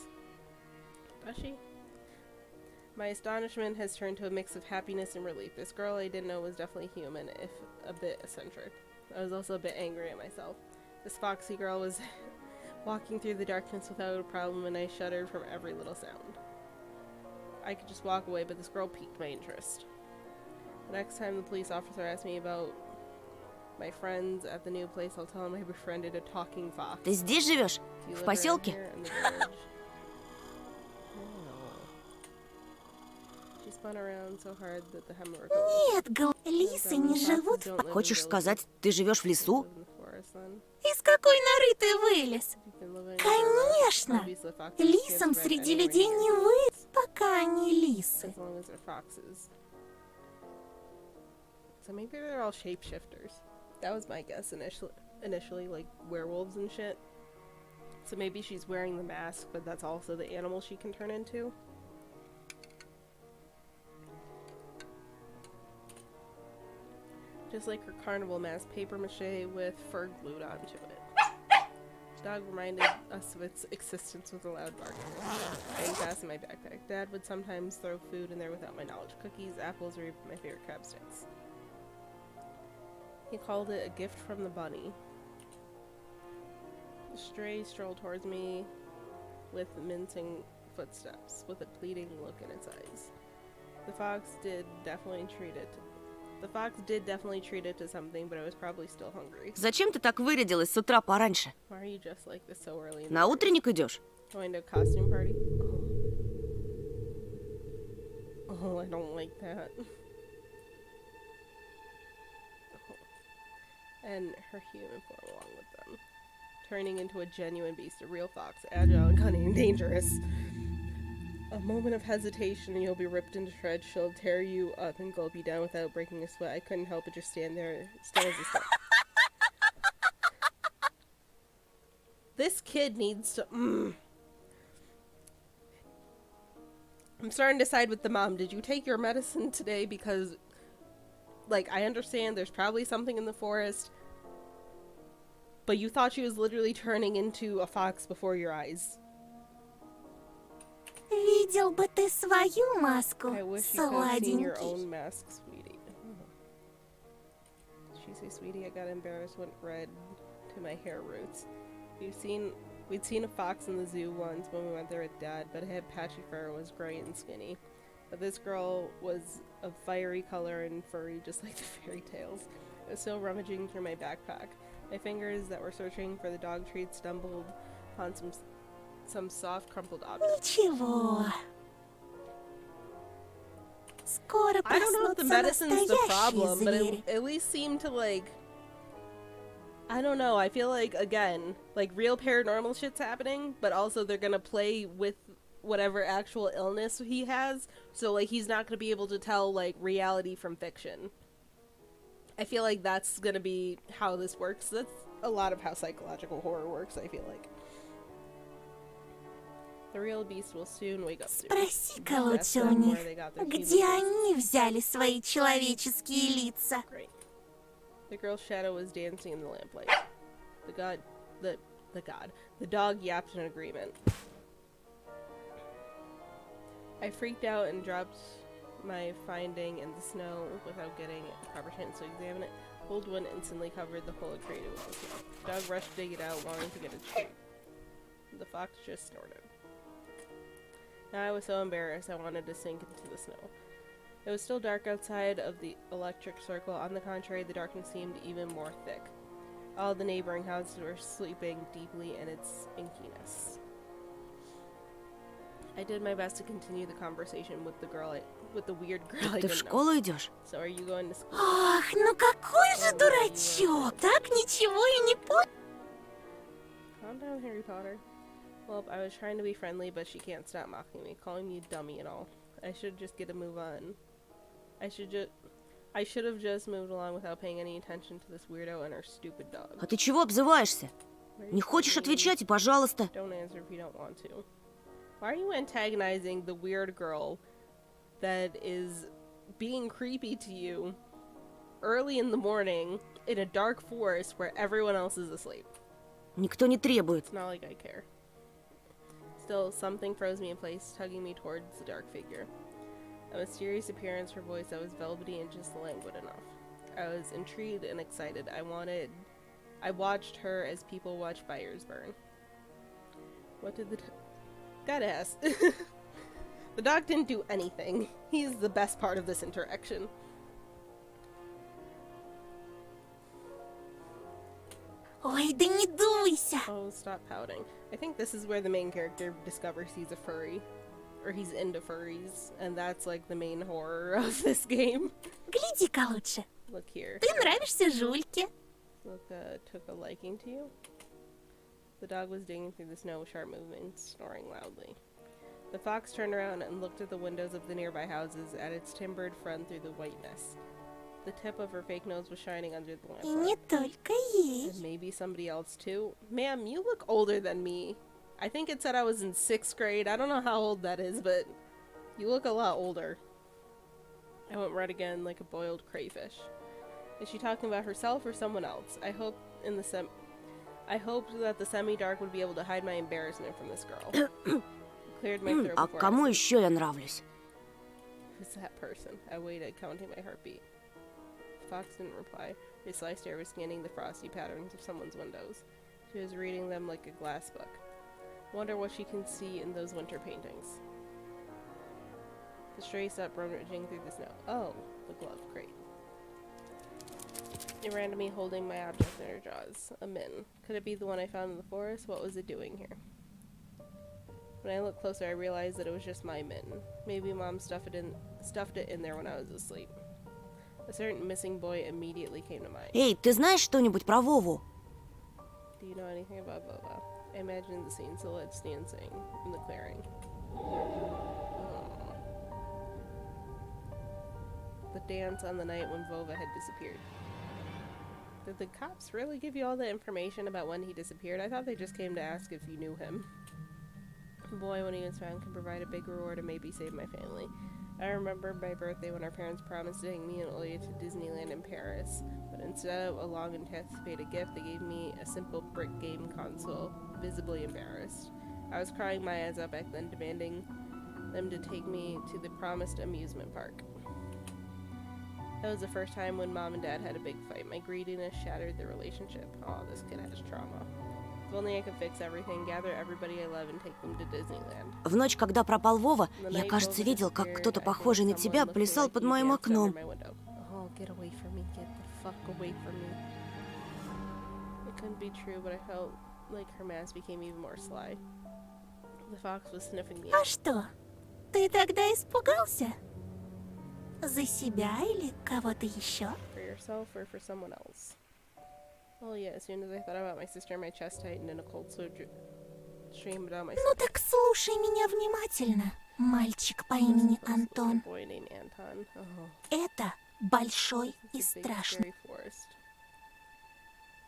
Speaker 1: Does she? My astonishment has turned to a mix of happiness and relief. This girl I didn't know was definitely human, if a bit eccentric. I was also a bit angry at myself. This foxy girl was walking through the darkness without a problem, and I shuddered from every little sound. I could just walk away, but this girl piqued my interest. The next time the police officer asked me about my friends at the new place, I'll tell him I befriended a talking fox.
Speaker 3: Ты здесь живешь?
Speaker 1: Do you
Speaker 3: В
Speaker 1: live around
Speaker 3: поселке?
Speaker 1: here in the village? She spun around so hard that the hemorrhoid.
Speaker 3: Нет, лисы не живут. Хочешь сказать, ты живешь в лесу? Из какой норы ты вылез? Конечно. Лисам среди людей не вылез, пока они лисы.
Speaker 1: As long as they're foxes. So maybe they're all shapeshifters. That was my guess initially, like werewolves and shit. So maybe she's wearing the mask, but that's also the animal she can turn into. Just like her carnival mask, paper mache with fur glued onto it. The dog reminded us of its existence with a loud bark. I fastened my backpack. Dad would sometimes throw food in there without my knowledge. Cookies, apples, or even my favorite crab sticks. He called it a gift from the bunny. The stray strolled towards me with mincing footsteps, with a pleading look in its eyes. The fox did definitely treat it to something, but I was probably still hungry.
Speaker 3: Зачем ты так вырядилась с утра пораньше?
Speaker 1: Why are you dressed like this so early in the
Speaker 3: На
Speaker 1: day?
Speaker 3: утренник идешь?
Speaker 1: Going to a costume party? Oh, I don't like that. And her human form along with them. Turning into a genuine beast, a real fox, agile and cunning and dangerous. A moment of hesitation and you'll be ripped into shreds. She'll tear you up and gulp you down without breaking a sweat. I couldn't help but just stand there, still as a stone. This kid needs to... I'm starting to side with the mom. Did you take your medicine today? Because, like, I understand there's probably something in the forest, but you thought she was literally turning into a fox before your eyes.
Speaker 3: Видел бы ты свою маску,
Speaker 1: I wish you could have seen your
Speaker 3: сладенький.
Speaker 1: own mask, sweetie. Did she say sweetie? I got embarrassed, went red to my hair roots. We'd seen a fox in the zoo once when we went there with Dad, but it had patchy fur and was gray and skinny. But this girl was of fiery color and furry, just like the fairy tales. I was still rummaging through my backpack. My fingers that were searching for the dog treat stumbled upon some soft, crumpled object.
Speaker 3: Ничего. Скоро
Speaker 1: I don't know if the
Speaker 3: проснутся
Speaker 1: medicine's the
Speaker 3: настоящие
Speaker 1: problem, but
Speaker 3: звери.
Speaker 1: it at least seemed to, like, I don't know, I feel like, again, like, real paranormal shit's happening, but also they're gonna play with whatever actual illness he has, so, like, he's not gonna be able to tell, like, reality from fiction. I feel like that's gonna be how this works. That's a lot of how psychological horror works, I feel like. The real beast will soon wake up soon.
Speaker 3: Спроси-ка
Speaker 1: Just
Speaker 3: лучше
Speaker 1: ask
Speaker 3: у
Speaker 1: them
Speaker 3: них,
Speaker 1: where they got their human
Speaker 3: где
Speaker 1: faces.
Speaker 3: они взяли свои человеческие лица.
Speaker 1: Great. The girl's shadow was dancing in the lamplight. The dog yapped in agreement. I freaked out and dropped my finding in the snow without getting a proper chance to examine it. Cold wind instantly covered the hole it created with the snow. The dog rushed to dig it out, wanting to get its treat. The fox just snorted. Now I was so embarrassed I wanted to sink into the snow. It was still dark outside of the electric circle. On the contrary, the darkness seemed even more thick. All the neighboring houses were sleeping deeply in its inkiness. I did my best to continue the conversation with the weird girl I
Speaker 3: Ты в
Speaker 1: didn't know.
Speaker 3: школу идешь?
Speaker 1: So are you going to school?
Speaker 3: Ах, ну какой же дурачок! Так ничего и не понял.
Speaker 1: Calm down, Harry Potter. Well, I was trying to be friendly, but she can't stop mocking me, calling me dummy and all. I should just get a move on. I should have just moved along without paying any attention to this weirdo and her stupid dog.
Speaker 3: А ты чего обзываешься? Не хочешь отвечать, и пожалуйста.
Speaker 1: Don't answer if you don't want to. Why are you antagonizing the weird girl that is being creepy to you early in the morning in a dark forest where everyone else is asleep?
Speaker 3: Никто не требует.
Speaker 1: It's not like I care. Still, something froze me in place, tugging me towards the dark figure. A mysterious appearance, her voice that was velvety and just languid enough. I was intrigued and excited. I watched her as people watch fires burn. What did the gotta ask. The dog didn't do anything. He's the best part of this interaction.
Speaker 3: Ой, да не дуйся.
Speaker 1: Oh, stop pouting. I think this is where the main character discovers he's a furry. Or he's into furries. And that's like the main horror of this game.
Speaker 3: Гляди-ка лучше.
Speaker 1: Look here.
Speaker 3: Ты нравишься Жульке.
Speaker 1: Look, took a liking to you? The dog was digging through the snow with sharp movements, snoring loudly. The fox turned around and looked at the windows of the nearby houses, at its timbered front through the whiteness. The tip of her fake nose was shining under the
Speaker 3: И не
Speaker 1: lamplight.
Speaker 3: только ей.
Speaker 1: And maybe somebody else too? Ma'am, you look older than me. I think it said I was in 6th grade. I don't know how old that is, but you look a lot older. I went red again like a boiled crayfish. Is she talking about herself or someone else? I hoped that the semi-dark would be able to hide my embarrassment from this girl. Cleared my throat
Speaker 3: А
Speaker 1: before
Speaker 3: кому
Speaker 1: I
Speaker 3: еще я нравлюсь?
Speaker 1: Who's that person? I waited, counting my heartbeat. The fox didn't reply. Her sly stare was scanning the frosty patterns of someone's windows. She was reading them like a glass book. Wonder what she can see in those winter paintings. The stray stopped rummaging through the snow. Oh, the glove crate. It ran to me holding my object in her jaws. A mitten. Could it be the one I found in the forest? What was it doing here? When I looked closer, I realized that it was just my mitten. Maybe Mom stuffed it in there when I was asleep. A certain missing boy immediately came to mind.
Speaker 3: Эй, ты знаешь что-нибудь про Вову?
Speaker 1: Do you know anything about Vova? I imagined the scene, silhouettes dancing in the clearing. The dance on the night when Vova had disappeared. Did the cops really give you all the information about when he disappeared? I thought they just came to ask if you knew him. A boy, when he is found, can provide a big reward and maybe save my family. I remember my birthday when our parents promised to take me and Olia to Disneyland in Paris, but instead of a long anticipated gift, they gave me a simple brick game console, visibly embarrassed. I was crying my eyes out back then, demanding them to take me to the promised amusement park. That was the first time when Mom and Dad had a big fight. My greediness shattered the relationship. Oh, this kid has trauma. If only I could fix everything, gather everybody I love and take them to Disneyland.
Speaker 3: В ночь, когда пропал Вова, я, кажется, видел, как кто-то похожий на тебя плясал под моим окном.
Speaker 1: Oh, get away from me. Get the fuck away from me. It couldn't be true, but I felt like her mask became even more sly. The fox was sniffing me
Speaker 3: А
Speaker 1: out.
Speaker 3: что? Ты тогда испугался? За себя или кого-то еще?
Speaker 1: For yourself or for someone else? Well, yeah, as soon as I thought about my sister, my chest tightened and a cold sweat streamed down my
Speaker 3: Ну так слушай меня внимательно, мальчик по имени Антон.
Speaker 1: boy named Anton. Oh,
Speaker 3: Это большой и
Speaker 1: it's a big,
Speaker 3: страшный.
Speaker 1: scary forest.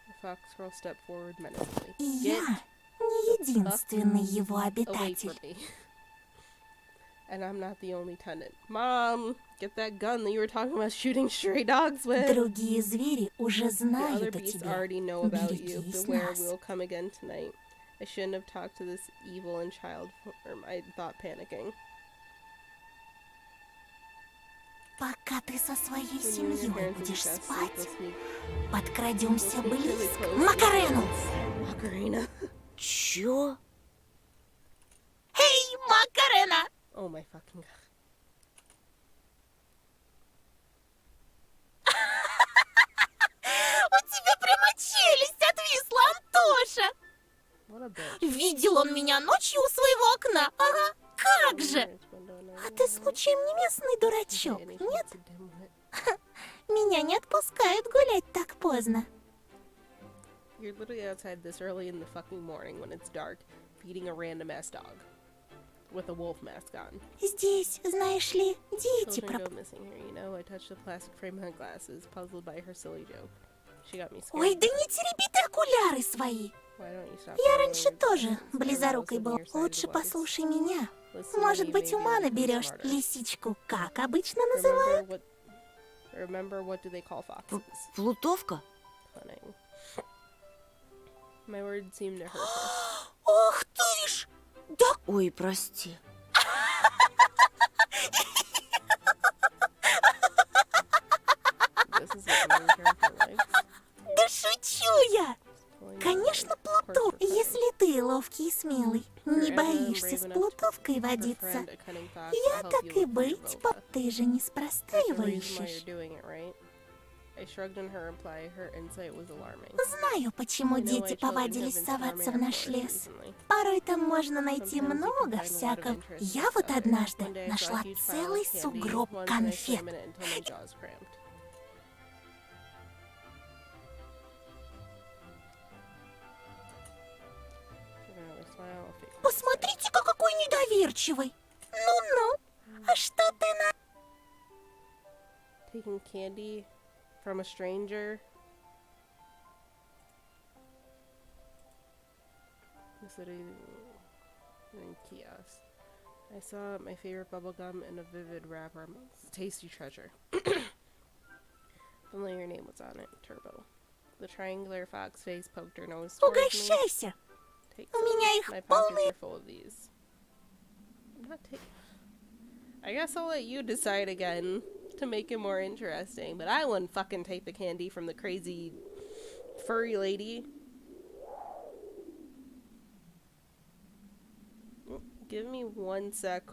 Speaker 1: The fox girl stepped forward menacingly.
Speaker 3: И я не единственный его
Speaker 1: away
Speaker 3: обитатель.
Speaker 1: from me. And I'm not the only tenant. Mom, get that gun that you were talking about shooting stray dogs with.
Speaker 3: Другие звери уже
Speaker 1: The other
Speaker 3: знают о
Speaker 1: beasts
Speaker 3: тебе.
Speaker 1: already know about you.
Speaker 3: Берегись
Speaker 1: Beware,
Speaker 3: нас.
Speaker 1: we'll come again tonight. I shouldn't have talked to this evil in child form, I thought, panicking.
Speaker 3: Пока ты со своей
Speaker 1: When you and your
Speaker 3: семьей
Speaker 1: parents will be
Speaker 3: будешь
Speaker 1: fast asleep, we'll
Speaker 3: спать,
Speaker 1: sneak
Speaker 3: подкрадемся
Speaker 1: really
Speaker 3: близко
Speaker 1: close
Speaker 3: к
Speaker 1: to
Speaker 3: Макарену.
Speaker 1: Macarena.
Speaker 3: Чё? Эй, Макарена!
Speaker 1: Oh my fucking god.
Speaker 3: У тебя прямо челюсть отвисла, Антоша!
Speaker 1: What a bitch.
Speaker 3: Видел он меня ночью у своего окна. Ага, как же! А ты случаем не местный дурачок, нет? Меня не отпускают гулять так поздно.
Speaker 1: You're literally outside this early in the fucking morning when it's dark, feeding a random ass dog. With a wolf mask on.
Speaker 3: Здесь, знаешь ли, дети
Speaker 1: Children go missing here, you know? I touched the plastic frame of my glasses, puzzled by her silly joke. She got me scared.
Speaker 3: Ой, да не тереби ты окуляры свои.
Speaker 1: Why don't you stop
Speaker 3: Я
Speaker 1: following
Speaker 3: раньше
Speaker 1: me?
Speaker 3: тоже
Speaker 1: I was
Speaker 3: близорукой
Speaker 1: on
Speaker 3: был.
Speaker 1: your side of
Speaker 3: Лучше
Speaker 1: the woods.
Speaker 3: послушай меня.
Speaker 1: Listen to
Speaker 3: Может
Speaker 1: me,
Speaker 3: быть,
Speaker 1: maybe
Speaker 3: ума
Speaker 1: you'll be
Speaker 3: наберешь
Speaker 1: smarter.
Speaker 3: лисичку, как обычно называют.
Speaker 1: Remember what do they call foxes?
Speaker 3: Плутовка?
Speaker 1: Cunning. My words seem to hurt her.
Speaker 3: Ох ты ж! Да... Ой, прости.
Speaker 1: This is what her legs.
Speaker 3: Да шучу я! Конечно, Плутов, если ты ловкий и смелый, не боишься с Плутовкой водиться. Я так и быть, пап, ты же неспроста его ищешь.
Speaker 1: I shrugged in her reply. Her insight was alarming.
Speaker 3: Знаю, почему дети повадились соваться в наш лес. Порой там можно найти много всякого. Я вот однажды нашла целый сугроб конфет. Посмотрите-ка, какой недоверчивый. Ну-ну, а что ты на...
Speaker 1: Taking candy from a stranger. In kiosk. I saw my favorite bubblegum in a vivid wrapper. It's a tasty treasure. Familiar name was on it. Turbo. The triangular fox face poked her nose towards me.
Speaker 3: Угощайся.
Speaker 1: Take
Speaker 3: У меня их
Speaker 1: My pockets
Speaker 3: полные.
Speaker 1: are full of these. I'm not taking. I guess I'll let you decide again to make it more interesting, but I wouldn't fucking take the candy from the crazy furry lady. Give me 1 sec.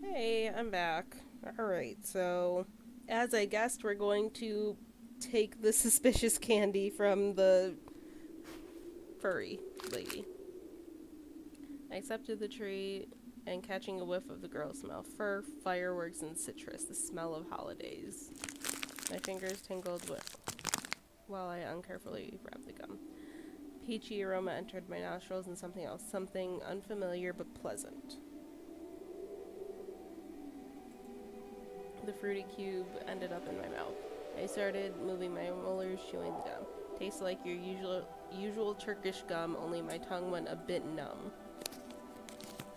Speaker 1: Hey, I'm back. Alright, so as I guessed, we're going to take the suspicious candy from the furry lady. I accepted the treat and catching a whiff of the girl's smell. Fur, fireworks, and citrus, the smell of holidays. My fingers tingled while I uncarefully wrapped the gum. Peachy aroma entered my nostrils and something else, something unfamiliar but pleasant. The fruity cube ended up in my mouth. I started moving my molars, chewing the gum. Tasted like your usual Turkish gum, only my tongue went a bit numb.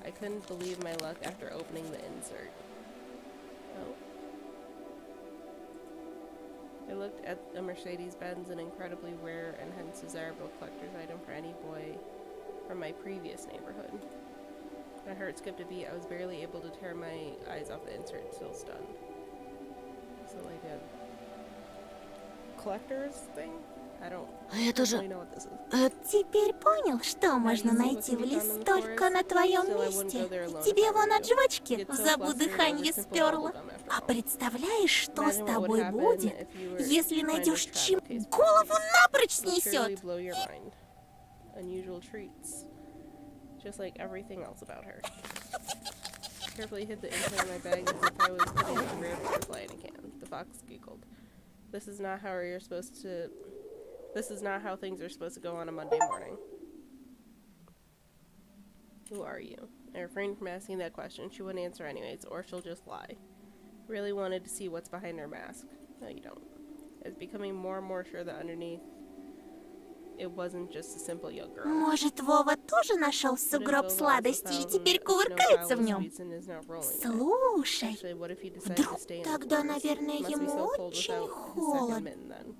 Speaker 1: I couldn't believe my luck after opening the insert. Oh. I looked at a Mercedes-Benz, an incredibly rare and hence desirable collector's item for any boy from my previous neighborhood. My heart skipped a beat. I was barely able to tear my eyes off the insert, still stunned. So like a collector's thing? I don't really know what this is.
Speaker 3: Теперь понял, что можно найти в лесу только на твоем месте. Тебе вон от жвачки в забу дыханье сперло. А представляешь, что с тобой будет, если найдешь чем голову напрочь снесет?
Speaker 1: Unusual treats. Just like everything else about her. Carefully hid the insert in my bag as if I was putting a rare butterfly in a can. The fox giggled. This is not how things are supposed to go on a Monday morning. Who are you? I refrained from asking that question. She wouldn't answer anyways, or she'll just lie. Really wanted to see what's behind her mask. No, you don't. I was becoming more and more sure that underneath it wasn't just a simple young girl.
Speaker 3: Может, Вова тоже нашел сугроб сладостей и теперь кувыркается в нем? Слушай, вдруг тогда, наверное, ему очень холодно.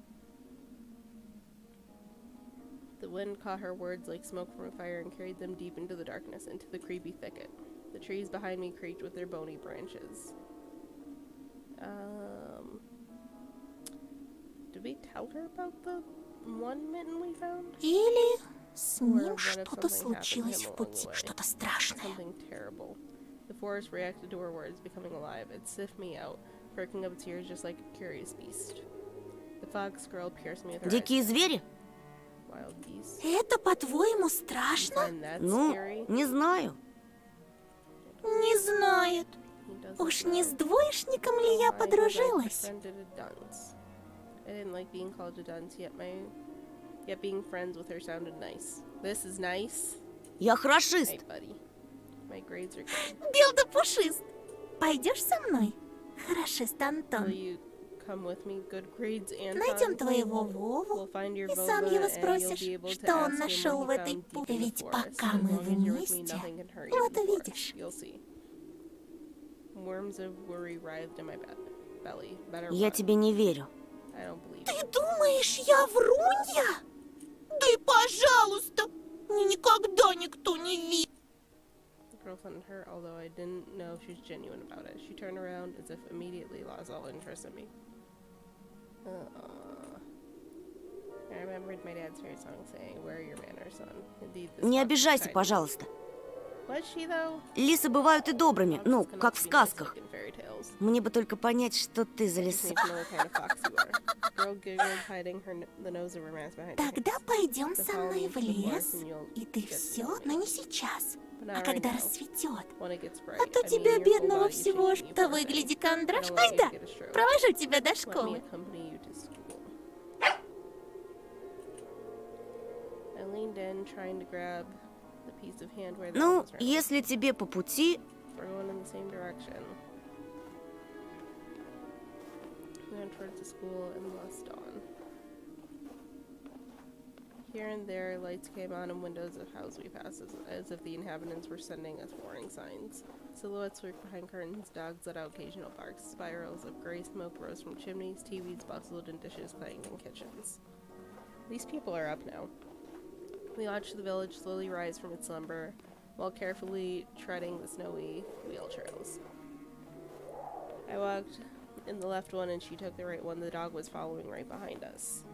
Speaker 1: The wind caught her words like smoke from a fire and carried them deep into the darkness, into the creepy thicket. The trees behind me creaked with their bony branches. Did we tell her about the one mitten we found?
Speaker 3: Или с ним что-то случилось в пути, что-то страшное.
Speaker 1: Something terrible. The forest reacted to her words, becoming alive. It sniffed me out, perking up its ears just like a curious beast. The fox girl pierced me with her eyes.
Speaker 3: Дикие звери? Это, по-твоему, страшно? Ну, не знаю. Не знает. Уж не с двоечником ли я подружилась?
Speaker 1: I didn't like being called a dunce, yet being friends with her sounded nice. This is nice.
Speaker 3: Я хорошист.
Speaker 1: Hey, buddy. My grades are good.
Speaker 3: Бел да пушист. Пойдешь со мной, хорошист Антон?
Speaker 1: Will you come with me, good grades, Anton?
Speaker 3: Найдем твоего Вову и сам его спросишь, что он нашел в этой пуре. Ведь пока мы вместе, вот увидишь.
Speaker 1: Worms of worry writhed in my belly.
Speaker 3: Я тебе не верю.
Speaker 1: I don't believe
Speaker 3: Ты думаешь, я врунья? Да и пожалуйста, мне никогда никто не видит.
Speaker 1: The girl fronted her, although I didn't know she was genuine about it. She turned around as if immediately lost all interest in me. I remembered my dad's favorite song saying, "Where are your manners, son?" Indeed, this
Speaker 3: Не
Speaker 1: fox
Speaker 3: обижайся,
Speaker 1: tried.
Speaker 3: пожалуйста.
Speaker 1: Was she, though?
Speaker 3: Лисы бывают и добрыми, ну,
Speaker 1: Foxes can
Speaker 3: как в
Speaker 1: also be nice
Speaker 3: сказках.
Speaker 1: like in fairy tales.
Speaker 3: Мне бы только понять, что ты за
Speaker 1: Just
Speaker 3: лиса.
Speaker 1: need to know what kind of fox you are. The girl giggled, hiding the nose of her mask behind her
Speaker 3: Тогда
Speaker 1: face.
Speaker 3: пойдем
Speaker 1: The
Speaker 3: со
Speaker 1: follow
Speaker 3: мной
Speaker 1: me
Speaker 3: в
Speaker 1: to the forest
Speaker 3: лес,
Speaker 1: and you'll
Speaker 3: и ты
Speaker 1: get to
Speaker 3: все,
Speaker 1: know me.
Speaker 3: но не сейчас,
Speaker 1: But
Speaker 3: а
Speaker 1: not right
Speaker 3: когда
Speaker 1: now.
Speaker 3: рассветет.
Speaker 1: When it gets bright.
Speaker 3: А то
Speaker 1: I mean,
Speaker 3: тебя,
Speaker 1: your whole
Speaker 3: бедного,
Speaker 1: body's
Speaker 3: всего,
Speaker 1: shaking you
Speaker 3: что
Speaker 1: for a
Speaker 3: выгляди
Speaker 1: minute.
Speaker 3: кондрашкой.
Speaker 1: I don't want you to
Speaker 3: Да,
Speaker 1: get a stroke.
Speaker 3: провожу тебя до
Speaker 1: Let me
Speaker 3: школы.
Speaker 1: accompany you to school. I leaned in, trying to grab the piece of handwear that
Speaker 3: Ну,
Speaker 1: was around.
Speaker 3: если тебе по пути,
Speaker 1: We're going in the same direction. We went towards the school and lost dawn. Here and there, lights came on in windows of houses we passed, as if the inhabitants were sending us warning signs. Silhouettes lurked behind curtains, dogs let out occasional barks, spirals of gray smoke rose from chimneys, TVs bustled, and dishes clanged in kitchens. These people are up now. We watched the village slowly rise from its slumber, while carefully treading the snowy wheel trails. I walked in the left one and she took the right one. The dog was following right behind us.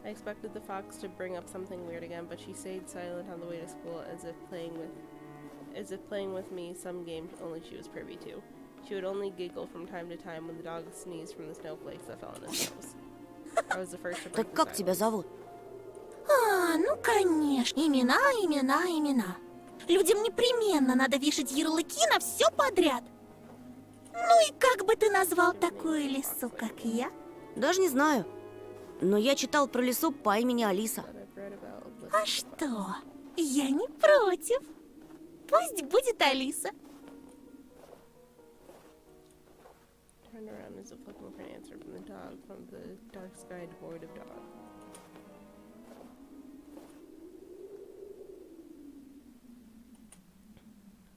Speaker 1: I expected the fox to bring up something weird again, but she stayed silent on the way to school, as if playing with me some game only she was privy to. She would only giggle from time to time when the dog sneezed from the snowflakes that fell on his nose. I was the first to break
Speaker 3: так
Speaker 1: the
Speaker 3: как тебя
Speaker 1: silence.
Speaker 3: зовут? А, ну конечно, имена. Людям непременно надо вешать ярлыки на все подряд. Ну и как бы ты назвал такую лису, как я? Даже не знаю. Но я читал про лису по имени Алиса.
Speaker 1: That I've read about with
Speaker 3: А что? Я не против. Пусть будет Алиса.
Speaker 1: Turned around as if looking for an answer from the dog from the dark sky devoid of dawn.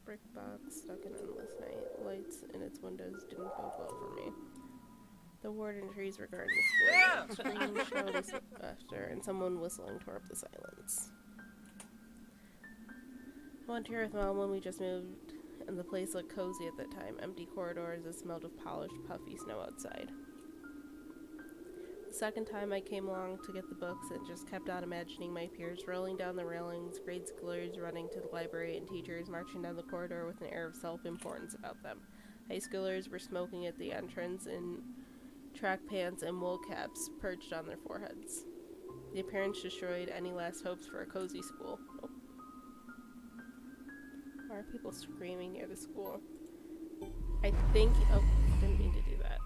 Speaker 1: Brick box stuck in endless night. Lights in its windows didn't bode well for me. The warden trees regarding the school. Screams shrilly after, and someone whistling tore up the silence. I went here with Mom when we just moved, and the place looked cozy at that time. Empty corridors, it smelled of polished, puffy snow outside. The second time I came along to get the books, and just kept on imagining my peers rolling down the railings, grade schoolers running to the library, and teachers marching down the corridor with an air of self-importance about them. High schoolers were smoking at the entrance in track pants and wool caps perched on their foreheads. The appearance destroyed any last hopes for a cozy school. Oh. Why are people screaming near the school? I think... Oh, didn't mean to do that.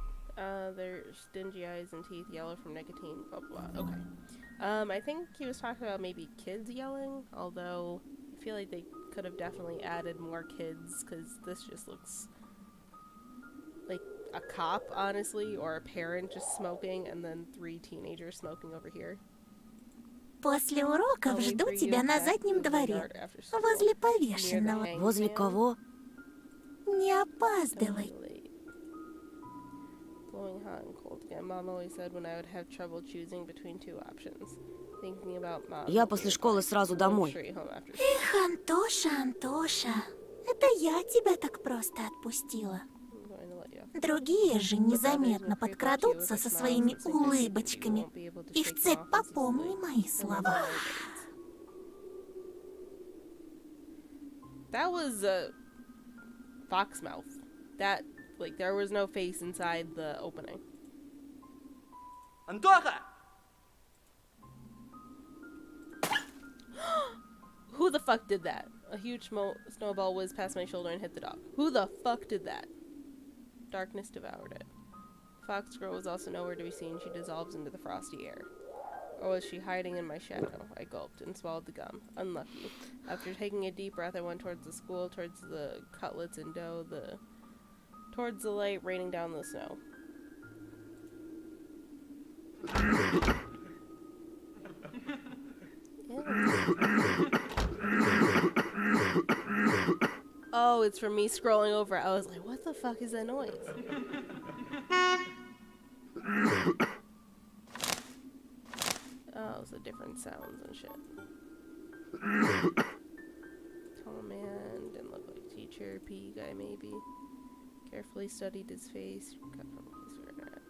Speaker 1: There's dingy eyes and teeth, yellow from nicotine, blah blah. Okay. I think he was talking about maybe kids yelling, although I feel like they could have definitely added more kids, because this just looks like a cop, honestly, or a parent just smoking, and then 3 teenagers smoking over here.
Speaker 3: После уроков жду тебя на заднем дворе, возле повешенного. Возле кого? Не опаздывай.
Speaker 1: Blowing hot and cold again. Mom always said when I would have trouble choosing between 2 options. Thinking about Mom.
Speaker 3: Я после школы сразу домой. Эх, Антоша, Антоша, это я тебя так просто отпустила. Другие же незаметно подкрадутся со своими улыбочками и в цепь попомни мои слова.
Speaker 1: That was a fox mouth. That, like, there was no face inside the opening.
Speaker 10: Антоха!
Speaker 1: Who the fuck did that? A huge snowball whizzed past my shoulder and hit the dog. Who the fuck did that? Darkness devoured it. Fox girl was also nowhere to be seen. She dissolves into the frosty air. Or was she hiding in my shadow? I gulped and swallowed the gum. Unlucky. After taking a deep breath, I went towards the school, towards the cutlets and dough, towards the light raining down the snow. Oh, it's from me scrolling over. I was like, what the fuck is that noise? Oh, it's the different sounds and shit. Tall man, didn't look like teacher, PE guy maybe. Carefully studied his face, cut from his cigarette.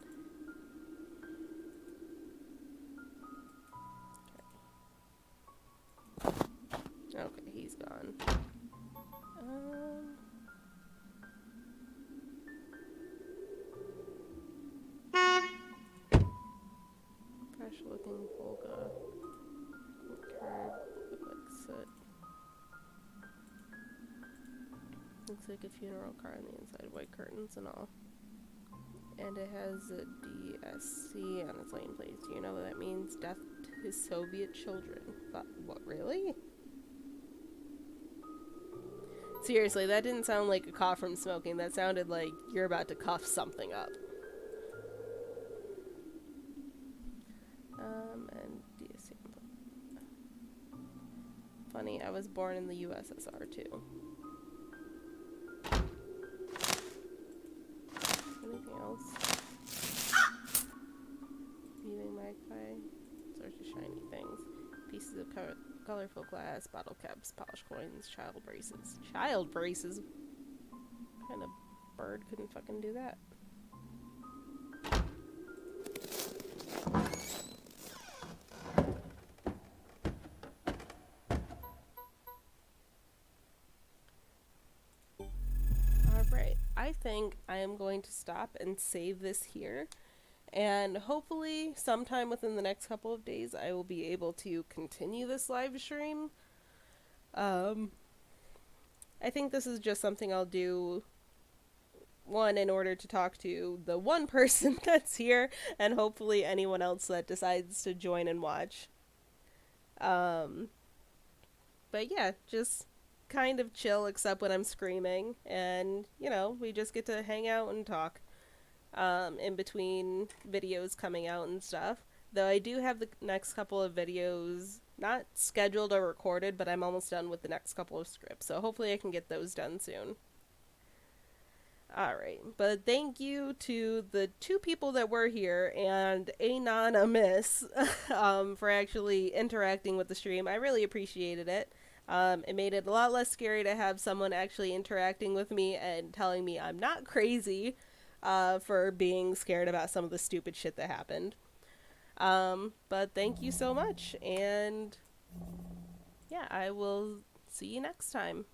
Speaker 1: Okay, he's gone. Fresh looking Volga. Curb, look like soot. Looks like a funeral car on the inside, white curtains and all. And it has a DSC on its lane plates. Do you know what that means? Death to Soviet children. But what, really? Seriously, that didn't sound like a cough from smoking. That sounded like you're about to cough something up. And DSC. Funny, I was born in the USSR too. Anything else? Viewing magpie. Sorts of shiny things. Pieces of colorful glass, bottle caps, polished coins, child braces. Child braces? What kind of bird couldn't fucking do that? Alright, I think I am going to stop and save this here. And hopefully sometime within the next couple of days I will be able to continue this live stream. I think this is just something I'll do, one, in order to talk to the one person that's here, and hopefully anyone else that decides to join and watch. But yeah, just kind of chill except when I'm screaming, and, you know, we just get to hang out and talk. in between videos coming out and stuff. Though I do have the next couple of videos not scheduled or recorded, but I'm almost done with the next couple of scripts, so hopefully I can get those done soon. Alright, but thank you to the 2 people that were here and Anonymous for actually interacting with the stream. I really appreciated it. It made it a lot less scary to have someone actually interacting with me and telling me I'm not crazy for being scared about some of the stupid shit that happened. But thank you so much, and yeah, I will see you next time.